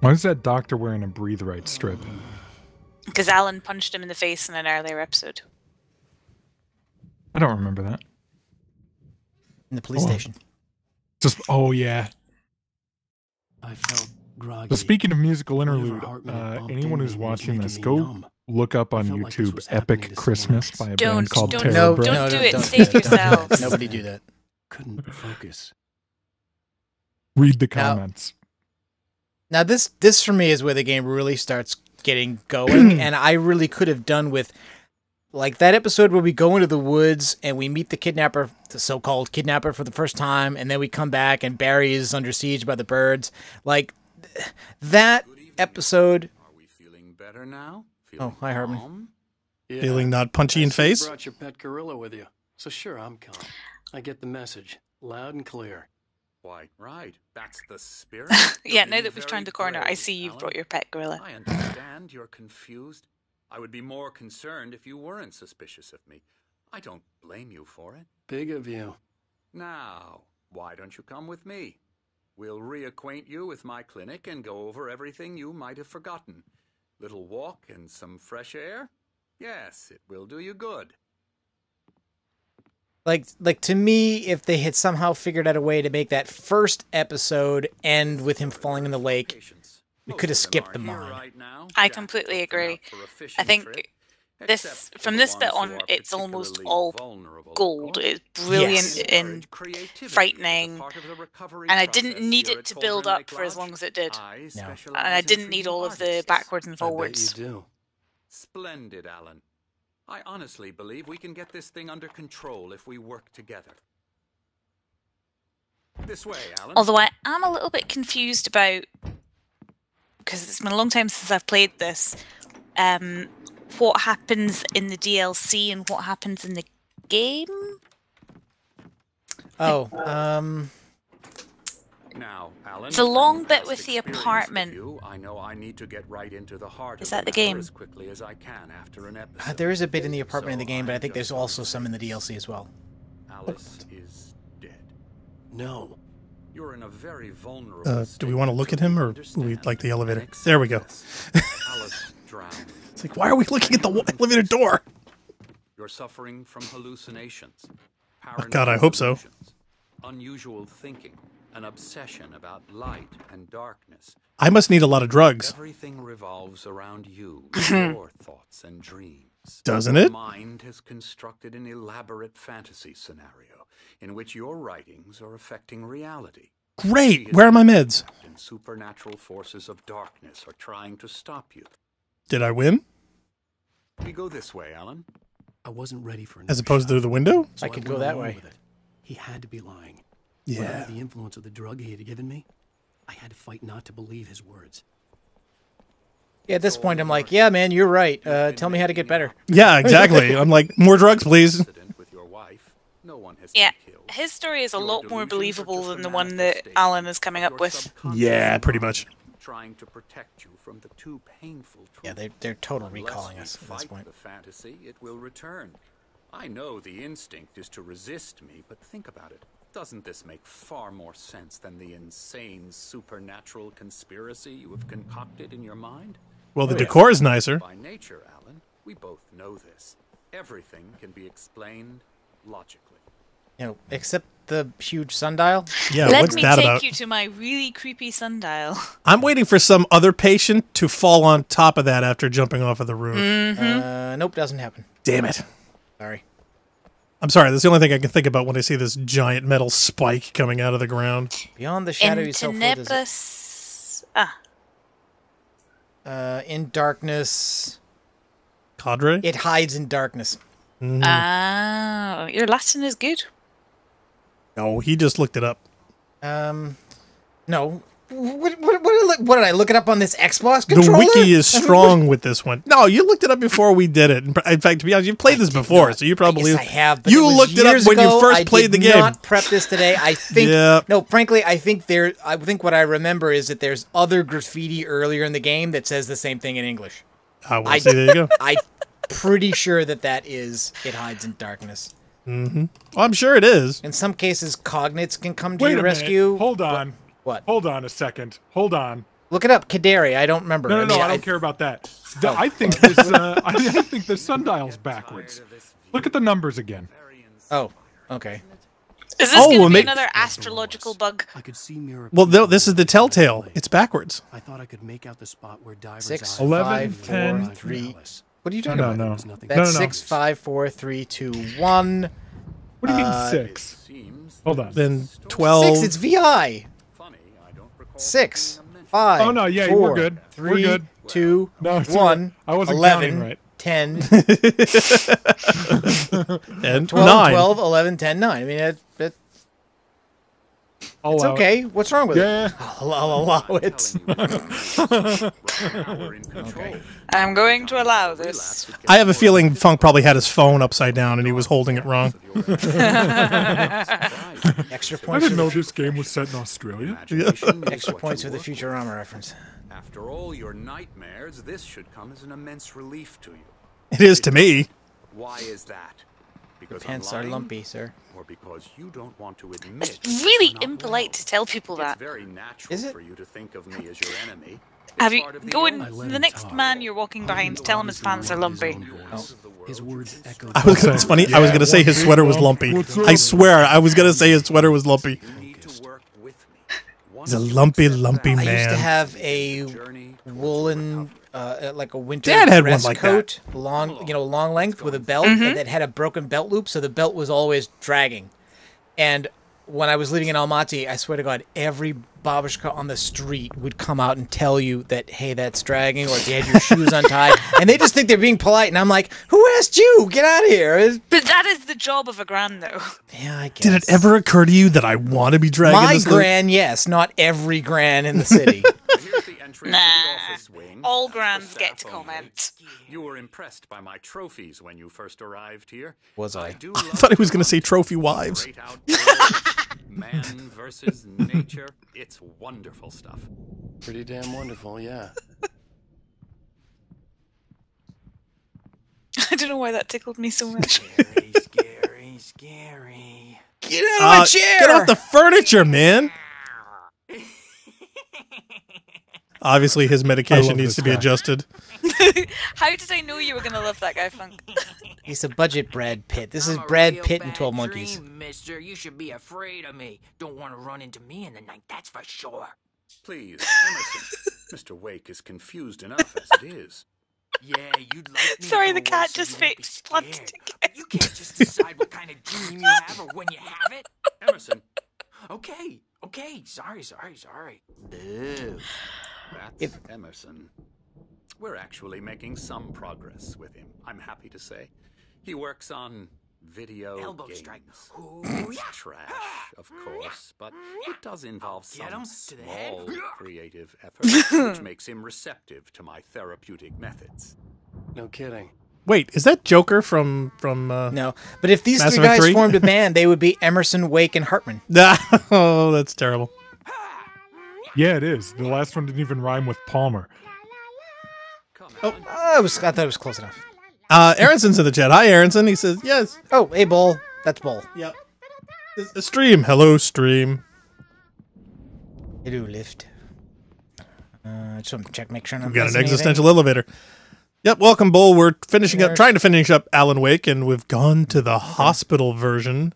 Why is that doctor wearing a breathe right strip? Because Alan punched him in the face in an earlier episode. I don't remember that. In the police station. Just yeah. I felt groggy. So speaking of musical interlude, anyone who's watching this, go look up on YouTube "Epic Christmas" by a band called Terror Breath. Don't do it. Save yourselves. Nobody do that. Couldn't focus. Read the comments. Now this for me is where the game really starts getting going, and I really could have done with like that episode where we go into the woods and we meet the kidnapper, the so-called kidnapper, for the first time, and then we come back and Barry is under siege by the birds. Like that episode. Are we feeling better now? Oh, hi, Hartman. Yeah. Feeling not punchy in face? You brought your pet gorilla with you, so sure, I'm calm. I get the message, loud and clear. Quite right. That's the spirit. Yeah, You're now being that we've very turned the corner, I brave, see you've Alan. brought your pet gorilla. I understand you're confused. I would be more concerned if you weren't suspicious of me. I don't blame you for it. Big of you. Now, why don't you come with me? We'll reacquaint you with my clinic and go over everything you might have forgotten. Little walk and some fresh air? Yes, it will do you good. Like to me, if they had somehow figured out a way to make that first episode end with him falling in the lake, we could have skipped the mine. I completely agree. I think this, from this bit on, it's almost all gold. It's brilliant and frightening, and I didn't need it to build up for as long as it did. No. And I didn't need all of the backwards and forwards. I bet you do. Splendid, Alan. I honestly believe we can get this thing under control if we work together. This way, Alan. Although I am a little bit confused about, because it's been a long time since I've played this, what happens in the DLC and what happens in the game? Oh, Now, Alan, It's a long from bit past with the experience apartment. you, I know I need to get right into the heart Is of that the matter game? as quickly as I can after an episode. there is a bit in the apartment in the So game, but I I'm think there's just also going to some in the say DLC as well. Alice is dead. No. You're in a very vulnerable Do we want to look at him, or would we like the elevator? There we go. Alice drowned. It's like, why are we looking at the elevator door? You're suffering from hallucinations. God, I hope so. Delusions, unusual thinking, an obsession about light and darkness. I must need a lot of drugs. Everything revolves around you, your thoughts and dreams. Doesn't it? Your mind has constructed an elaborate fantasy scenario in which your writings are affecting reality. Great. Where are my meds? And supernatural forces of darkness are trying to stop you. Did I win? We go this way, Alan. I wasn't ready for As opposed to the window? So I could went go that along way. with it. He had to be lying. Yeah. Whatever the influence of the drug he had given me, I had to fight not to believe his words. Yeah, at this point, I'm like, yeah, man, you're right. Tell me how to get better. Yeah, exactly. I'm like, more drugs, please. Yeah, his story is a lot more believable than the one that Alan is coming up with. Yeah, pretty much. Trying to protect you from the too painful truth. Yeah, they're total recalling us at this point. The fantasy, it will return. I know the instinct is to resist me, but think about it. Doesn't this make far more sense than the insane supernatural conspiracy you have concocted in your mind? Well, the decor is nicer. By nature, Alan, we both know this. Everything can be explained logically. You know, except the huge sundial. Yeah, Let me take you to my really creepy sundial. I'm waiting for some other patient to fall on top of that after jumping off of the roof. Nope, doesn't happen. Damn it. Sorry. I'm sorry, that's the only thing I can think about when I see this giant metal spike coming out of the ground. Beyond the shadow you so in darkness. Cadre? It hides in darkness. Oh, your Latin is good. No, he just looked it up. No. What did I look it up on this Xbox controller? The wiki is strong with this one. No, you looked it up before we did it. In fact, to be honest, you've played this before, so you probably... Yes, I have. But you looked it up when you first played the game. I did not prep this today. I think... Yeah. No, frankly, I think what I remember is that there's other graffiti earlier in the game that says the same thing in English. Well, see, there you go. I'm pretty sure that is It Hides in Darkness. Mm-hmm. Well, I'm sure it is. In some cases, cognates can come to your rescue. Hold on. What? Hold on a second. Hold on. Look it up, Kaderi. I don't remember. No, I don't care about that. I think this. I think the sundial's backwards. Look at the numbers again. Oh, okay. Is this going to be another astrological bug? I could see mirror. Well, no, this is the telltale. It's backwards. I thought I could make out the spot where divers 6, 11, 5, 10, 4, 3. What are you talking about? No. That's 6, 5, 4, 3, 2, 1. What do you mean 6? Hold on. Then 12. 6. It's VI. 6, 5. Oh no, yeah, 4, we're good. 3, we're good. 2, no, 1. I wasn't 11, right. 10, and 12, 9. 12, 11, 10, 9. I mean, it's okay. What's wrong with it? I'll allow it. Okay. I'm going to allow this. I have a feeling Funk probably had his phone upside down and he was holding it wrong. Extra points. I didn't know this game was set in Australia. Extra points for the Futurama reference. After all your nightmares, this should come as an immense relief to you. It is to me. Why is that? Because your pants are lumpy, sir. Or because you don't want to admit. It's really impolite to tell people that. It's very natural for you to think of me as your enemy. Have you the next man you're walking behind, tell him his pants are lumpy. Oh. His words echoed. It's funny. Yeah, I was going to say his sweater was lumpy. I swear, I was going to say his sweater was lumpy. He's a lumpy man. I used to have a woolen, like a winter Dad had dress one like coat, long length with a belt, and that had a broken belt loop, so the belt was always dragging. And when I was living in Almaty, I swear to God, every babushka on the street would come out and tell you that, hey, that's dragging, or if you had your shoes untied, and they just think they're being polite, and I'm like, who asked you? Get out of here. But that is the job of a gran, though. Yeah, I guess. Did it ever occur to you that I want to be dragging My this gran, yes, not every gran in the city. Nah, all grans get to comment. You were impressed by my trophies when you first arrived here. Was I? I thought he was going to say trophy wives. Man versus nature. It's wonderful stuff. Pretty damn wonderful, yeah. I don't know why that tickled me so much. Scary. Get out of my chair! Get off the furniture, man! Obviously, his medication needs to be adjusted. How did I know you were going to love that guy, Funk? He's a budget Brad Pitt. This is Brad Pitt and 12 Monkeys. Mister, you should be afraid of me. Don't want to run into me in the night, that's for sure. Please, Emerson. Mr. Wake is confused enough as it is. Yeah, you'd like me. Sorry, the cat just face planted again. You can't just decide what kind of dream you have or when you have it. Emerson. Okay. Sorry. Boo. That's Emerson. We're actually making some progress with him, I'm happy to say. He works on Video Elbow games. strike. It's trash, of course, but it does involve some small creative effort, which makes him receptive to my therapeutic methods. No kidding. Wait, is that Joker from No, but if these Mass three Effect guys 3? formed a band, they would be Emerson, Wake, and Hartman. Oh, that's terrible. Yeah, it is. The last one didn't even rhyme with Palmer. I thought it was close enough. Aronson's in the chat. Hi, Aronson. He says, yes. Oh, hey, Bull. That's Bull. Yep. A stream. Hello, stream. Hello, lift. Just want to check, make sure I'm We've got an missing existential anything. elevator. Yep, welcome, Bull. We're trying to finish up Alan Wake, and we've gone to the hospital version.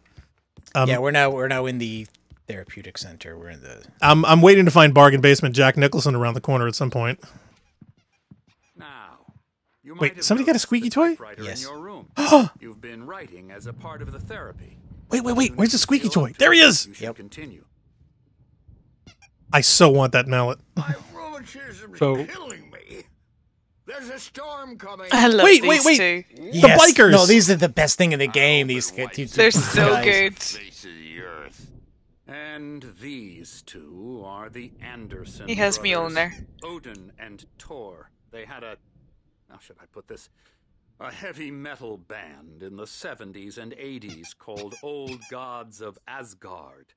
Yeah, we're now in the therapeutic center. We're in the. I'm waiting to find Bargain Basement Jack Nicholson around the corner at some point. Now, you might Wait, have somebody got a noticed squeaky the toy? typewriter Yes. in your room. You've been writing as a part of the therapy. Wait. Where's the squeaky toy? There he is! You should continue. I so want that mallet. My rheumatism's So- killing me. There's a storm coming. I love Wait, these wait. two. The bikers! No, these are the best thing in the game. These They're so guys. good. Face of the earth. And these two are the Anderson He has me on brothers, there. Odin and Tor. They had how should I put this? A heavy metal band in the 70s and 80s called Old Gods of Asgard.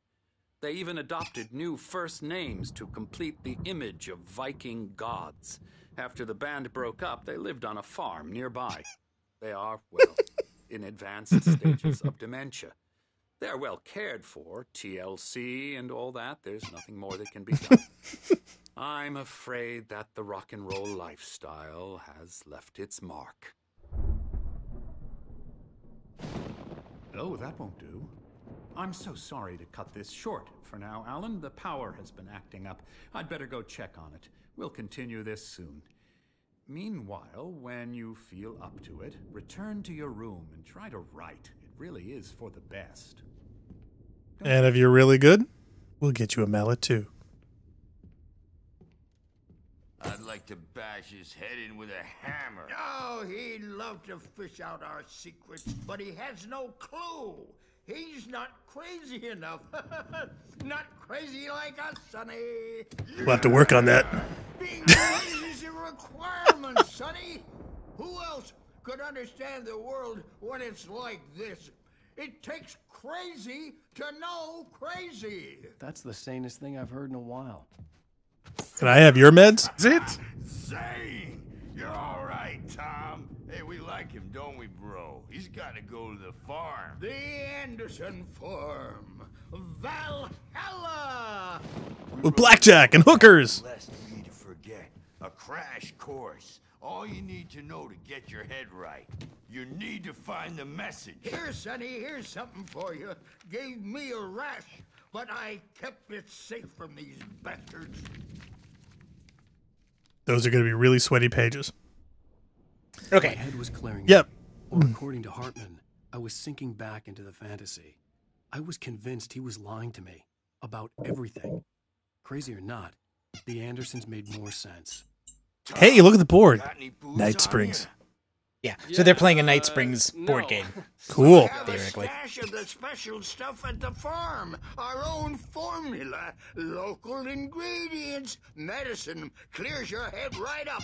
They even adopted new first names to complete the image of Viking gods. After the band broke up, they lived on a farm nearby. They are, well, in advanced stages of dementia. They're well cared for, TLC and all that. There's nothing more that can be done. I'm afraid that the rock and roll lifestyle has left its mark. Oh, that won't do. I'm so sorry to cut this short for now, Alan. The power has been acting up. I'd better go check on it. We'll continue this soon. Meanwhile, when you feel up to it, return to your room and try to write. It really is for the best. And if you're really good, we'll get you a mallet too. I'd like to bash his head in with a hammer. Oh, he'd love to fish out our secrets, but he has no clue. He's not crazy enough. Not crazy like us, Sonny. We'll have to work on that. Being crazy is a requirement, Sonny. Who else could understand the world when it's like this? It takes crazy to know crazy. That's the sanest thing I've heard in a while. Can I have your meds? Is it? Zane, you're all right, Tom. Hey, we like him, don't we, bro? He's got to go to the farm. The Anderson Farm. Valhalla! With blackjack and hookers. Lest we to forget. A crash course. All you need to know to get your head right. You need to find the message. Here, Sonny, here's something for you. Gave me a rash, but I kept it safe from these bastards. Those are going to be really sweaty pages. My Okay. head was clearing. Yep. Or according to Hartman, I was sinking back into the fantasy. I was convinced he was lying to me about everything. Crazy or not, the Andersons made more sense. Hey, look at the board. Got any booze Night on Springs. Yeah. So they're playing a Night Springs board game. Cool. Have a Theoretically. stash of the special stuff at the farm. Our own formula. Local ingredients. Medicine clears your head right up.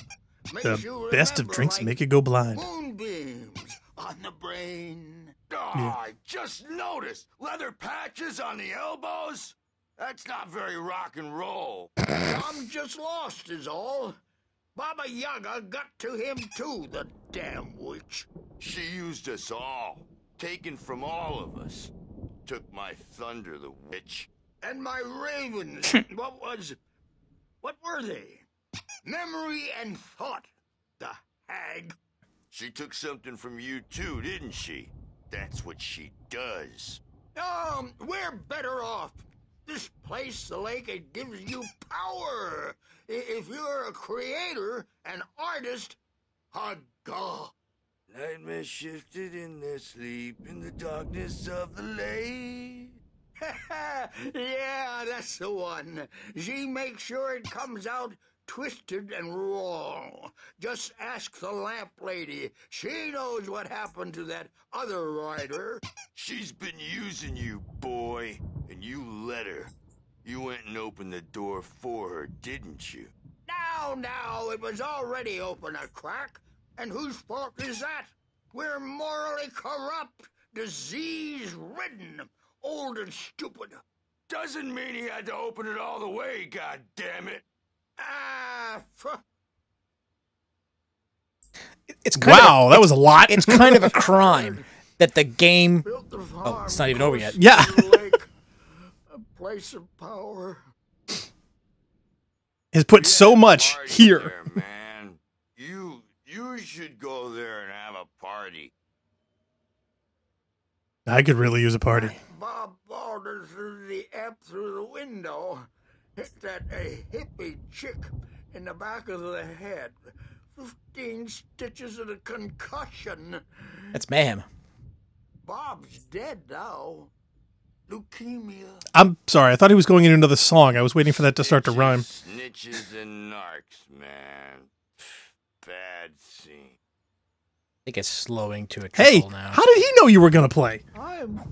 Makes The you best of remember drinks like make you go blind. moonbeams on the brain. Oh, I just noticed. Leather patches on the elbows? That's not very rock and roll. I'm just lost is all. Baba Yaga got to him too, the damn witch. She used us all. Taken from all of us. Took my thunder, the witch. And my ravens. What were they? Memory and thought, the hag. She took something from you too, didn't she? That's what she does. We're better off. This place, the lake, it gives you power. If you're a creator, an artist, a god. Nightmare shifted in their sleep in the darkness of the lake. Yeah, that's the one. She makes sure it comes out twisted and wrong. Just ask the lamp lady. She knows what happened to that other rider. She's been using you, boy, and you let her. You went and opened the door for her, didn't you? Now, it was already open a crack. And whose fault is that? We're morally corrupt, disease-ridden, old and stupid. Doesn't mean he had to open it all the way, goddammit. It's kind wow, that was a lot. It's kind of a crime that the game... Oh, it's not even over yet. Yeah. A place of power. Has put so much here. There, man. You should go there and have a party. I could really use a party. Bob Balder threw the app through the window. Hit that hippie chick in the back of the head. 15 stitches and a concussion. That's mayhem. Bob's dead now. Leukemia. I'm sorry. I thought he was going into another song. I was waiting for that to start to rhyme. Snitches and narcs, man. Bad scene. I think it's slowing to a trickle now. How did he know you were going to play?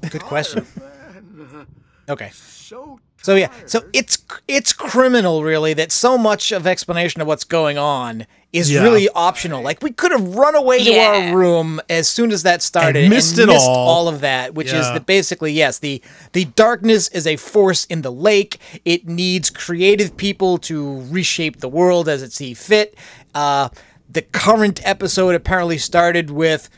Good question. Okay. So yeah, so it's criminal, really, that so much of explanation of what's going on is really optional. Like, we could have run away to our room as soon as that started and missed all of that, which is that basically, yes, the darkness is a force in the lake. It needs creative people to reshape the world as it sees fit. The current episode apparently started with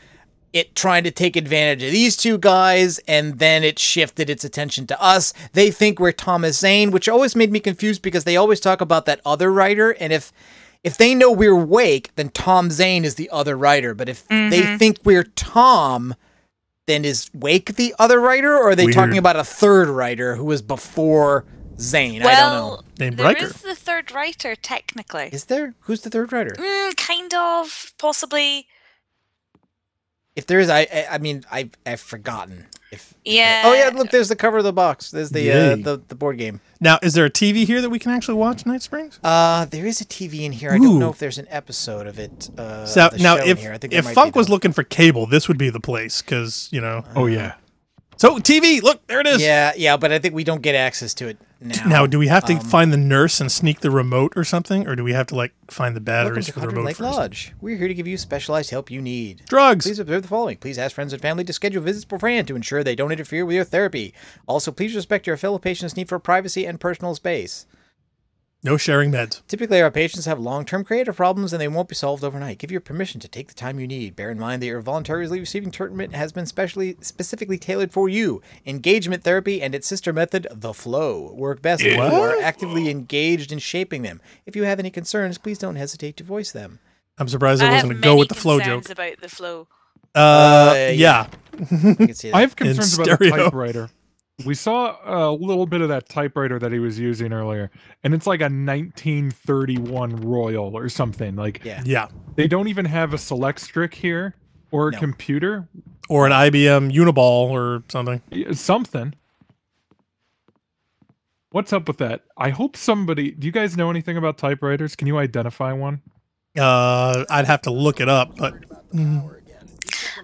it trying to take advantage of these two guys, and then it shifted its attention to us. They think we're Thomas Zane, which always made me confused because they always talk about that other writer, and if they know we're Wake, then Tom Zane is the other writer. But if they think we're Tom, then is Wake the other writer, or are they talking about a third writer who was before Zane? I don't know. There is the third writer, technically. Is there? Who's the third writer? Kind of, possibly. If there is, I mean, I've forgotten. Yeah. Oh yeah, look, there's the cover of the box. There's the board game. Now, is there a TV here that we can actually watch Night Springs? There is a TV in here. I don't know if there's an episode of it. So now, if Funk was looking for cable, this would be the place because Oh yeah. So TV, look, there it is. Yeah, but I think we don't get access to it now. Now, do we have to find the nurse and sneak the remote or something, or do we have to find the batteries for the remote Lake first? Lodge. We're here to give you specialized help you need. Drugs. Please observe the following. Please ask friends and family to schedule visits beforehand to ensure they don't interfere with your therapy. Also, please respect your fellow patients' need for privacy and personal space. No sharing meds. Typically, our patients have long-term creative problems and they won't be solved overnight. Give your permission to take the time you need. Bear in mind that your voluntarily receiving treatment has been specifically tailored for you. Engagement therapy and its sister method, the flow, work best when you are actively engaged in shaping them. If you have any concerns, please don't hesitate to voice them. I'm surprised I wasn't a go with the flow joke. About the flow. Yeah. I have concerns about the typewriter. We saw a little bit of that typewriter that he was using earlier, and it's like a 1931 Royal or something. Like, yeah. They don't even have a select stick here or a computer or an IBM Uniball or something. Something. What's up with that? I hope somebody. Do you guys know anything about typewriters? Can you identify one? I'd have to look it up, but.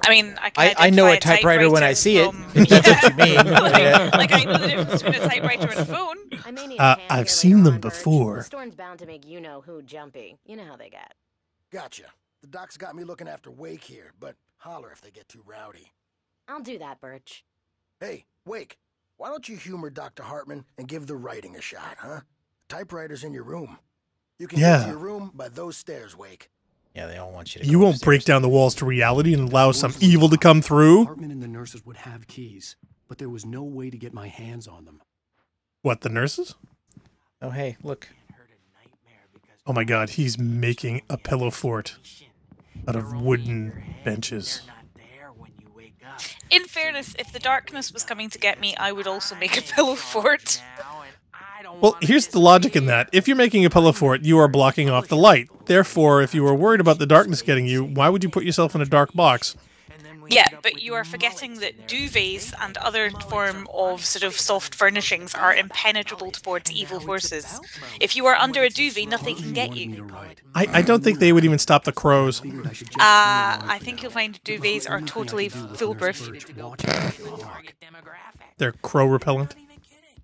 I mean, I know a typewriter when I see it. If that's what you mean. Like I know the difference between a typewriter and a phone. I've seen them before. The storm's bound to make you-know-who jumpy. You know how they get. Gotcha. The doc's got me looking after Wake here, but holler if they get too rowdy. I'll do that, Birch. Hey, Wake, why don't you humor Dr. Hartman and give the writing a shot, huh? The typewriter's in your room. You can get to your room by those stairs, Wake. Yeah, they all want you to You won't break down the walls to reality and allow some evil to come through? Hartman and the nurses would have keys, but there was no way to get my hands on them. What, the nurses? Oh, hey, look. Oh my god, he's making a pillow fort out of wooden benches. In fairness, if the darkness was coming to get me, I would also make a pillow fort. Well, here's the logic in that. If you're making a pillow fort, you are blocking off the light. Therefore, if you were worried about the darkness getting you, why would you put yourself in a dark box? Yeah, but you are forgetting that duvets and other form of sort of soft furnishings are impenetrable towards evil forces. If you are under a duvet, nothing can get you. I don't think they would even stop the crows. I think you'll find duvets are totally foolproof. They're crow repellent?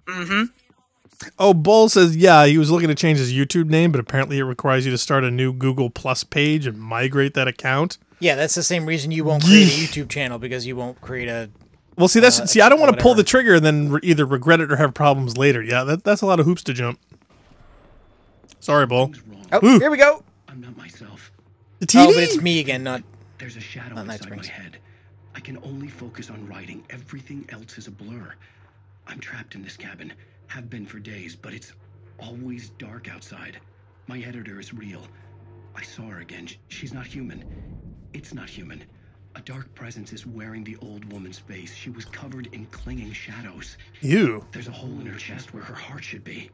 Mm-hmm. Oh, Bull says, yeah, he was looking to change his YouTube name, but apparently it requires you to start a new Google Plus page and migrate that account. Yeah, that's the same reason you won't create a YouTube channel, because you won't create a... Well, see, I don't want to pull the trigger and then either regret it or have problems later. Yeah, that's a lot of hoops to jump. Sorry, Bull. Oh, here we go. I'm not myself. The TV? Oh, but it's me again, not... There's a shadow inside my head. I can only focus on writing. Everything else is a blur. I'm trapped in this cabin. Have been for days, but it's always dark outside. My editor is real. I saw her again. She's not human. It's not human. A dark presence is wearing the old woman's face. She was covered in clinging shadows. Ew. There's a hole in her chest where her heart should be.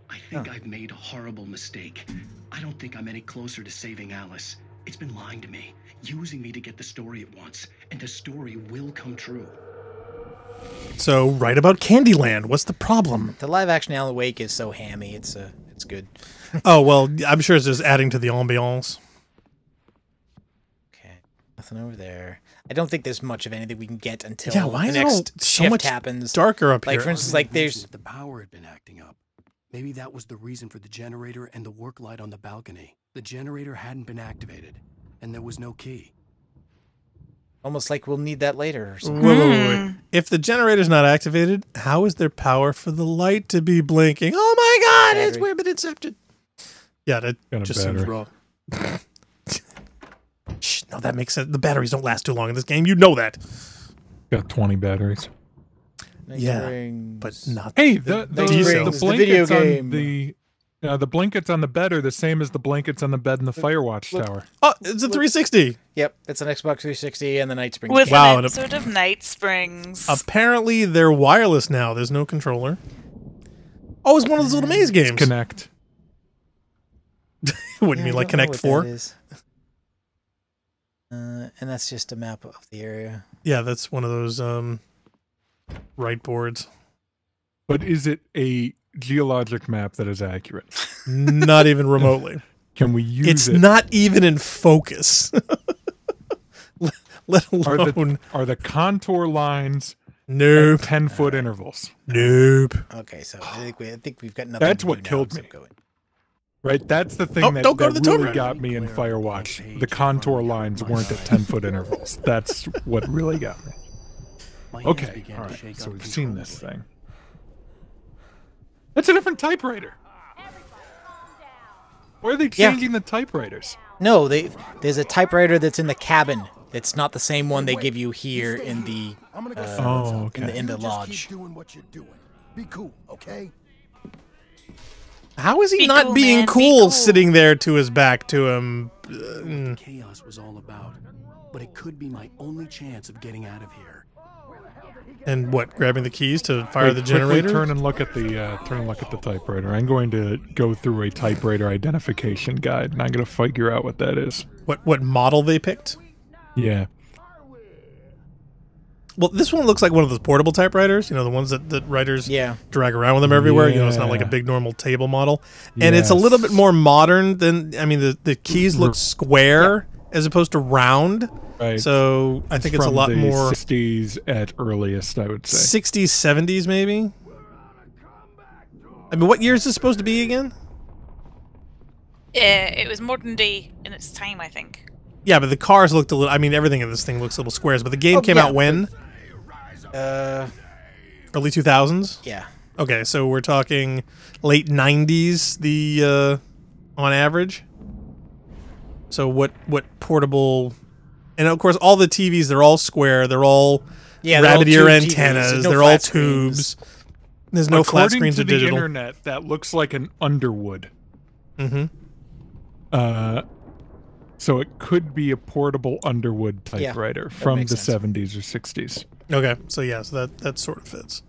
I think I've made a horrible mistake. I don't think I'm any closer to saving Alice. It's been lying to me, using me to get the story it wants, and the story will come true. So, write about Candyland. What's the problem? The live-action Alan Wake is so hammy. It's good. Oh, well, I'm sure it's just adding to the ambiance. Okay, nothing over there. I don't think there's much of anything we can get until why the is next it so shift much happens. darker up here? Like, for instance, like there's... The power had been acting up. Maybe that was the reason for the generator and the work light on the balcony. The generator hadn't been activated, and there was no key. Almost like we'll need that later or something. Wait. If the generator's not activated, how is there power for the light to be blinking? Oh my god, it's we've been incepted. Yeah, that just seems wrong. Shh, no, that makes sense. The batteries don't last too long in this game. You know that. Got 20 batteries. Yeah, but not. Hey, the blankets on the blankets on the bed are the same as the blankets on the bed in the Firewatch tower. Oh, it's a 360. Yep, it's an Xbox 360 and the Night Springs. With an episode of Night Springs. Apparently, they're wireless now. There's no controller. Oh, it's one of those little maze games. Connect. Wouldn't mean like Connect 4? And that's just a map of the area. Yeah, that's one of those right boards. But is it a geologic map that is accurate? Not even remotely. Can we use it? It's not even in focus. Let alone... Are the contour lines nope. 10-foot intervals? Nope. Okay, so I think we've got nothing. That's what killed me. Right, that's the thing that really got me in Firewatch. The contour lines weren't at 10-foot intervals. That's what really got me. Okay, all right, so we've seen this thing. That's a different typewriter. Why are they changing the typewriters? No, there's a typewriter that's in the cabin. It's not the same one they give you here in the in the lodge. Keep doing what you're doing. Be cool, okay? How is he not being cool sitting there to his back to him? Chaos was all about, but it could be my only chance of getting out of here. And what? Grabbing the keys to fire the generator? Turn and look at the typewriter. I'm going to go through a typewriter identification guide, and I'm going to figure out what that is. What model they picked? Yeah. Well, this one looks like one of those portable typewriters, you know, the ones that writers drag around with them everywhere. You know, it's not like a big normal table model. And it's a little bit more modern than, I mean, the keys look square as opposed to round. Right. So I think it's a lot more 60s at earliest, I would say. 60s, 70s maybe? I mean, what year is this supposed to be again? It was modern day in its time, I think. Yeah, but the cars looked a little, I mean, everything in this thing looks little squares, but the game came out when? Early 2000s? Yeah. Okay, so we're talking late 90s, on average. So what portable... And of course, all the TVs, they're all square. They're all rabbit ear antennas. They're all tubes. There's no flat screens or digital. According to the internet, that looks like an Underwood. Mm-hmm. So it could be a portable Underwood typewriter from the 70s or 60s. Okay, so yeah, so that sort of fits.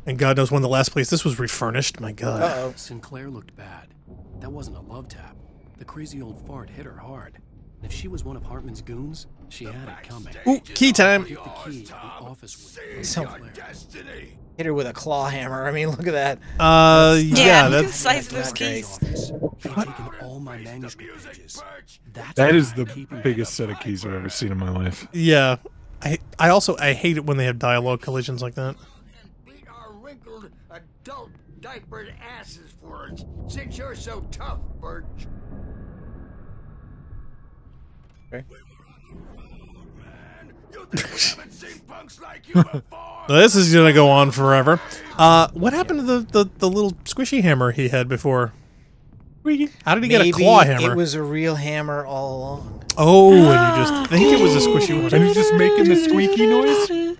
And God knows when the last place this was refurnished. My God. Sinclair looked bad. That wasn't a love tap. The crazy old fart hit her hard. If she was one of Hartman's goons, she had it coming. Ooh, key time. Give the key to the office with So, hit her with a claw hammer. I mean, look at that. Yeah, look at the that's size of those keys. all my manuscript pages. That is the biggest set of keys I've ever seen in my life. Yeah. I also hate it when they have dialogue collisions like that. Beat our wrinkled adult diapered asses for us, since you're so tough, Birch. Okay. Well, this is gonna go on forever. What happened to the little squishy hammer he had before? How did he get a claw hammer? It was a real hammer all along. Oh, and you just think it was a squishy one. And he's just making the squeaky noise?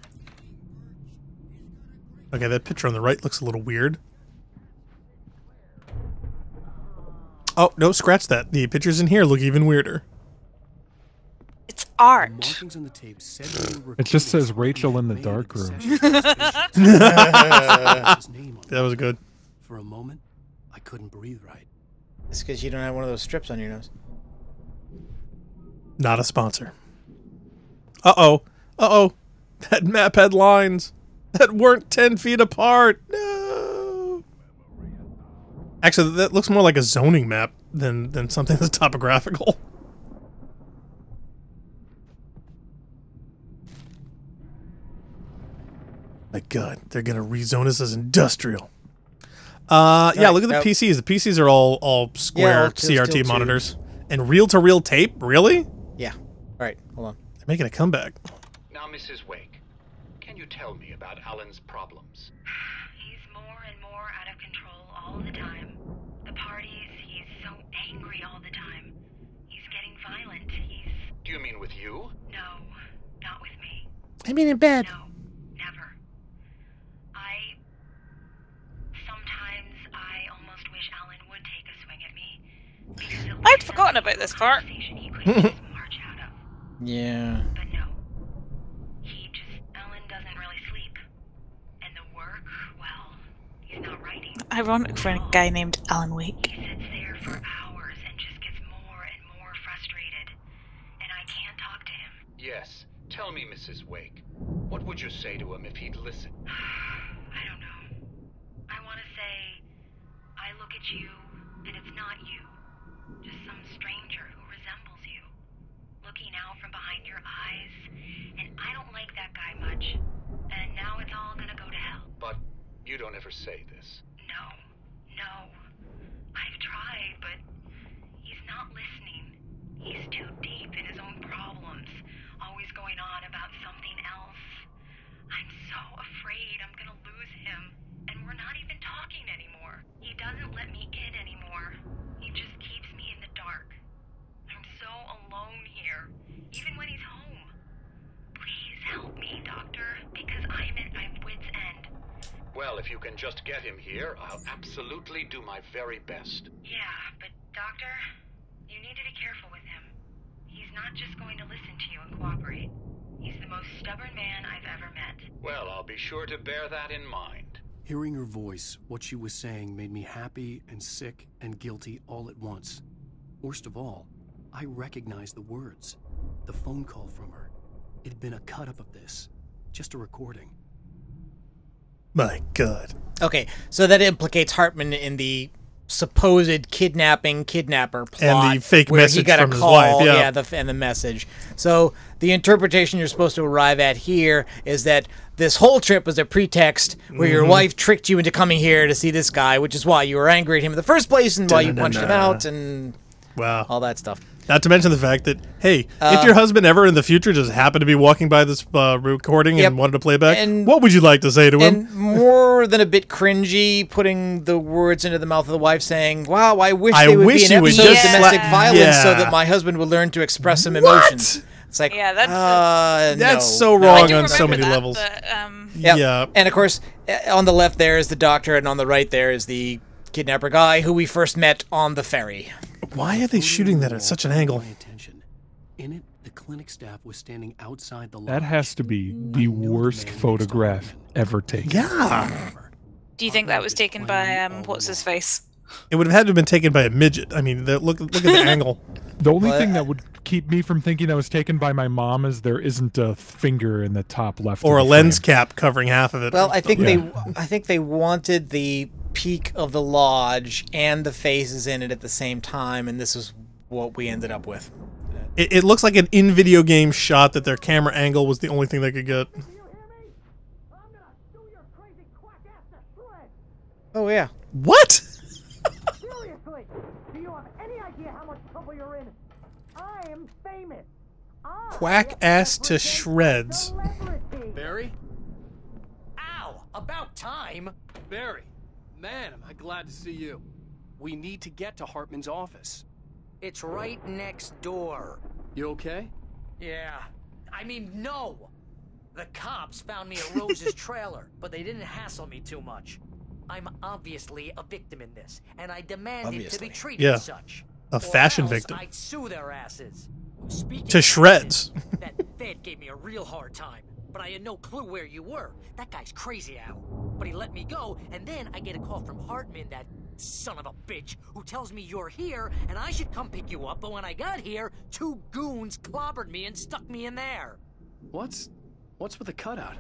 Okay, that picture on the right looks a little weird. Oh, no, scratch that. The pictures in here look even weirder. It's art. It just says Rachel in the dark room. That was good. For a moment, I couldn't breathe right. It's because you don't have one of those strips on your nose. Not a sponsor. Uh-oh. Uh-oh. That map had lines that weren't 10 feet apart. No. Actually, that looks more like a zoning map than something that's topographical. My God, they're gonna rezone us as industrial. Yeah, look at the PCs. The PCs are all square CRT monitors. And reel-to-reel tape? Really? Yeah. All right, hold on. They're making a comeback. Now, Mrs. Wake, can you tell me about Alan's problems? He's more and more out of control all the time. The parties, he's so angry all the time. He's getting violent. Do you mean with you? No, not with me. I mean in bed. No, never. Sometimes I almost wish Alan would take a swing at me. I'd forgotten about this part. Yeah. But no. Alan doesn't really sleep. And the work, well, he's not writing. Ironic for a guy named Alan Wake. He sits there for hours and just gets more and more frustrated. And I can't talk to him. Yes. Tell me, Mrs. Wake, what would you say to him if he'd listen? I don't know. I want to say, I look at you, and it's not you. Just some stranger who resembles you. Looking out from behind your eyes, and I don't like that guy much. And now it's all gonna go to hell. But you don't ever say this. No. I've tried, but he's not listening. He's too deep in his own problems, always going on about something else. I'm so afraid I'm gonna lose him, and we're not even talking anymore. He doesn't let me in anymore. He just keeps me in the dark. I'm so alone here, even when he's home. Please help me, Doctor, because I'm at my wit's end. Well, if you can just get him here, I'll absolutely do my very best. Yeah, but Doctor, you need to be careful with him. He's not just going to listen to you and cooperate. He's the most stubborn man I've ever met. Well, I'll be sure to bear that in mind. Hearing her voice, what she was saying made me happy and sick and guilty all at once. Worst of all, I recognized the words. The phone call from her. It had been a cut-up of this. Just a recording. My God. Okay, so that implicates Hartman in the supposed kidnapper plot, and the fake where message he got from a his call, wife, yeah. and the message. So the interpretation you're supposed to arrive at here is that this whole trip was a pretext where your wife tricked you into coming here to see this guy, which is why you were angry at him in the first place and why you punched him out and all that stuff. Not to mention the fact that, hey, if your husband ever in the future just happened to be walking by this recording and wanted to play back, what would you like to say to him? And more than a bit cringy, putting the words into the mouth of the wife saying, wow, I wish there would be an episode of domestic violence so that my husband would learn to express some emotions. It's like, that's so wrong on so many levels. But, yeah. And of course, on the left there is the doctor, and on the right there is the kidnapper guy who we first met on the ferry. Why are they shooting that at such an angle? In it, the clinic staff was standing outside the That has to be the worst photograph ever taken. Yeah. Do you think that was taken by what's his face? It would have had to have been taken by a midget. I mean, look at the angle. The only thing that would keep me from thinking that was taken by my mom is there isn't a finger in the top left, or of a the lens frame. cap covering half of it. Well, I think they wanted the peak of the lodge and the faces in it at the same time, and this is what we ended up with. It looks like an in-video game shot that their camera angle was the only thing they could get. Oh yeah. What? Seriously, do you have any idea how much trouble you're in? I am famous. Quack ass to shreds. Barry? Ow! About time! Barry, man, am I glad to see you. We need to get to Hartman's office. It's right next door. You okay? Yeah. I mean, no! The cops found me at Rose's trailer, but they didn't hassle me too much. I'm obviously a victim in this, and I demanded to be treated as such. A fashion victim. I'd sue their asses. To shreds. That Fed gave me a real hard time, but I had no clue where you were. That guy's crazy, Al. But he let me go, and then I get a call from Hartman, that son of a bitch, who tells me you're here, and I should come pick you up, but when I got here, 2 goons clobbered me and stuck me in there. What's with the cutout?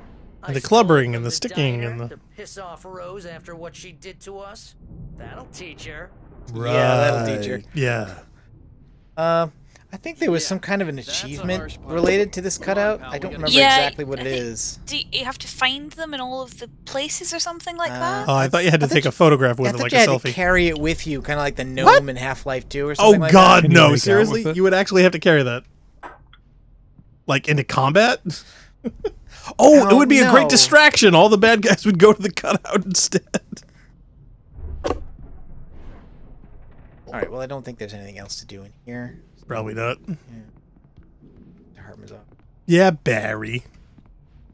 And the clubbering and the sticking and the... To piss off Rose after what she did to us. That'll teach her. Right. Yeah, that'll teach her. Yeah. I think there was some kind of an achievement related to this cutout. I don't remember exactly what it is. Do you have to find them in all of the places or something like that? Oh, I thought you had to take a photograph with it, like a selfie. I thought you had to carry it with you, kind of like the gnome in Half-Life 2 or something like that. Oh God, no! Seriously, you would actually have to carry that, like into combat. Oh, it would be a great distraction. All the bad guys would go to the cutout instead. All right. Well, I don't think there's anything else to do in here. Probably not. Yeah. Hartman's up. Yeah, Barry.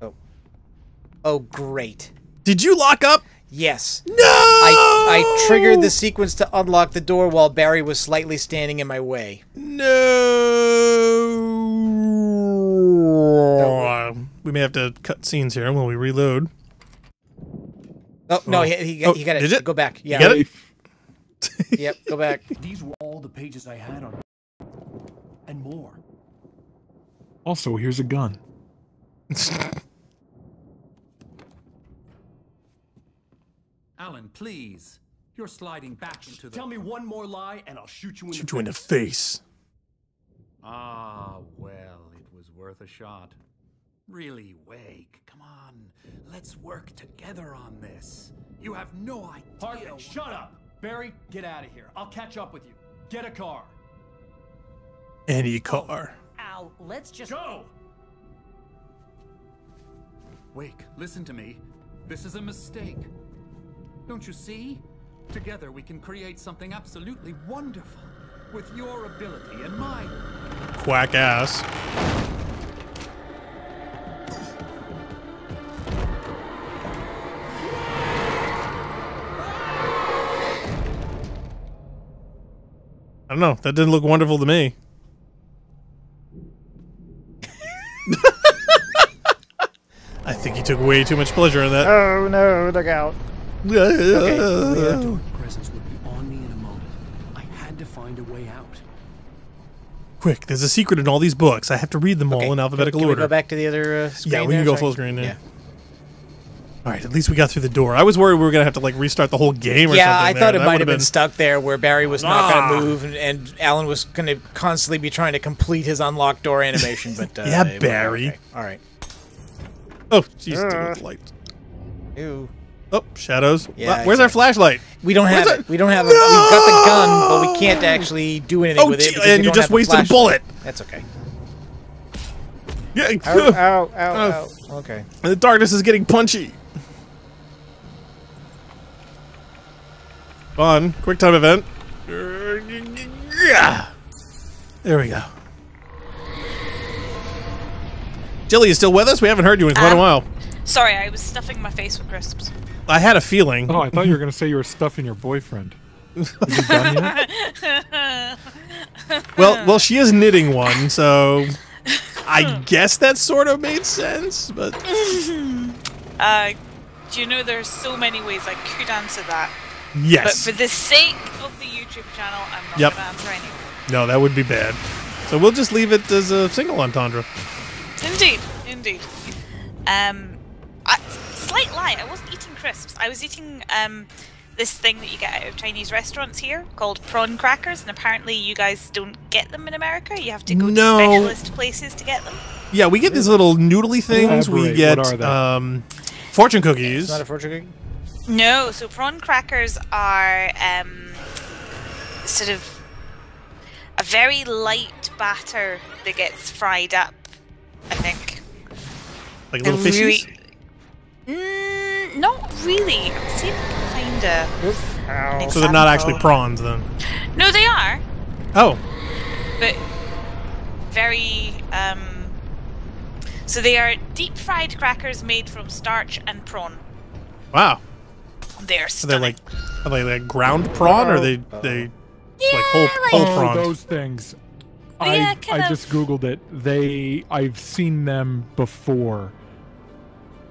Oh. Oh, great. Did you lock up? Yes. No! I triggered the sequence to unlock the door while Barry was slightly standing in my way. No. We may have to cut scenes here when we reload. Oh, no, he got it. Did it? Go back. Yeah. You got it? Yep, go back. These were all the pages I had on, and more. Also, here's a gun. Alan, please. You're sliding back into the... Tell me one more lie, and I'll shoot you in the face. Shoot you in the face. Ah, well, it was worth a shot. Really, Wake, come on. Let's work together on this. You have no idea... Hartman, shut up! Barry, get out of here. I'll catch up with you. Get a car. Any car. Al, let's just... Go! Wake, listen to me. This is a mistake. Don't you see? Together we can create something absolutely wonderful. With your ability and mine. Quack ass. I don't know. That didn't look wonderful to me. I think he took way too much pleasure in that. Oh no, look out. Okay. Presence would be on me in a moment. I had to find a way out. Quick, there's a secret in all these books. I have to read them all in alphabetical order. Can we go back to the other screen? Yeah, we can go full screen now. Yeah. All right, at least we got through the door. I was worried we were going to have to like restart the whole game or something. Yeah, I thought it might have been stuck there where Barry was not going to move and Alan was going to constantly be trying to complete his unlocked door animation. But yeah, Barry. Okay. All right. Oh, jeez, light. Ew. Oh, shadows. Yeah, where's our flashlight? We don't have it. We don't have it. We've got the gun, but we can't actually do anything with it. And you just wasted a bullet. That's okay. Yeah. Ow, ow. Okay. And the darkness is getting punchy. Fun. Quick time event. There we go. Jilly is still with us? We haven't heard you in quite a while. Sorry, I was stuffing my face with crisps. I had a feeling. Oh, I thought you were going to say you were stuffing your boyfriend. Is he done yet? Well, she is knitting one, so I guess that sort of made sense, but... Do you know there's so many ways I could answer that? Yes. But for the sake of the YouTube channel, I'm not going to answer anything. No, that would be bad. So we'll just leave it as a single entendre. Indeed. Slight lie, I wasn't eating crisps. I was eating this thing that you get out of Chinese restaurants here called prawn crackers, and apparently you guys don't get them in America. You have to go to specialist places to get them. Yeah, we get these little noodly things. We get fortune cookies. It's not a fortune cookie? No, so prawn crackers are sort of a very light batter that gets fried up, I think. Like little fishies? Not really. Let's see if I can find an example. So they're not actually prawns, then? No, they are. Oh. But very... so they are deep-fried crackers made from starch and prawn. Wow. They're stunning. Are they like ground prawn, or are they like whole prawn? Those things. Yeah, I just googled it. I've seen them before,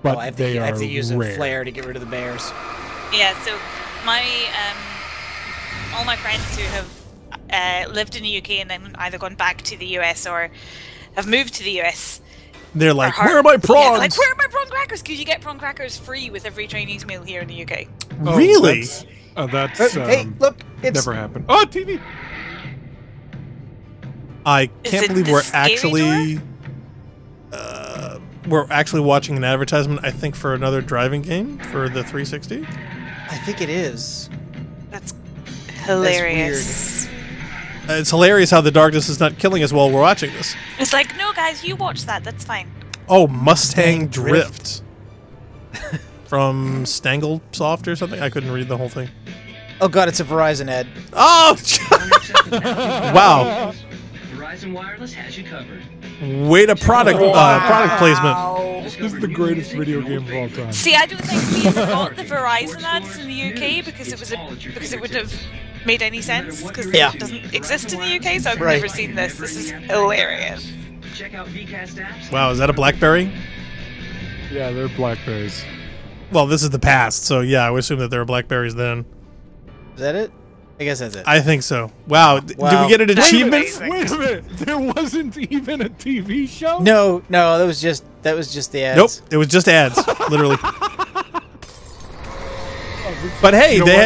but I have to use rare. a flare to get rid of the bears. Yeah, so my all my friends who have lived in the UK and then either gone back to the US or have moved to the US. They're like, where are my prawns? Yeah, like, where are my prawn crackers? Because you get prawn crackers free with every Chinese meal here in the UK. Oh, really? That's hey, look, it's never happened. Oh, TV. I can't believe we're actually watching an advertisement, I think, for another driving game for the 360. I think it is. That's hilarious. That's weird. It's hilarious how the darkness is not killing us while we're watching this. It's like, no, guys, you watch that. That's fine. Oh, Mustang Drift. From Stanglesoft or something? I couldn't read the whole thing. Oh, God, it's a Verizon ad. Oh! Wow. Verizon Wireless has you covered. Way to product placement. This is the greatest video game of all time. See, I don't think we ever got the Verizon ads in the UK because it wouldn't have made any sense because it doesn't exist in the UK, so I've never seen this. This is hilarious. Check out VCast apps. Wow, is that a BlackBerry? Yeah, they're Blackberries. Well, this is the past, so yeah, I would assume that there were Blackberries then. Is that it? I guess that's it. I think so. Wow, did we get an achievement? Wait a minute, there wasn't even a TV show? No, that was just the ads. Nope, it was just ads, literally. But hey, they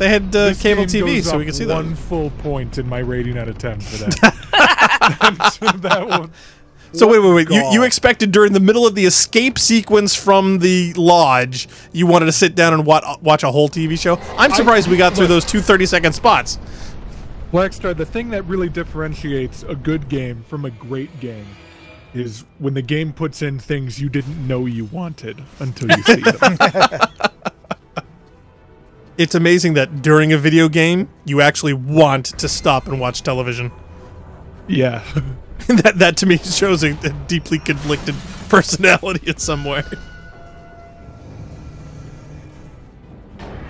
had cable TV, so we could see that. 1 full point in my rating out of 10 for that. That one. So wait. You expected during the middle of the escape sequence from the lodge, you wanted to sit down and watch a whole TV show? I'm surprised we got through those 2 30-second spots. Blackstar, the thing that really differentiates a good game from a great game is when the game puts in things you didn't know you wanted until you see them. It's amazing that during a video game, you actually want to stop and watch television. Yeah. that to me shows a deeply conflicted personality in some way.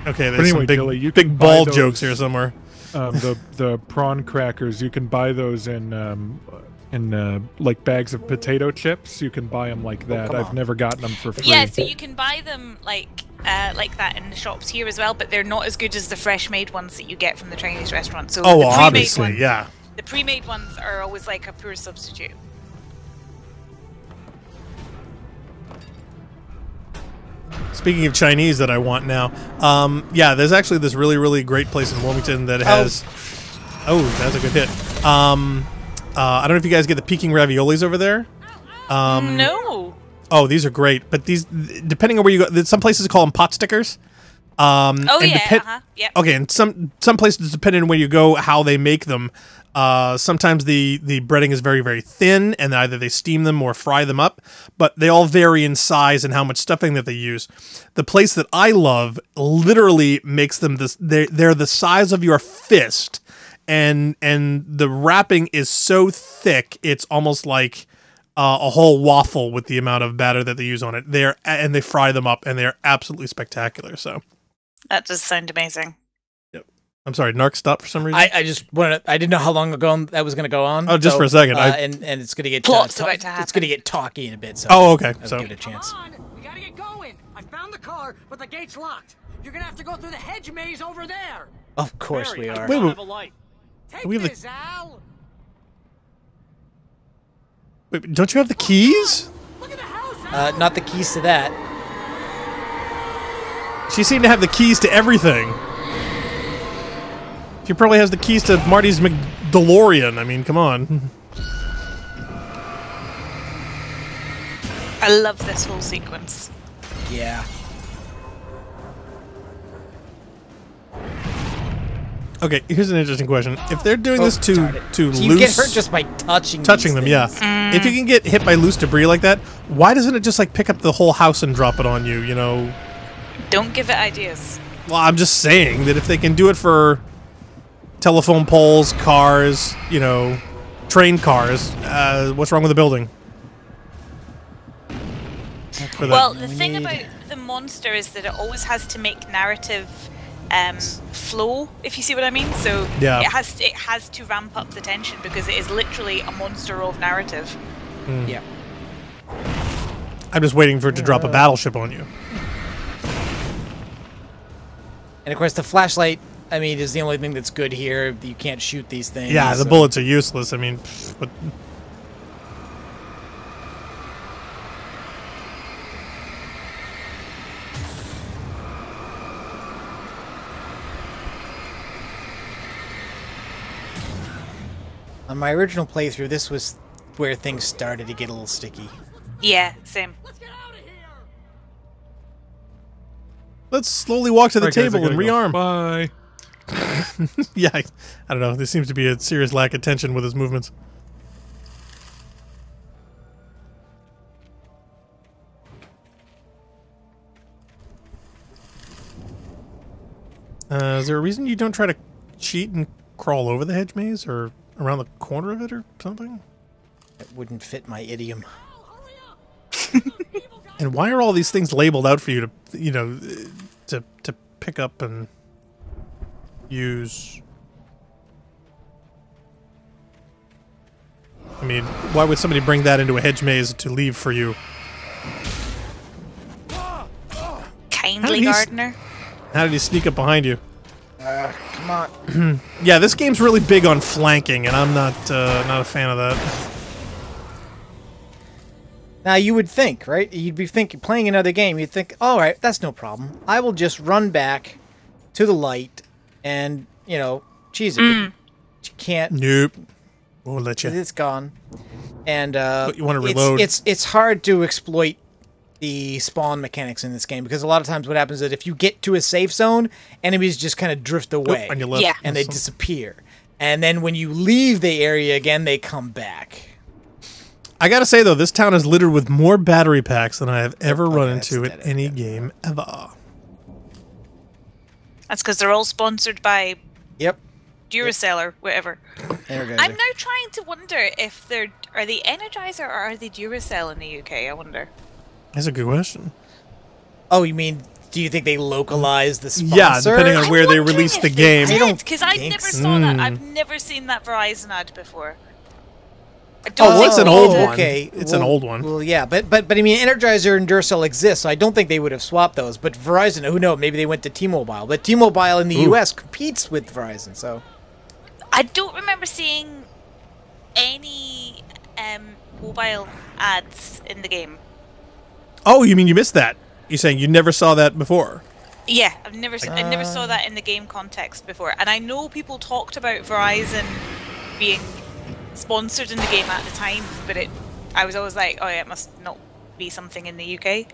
Okay, there's anyway, some big ball jokes here somewhere. The prawn crackers, you can buy those in like bags of potato chips. You can buy them like that. I've never gotten them for free. Yeah, so you can buy them like that in the shops here as well, but they're not as good as the fresh made ones that you get from the Chinese restaurant. So oh, obviously, yeah. The pre-made ones are always like a poor substitute. Speaking of Chinese that I want now, yeah, there's actually this really, really great place in Wilmington that has... Oh, that's a good hit. I don't know if you guys get the Peking raviolis over there. No. Oh, these are great. But these, depending on where you go, some places call them pot stickers. Yep. Okay, and some places, depending on where you go, how they make them. Sometimes the breading is very, very thin, and either they steam them or fry them up, but they all vary in size and how much stuffing that they use. The place that I love literally makes them this. They're the size of your fist, and the wrapping is so thick it's almost like a whole waffle with the amount of batter that they use on it. And they fry them up, and they're absolutely spectacular. So that does sound amazing. I'm sorry, Narc stopped for some reason. I just wanted. I didn't know how long ago that was going to go on. Oh, just for a second. And it's going to get about to happen. It's going to get talky in a bit. So oh, okay. So Come on, we gotta get going. I found the car, but the gate's locked. You're gonna have to go through the hedge maze over there. Of course we are. Wait, Have a light. Take we have this, Al. Wait, don't you have the keys? Not the keys to that. She seemed to have the keys to everything. She probably has the keys to Marty's McDeLorean. I mean, come on. I love this whole sequence. Yeah. Okay, here's an interesting question. If they're doing this to loose... You get hurt just by touching them, yeah. If you can get hit by loose debris like that, why doesn't it just, like, pick up the whole house and drop it on you, you know? Don't give it ideas. Well, I'm just saying that if they can do it for telephone poles, cars, you know, train cars, what's wrong with the building? Well, the thing about the monster is that it always has to make narrative flow, if you see what I mean. So yeah. it has to ramp up the tension because it is literally a monster of narrative. Yeah. I'm just waiting for it to drop a battleship on you. And of course, the flashlight, I mean, is the only thing that's good here. You can't shoot these things. Yeah, the bullets are useless. I mean, but. On my original playthrough, this was where things started to get a little sticky. Yeah, same. Let's slowly walk to the table and rearm. Bye. Yeah, I don't know. There seems to be a serious lack of tension with his movements. Is there a reason you don't try to cheat and crawl over the hedge maze or around the corner of it or something? It wouldn't fit my idiom. And why are all these things labeled out for you to, you know, to pick up and use? I mean, why would somebody bring that into a hedge maze to leave for you? Kindly, gardener. How did he sneak up behind you? Come on. Yeah, this game's really big on flanking, and I'm not a fan of that. Now, you would think, right? You'd be playing another game, you'd think, all right, that's no problem. I will just run back to the light and, you know, cheese it. You can't. Nope. Won't let you. It's gone. And you want to reload. It's hard to exploit the spawn mechanics in this game because a lot of times what happens is that if you get to a safe zone, enemies just kind of drift away. And you left. Yeah. And they disappear. And then when you leave the area again, they come back. I gotta say, though, this town is littered with more battery packs than I have ever run into in any game ever. That's because they're all sponsored by Yep. Duracell or whatever. Energizer. I'm now trying to wonder if are they Energizer or are they Duracell in the UK, I wonder. That's a good question. Oh, you mean, do you think they localize the sponsor? Yeah, depending on where they release the game. Because I never saw that. I've never seen that Verizon ad before. It's an old one. Okay. It's an old one. Well, yeah, but I mean, Energizer and Duracell exist, so I don't think they would have swapped those. But Verizon, who knows? Maybe they went to T-Mobile. But T-Mobile in the U.S. competes with Verizon, so. I don't remember seeing any mobile ads in the game. Oh, you mean you missed that? You're saying you never saw that before? Yeah, I never saw that in the game context before. And I know people talked about Verizon being sponsored in the game at the time, but I was always like, oh yeah, it must not be something in the UK.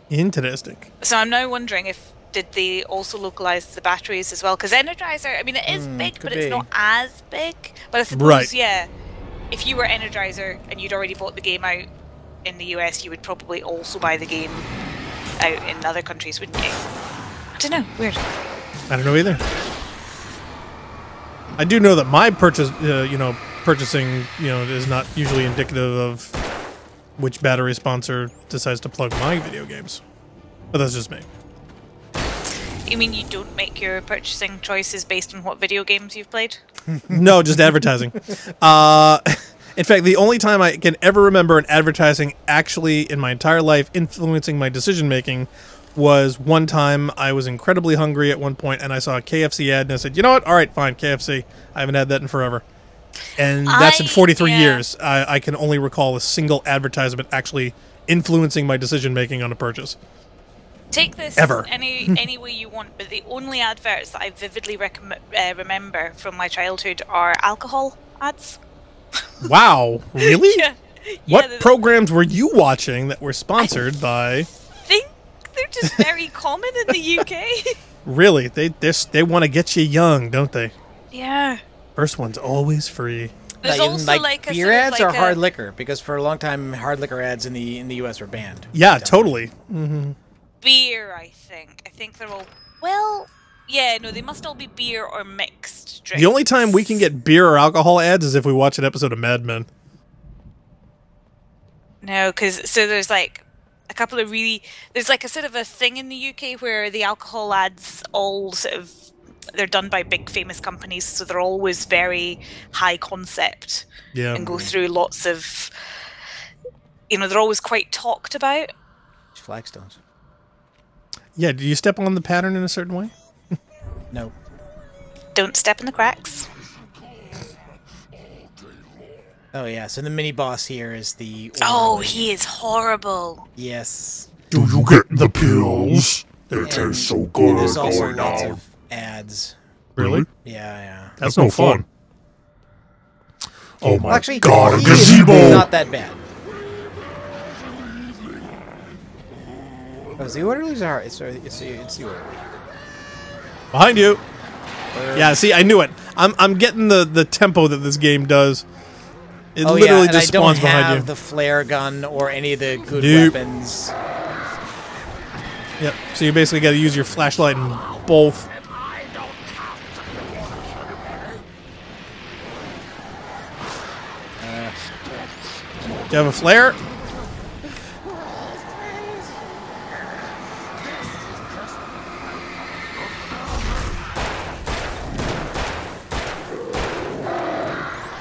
Interesting. So I'm now wondering did they also localize the batteries as well? Because Energizer, I mean, it is big, but it's not as big. But I suppose, yeah, if you were Energizer and you'd already bought the game out in the US, you would probably also buy the game out in other countries, wouldn't you? I don't know. Weird. I don't know either. I do know that my purchasing, is not usually indicative of which battery sponsor decides to plug my video games. But that's just me. You mean you don't make your purchasing choices based on what video games you've played? No, just advertising. In fact, the only time I can ever remember an advertising actually in my entire life influencing my decision-making was one time I was incredibly hungry at one point, and I saw a KFC ad, and I said, you know what? All right, fine, KFC. I haven't had that in forever. And that's in 43 years. I can only recall a single advertisement actually influencing my decision-making on a purchase. Take this any way you want, but the only adverts that I vividly remember from my childhood are alcohol ads. Wow, really? Yeah. What programs were you watching that were sponsored by? I think they're just very common in the UK. Really? They want to get you young, don't they? Yeah. First one's always free. There's also like a beer ads or hard liquor, because for a long time hard liquor ads in the US were banned. Yeah, totally. Mm-hmm. Beer, I think. I think they're all no, they must all be beer or mixed drinks. The only time we can get beer or alcohol ads is if we watch an episode of Mad Men. No, because there's like a couple of there's like a sort of a thing in the UK where the alcohol ads all sort of, they're done by big famous companies, so they're always very high concept and go through lots of, they're always quite talked about. Flagstones. Yeah, do you step on the pattern in a certain way? No. Don't step in the cracks. Oh yeah, so the mini boss here is the... Oh, he is horrible. Yes. Do you get the pills? They taste so good. There's also lots of ads. Really? Yeah. That's no fun. Oh my actually, god, a gazebo! Not that bad. Oh, is the orderlies are... It's the orderly. Behind you. Yeah, see, I knew it. I'm getting the tempo that this game does. It literally just spawns behind you. I don't have the flare gun or any of the good weapons. Yep. So you basically got to use your flashlight in both. Do you have a flare?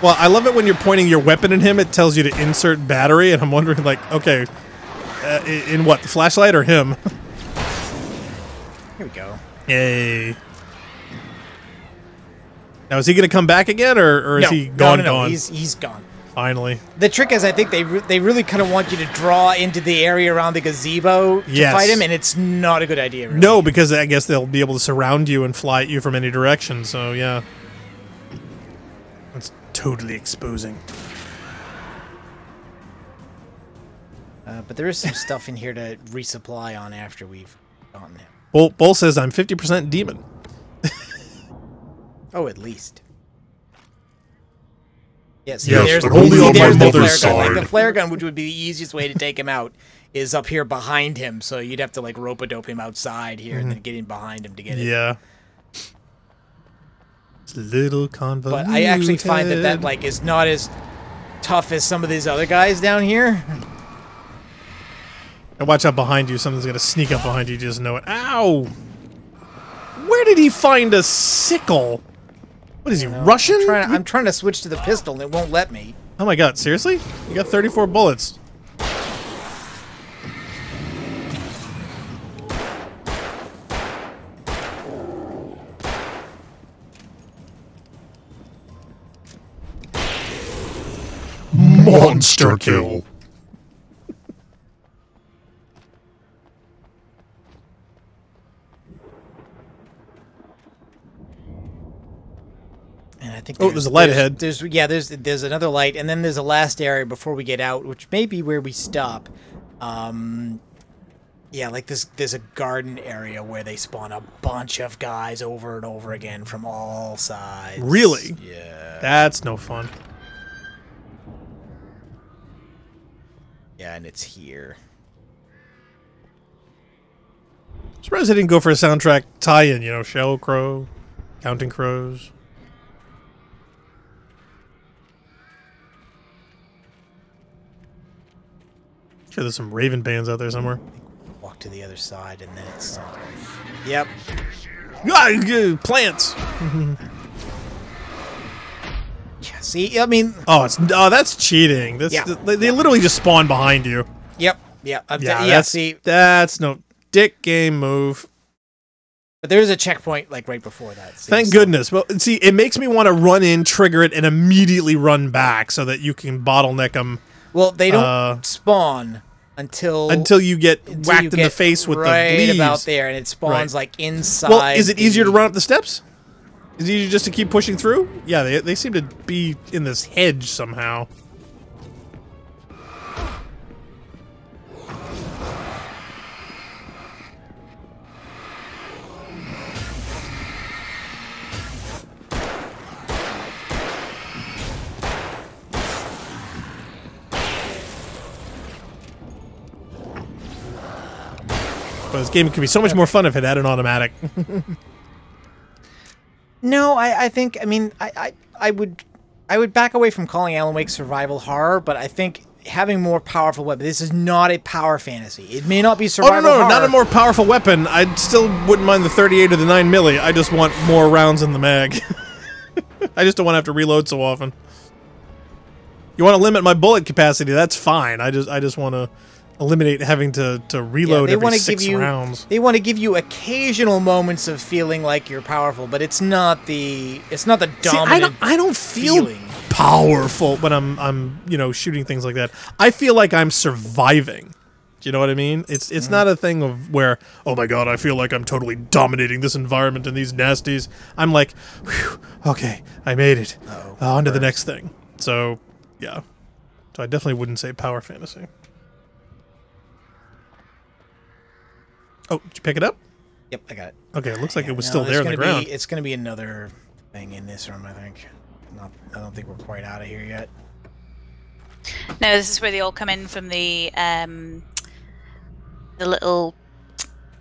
Well, I love it when you're pointing your weapon at him, it tells you to insert battery, and I'm wondering, like, okay, in what, the flashlight or him? Here we go. Yay. Now, is he going to come back again, or is he gone? No, he's gone. Finally. The trick is, I think they really kind of want you to draw into the area around the gazebo to fight him, and it's not a good idea, really. No, because I guess they'll be able to surround you and fly at you from any direction, so yeah. That's totally exposing. But there is some stuff in here to resupply on after we've gotten him. Bull says I'm 50% demon. Oh, at least. Yes, but only on my mother's side. Like the flare gun, which would be the easiest way to take him out, is up here behind him. So you'd have to like rope-a-dope him outside here and then get in behind him to get it. Yeah. It's a little convoluted. But I actually find that like is not as tough as some of these other guys down here. And watch out behind you. Something's gonna sneak up behind you. You just know it. Ow! Where did he find a sickle? What is he, Russian? I'm trying to switch to the pistol and it won't let me. Oh my god, seriously? You got 34 bullets. Monster kill. And I think there's a light ahead. There's another light, and then there's a last area before we get out, which may be where we stop. Yeah, like there's a garden area where they spawn a bunch of guys over and over again from all sides. Really? Yeah. That's no fun. Yeah, and it's here. Surprised they didn't go for a soundtrack tie-in, you know, Sheryl Crow, Counting Crows. Sure, there's some Raven bands out there somewhere. Walk to the other side, and then it's... Yep. Plants! Yeah, see, I mean... Oh, that's cheating. That's, yeah. They literally just spawn behind you. Yep. Yeah. See, that's no... dick game move. But there is a checkpoint like right before that. Thank goodness. Well, see, it makes me want to run in, trigger it, and immediately run back so that you can bottleneck them. Well, they don't spawn until you get whacked in the face with the leaves. Right about there, and it spawns like inside. Well, is it easier to run up the steps? Is it easier just to keep pushing through? Yeah, they seem to be in this hedge somehow. But this game could be so much more fun if it had an automatic. No, I think, I mean, I would back away from calling Alan Wake survival horror, but I think having more powerful weapons. This is not a power fantasy. It may not be survival horror. Not a more powerful weapon. I still wouldn't mind the 38 or the 9 milli. I just want more rounds in the mag. I just don't want to have to reload so often. You want to limit my bullet capacity? That's fine. I just want to eliminate having to reload every 6 rounds. They want to give you occasional moments of feeling like you're powerful, but it's not the dominant. I don't feel powerful when I'm shooting things like that. I feel like I'm surviving. Do you know what I mean? It's not a thing of where, oh my god, I feel like I'm totally dominating this environment and these nasties. I'm like, whew, okay, I made it. On to the next thing. So, yeah. So I definitely wouldn't say power fantasy. Oh, did you pick it up? Yep, I got it. Okay, it looks like it was still there on the ground. It's going to be another thing in this room, I think. I don't think we're quite out of here yet. No, this is where they all come in from the little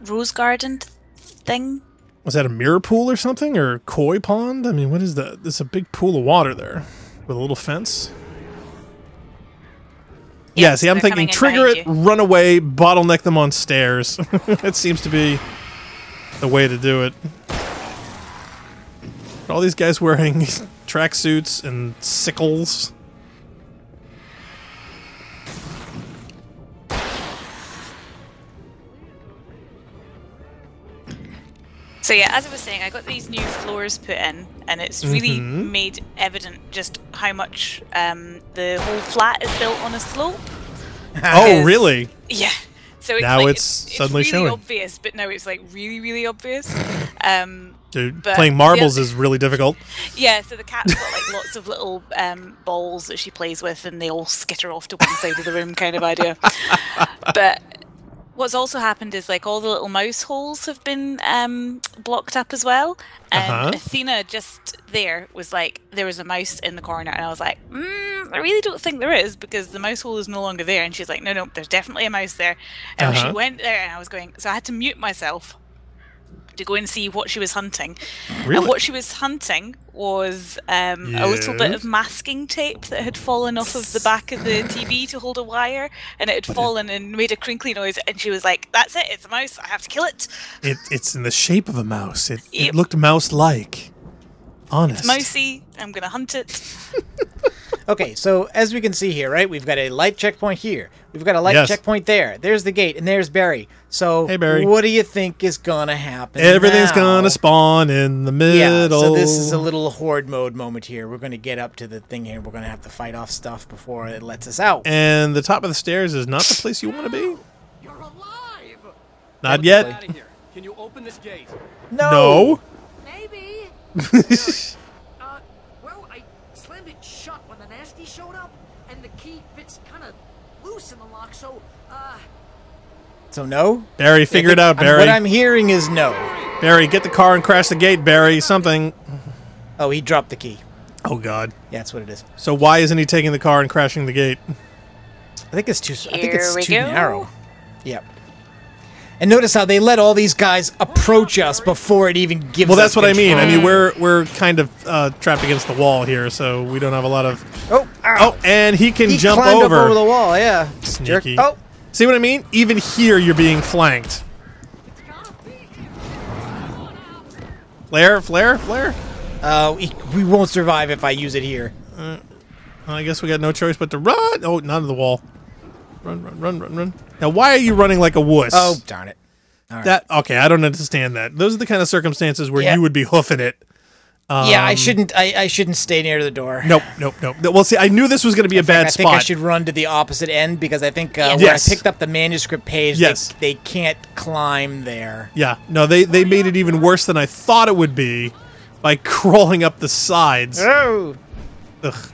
rose garden thing. Was that a mirror pool or something? Or koi pond? I mean, what is that? There's a big pool of water there with a little fence. Yeah, see, I'm thinking trigger it, run away, bottleneck them on stairs. That seems to be the way to do it. All these guys wearing tracksuits and sickles. So yeah, as I was saying, I got these new floors put in, and it's really made evident just how much the whole flat is built on a slope. Oh, really? Yeah. So it's now like, it's suddenly really showing. Obvious, but no, it's like really obvious. Dude, playing marbles is really difficult. Yeah, so the cat's got like lots of little balls that she plays with, and they all skitter off to one side of the room, kind of idea. But what's also happened is like all the little mouse holes have been blocked up as well. And Athena just there was like, there was a mouse in the corner, and I was like, I really don't think there is, because the mouse hole is no longer there. And she's like, no, there's definitely a mouse there. And she went there, and I was going, so I had to mute myself to go and see what she was hunting. Really? And what she was hunting was a little bit of masking tape that had fallen off of the back of the TV to hold a wire, and it had fallen and made a crinkly noise, and she was like, that's it, it's a mouse, I have to kill it. It's in the shape of a mouse. It looked mouse-like. Honest. It's mousy, I'm gonna hunt it. Okay, so as we can see here, right, we've got a light checkpoint here. We've got a light checkpoint there. There's the gate, and there's Barry. So, hey, Barry. What do you think is gonna happen Everything's now? gonna spawn in the middle. Yeah, so this is a little horde mode moment here. We're gonna get up to the thing here. We're gonna have to fight off stuff before it lets us out. And the top of the stairs is not the place you want to be. You're alive. Not yet. Get out of here. Can you open this gate? No. Maybe. Well, I slammed it shut when the nasty showed up, and the key fits kind of loose in the lock, so, So no? Barry, figure it out, Barry. What I'm hearing is no. Barry, get the car and crash the gate, Barry. Something. Oh, he dropped the key. Oh, God. Yeah, that's what it is. So why isn't he taking the car and crashing the gate? I think it's too narrow. Yep. And notice how they let all these guys approach us before it even gives us Well, that's what control. I mean. I mean, we're kind of trapped against the wall here, so we don't have a lot of... Oh, and he can jump climbed over. up over the wall, yeah. Sneaky. Jerk. Oh. See what I mean? Even here, you're being flanked. Flare. We won't survive if I use it here. I guess we got no choice but to run. Oh, not to the wall. Run. Now, why are you running like a wuss? Oh, darn it. That okay? I don't understand that. Those are the kind of circumstances where you would be hoofing it. Yeah, I shouldn't. I shouldn't stay near the door. Nope. Well, see, I knew this was going to be a bad spot. I think I should run to the opposite end because I think where I picked up the manuscript page, they can't climb there. Yeah, no, they made it even worse than I thought it would be by crawling up the sides. Oh. Ugh.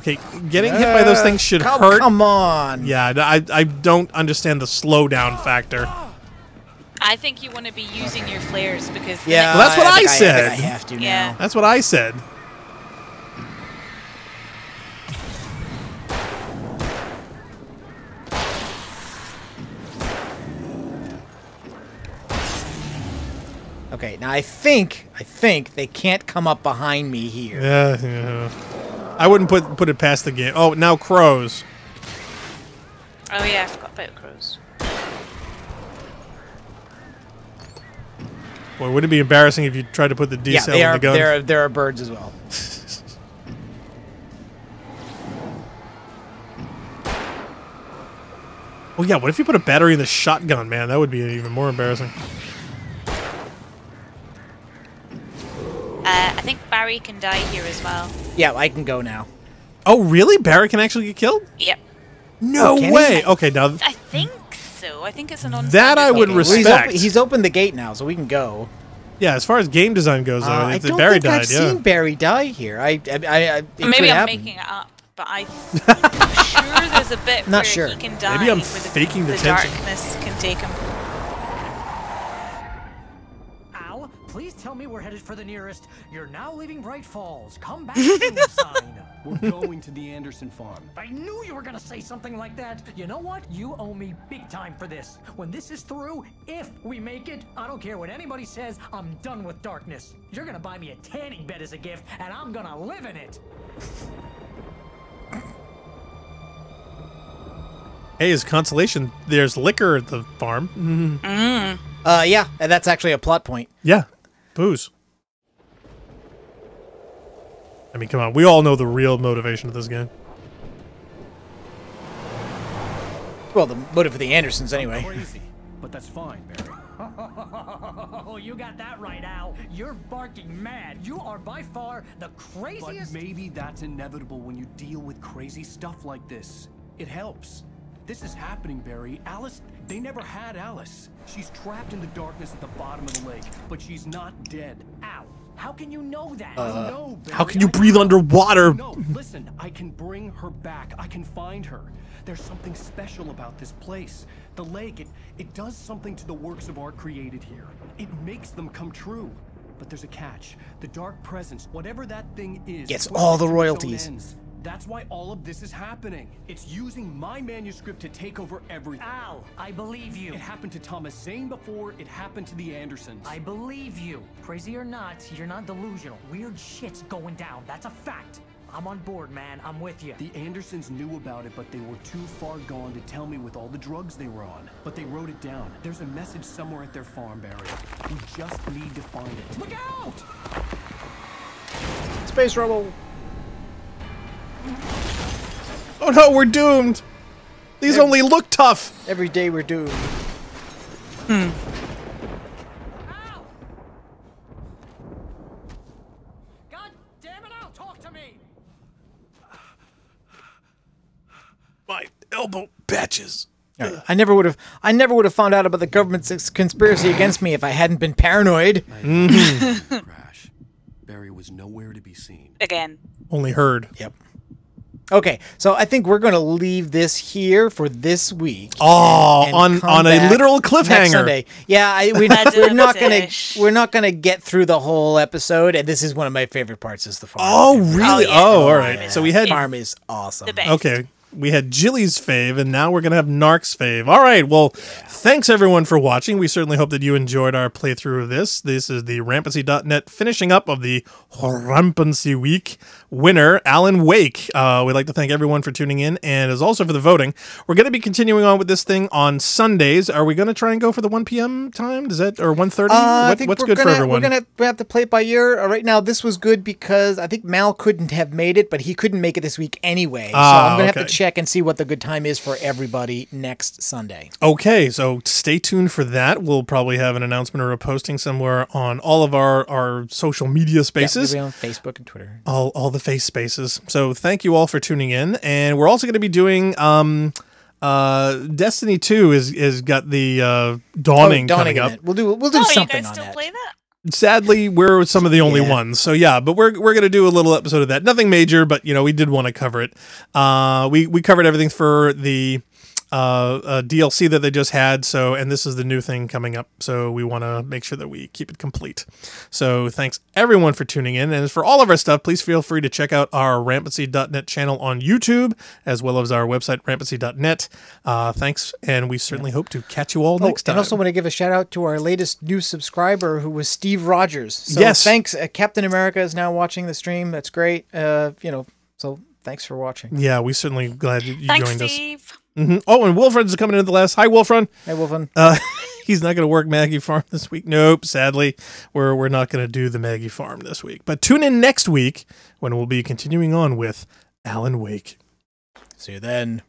Okay, getting hit by those things should hurt. Come on. Yeah, I don't understand the slowdown factor. I think you want to be using your flares because well, that's what I said. I have to now. That's what I said. Okay, now I think they can't come up behind me here. Yeah. I wouldn't put it past the game. Oh, now crows. Oh yeah, I forgot about crows. Boy, wouldn't it be embarrassing if you tried to put the decel in the gun? There are birds as well. Oh yeah, what if you put a battery in the shotgun, man? That would be even more embarrassing. I think Barry can die here as well. Yeah, I can go now. Oh really? Barry can actually get killed? Yep. No way! Okay, now... I think so. I think it's an on. That I would respect. He's opened the gate now, so we can go. Yeah, as far as game design goes, though, I if don't Barry think died, I've seen Barry die here. Maybe I'm making it up, but I'm sure there's a bit Not where sure. he can die. Maybe I'm where faking the tension. darkness can take him. Al, please tell me we're headed for the nearest. You're now leaving Bright Falls. Come back soon sign. We're going to the Anderson farm. I knew you were gonna say something like that. You know what? You owe me big time for this. When this is through, if we make it, I don't care what anybody says, I'm done with darkness. You're gonna buy me a tanning bed as a gift, and I'm gonna live in it. Hey, as consolation, there's liquor at the farm. Yeah, and that's actually a plot point. Yeah, booze. I mean, come on. We all know the real motivation of this game. Well, the motive for the Andersons, anyway. Crazy, but that's fine, Barry. Oh, you got that right, Al. You're barking mad. You are by far the craziest... But maybe that's inevitable when you deal with crazy stuff like this. It helps. This is happening, Barry. Alice, they never had Alice. She's trapped in the darkness at the bottom of the lake, but she's not dead. Al, how can you know that? I know, Barry. How can you breathe underwater? No, listen, I can bring her back. I can find her. There's something special about this place. The lake, it does something to the works of art created here. It makes them come true. But there's a catch. The dark presence, whatever that thing is, gets all the royalties. That's why all of this is happening. It's using my manuscript to take over everything. Al, I believe you. It happened to Thomas Zane before. It happened to the Andersons. I believe you. Crazy or not, you're not delusional. Weird shit's going down. That's a fact. I'm on board, man. I'm with you. The Andersons knew about it, but they were too far gone to tell me with all the drugs they were on. But they wrote it down. There's a message somewhere at their farm, Barry. We just need to find it. Look out! Space Rebel. Oh no, we're doomed. These only look tough. Every day we're doomed. Ow! God damn it, Al, talk to me! My elbow patches. Right. I never would have found out about the government's conspiracy against me if I hadn't been paranoid. Crash. Barry was nowhere to be seen. Again. Only heard. Yep. Okay, so I think we're going to leave this here for this week. Oh, on a literal cliffhanger. Next Sunday. Yeah, we're not gonna get through the whole episode, and this is one of my favorite parts. Is the farm? Oh, really? Oh, yeah. All right. Yeah. So we had farm is awesome. Okay. We had Jilly's fave, and now we're going to have Narc's fave. All right, well, thanks everyone for watching. We certainly hope that you enjoyed our playthrough of this. This is the Rampancy.net finishing up of the Rampancy Week winner, Alan Wake. We'd like to thank everyone for tuning in, and as also for the voting. We're going to be continuing on with this thing on Sundays. Are we going to try and go for the 1 p.m. time? Does that, or 1:30? What's good for everyone? We have to play it by ear. Right now, this was good because I think Mal couldn't have made it, but he couldn't make it this week anyway. So I'm going to have to check and see what the good time is for everybody next Sunday. Okay, so stay tuned for that. We'll probably have an announcement or a posting somewhere on all of our social media spaces. Yeah, on Facebook and Twitter. All the face spaces. So thank you all for tuning in. And we're also going to be doing Destiny 2 is got the dawning coming up. We'll do something you guys on still that. play that? Sadly, we're some of the only ones. So yeah, but we're going to do a little episode of that. Nothing major, but we did want to cover it. We covered everything for the DLC that they just had. So, and this is the new thing coming up. So we want to make sure that we keep it complete. So thanks everyone for tuning in. And for all of our stuff, please feel free to check out our Rampancy.net channel on YouTube, as well as our website, Rampancy.net. Thanks. And we certainly hope to catch you all next time. And also want to give a shout out to our latest new subscriber, who was Steve Rogers. So yes. Thanks. Captain America is now watching the stream. That's great. So thanks for watching. Yeah, we're certainly glad you joined us. Steve. Mm-hmm. Oh, and Wolfrun's coming in at the last. Hi, Wolfrun. Hey, Wolfrun. He's not going to work Maggie Farm this week. Nope, sadly, we're not going to do the Maggie Farm this week. But tune in next week when we'll be continuing on with Alan Wake. See you then.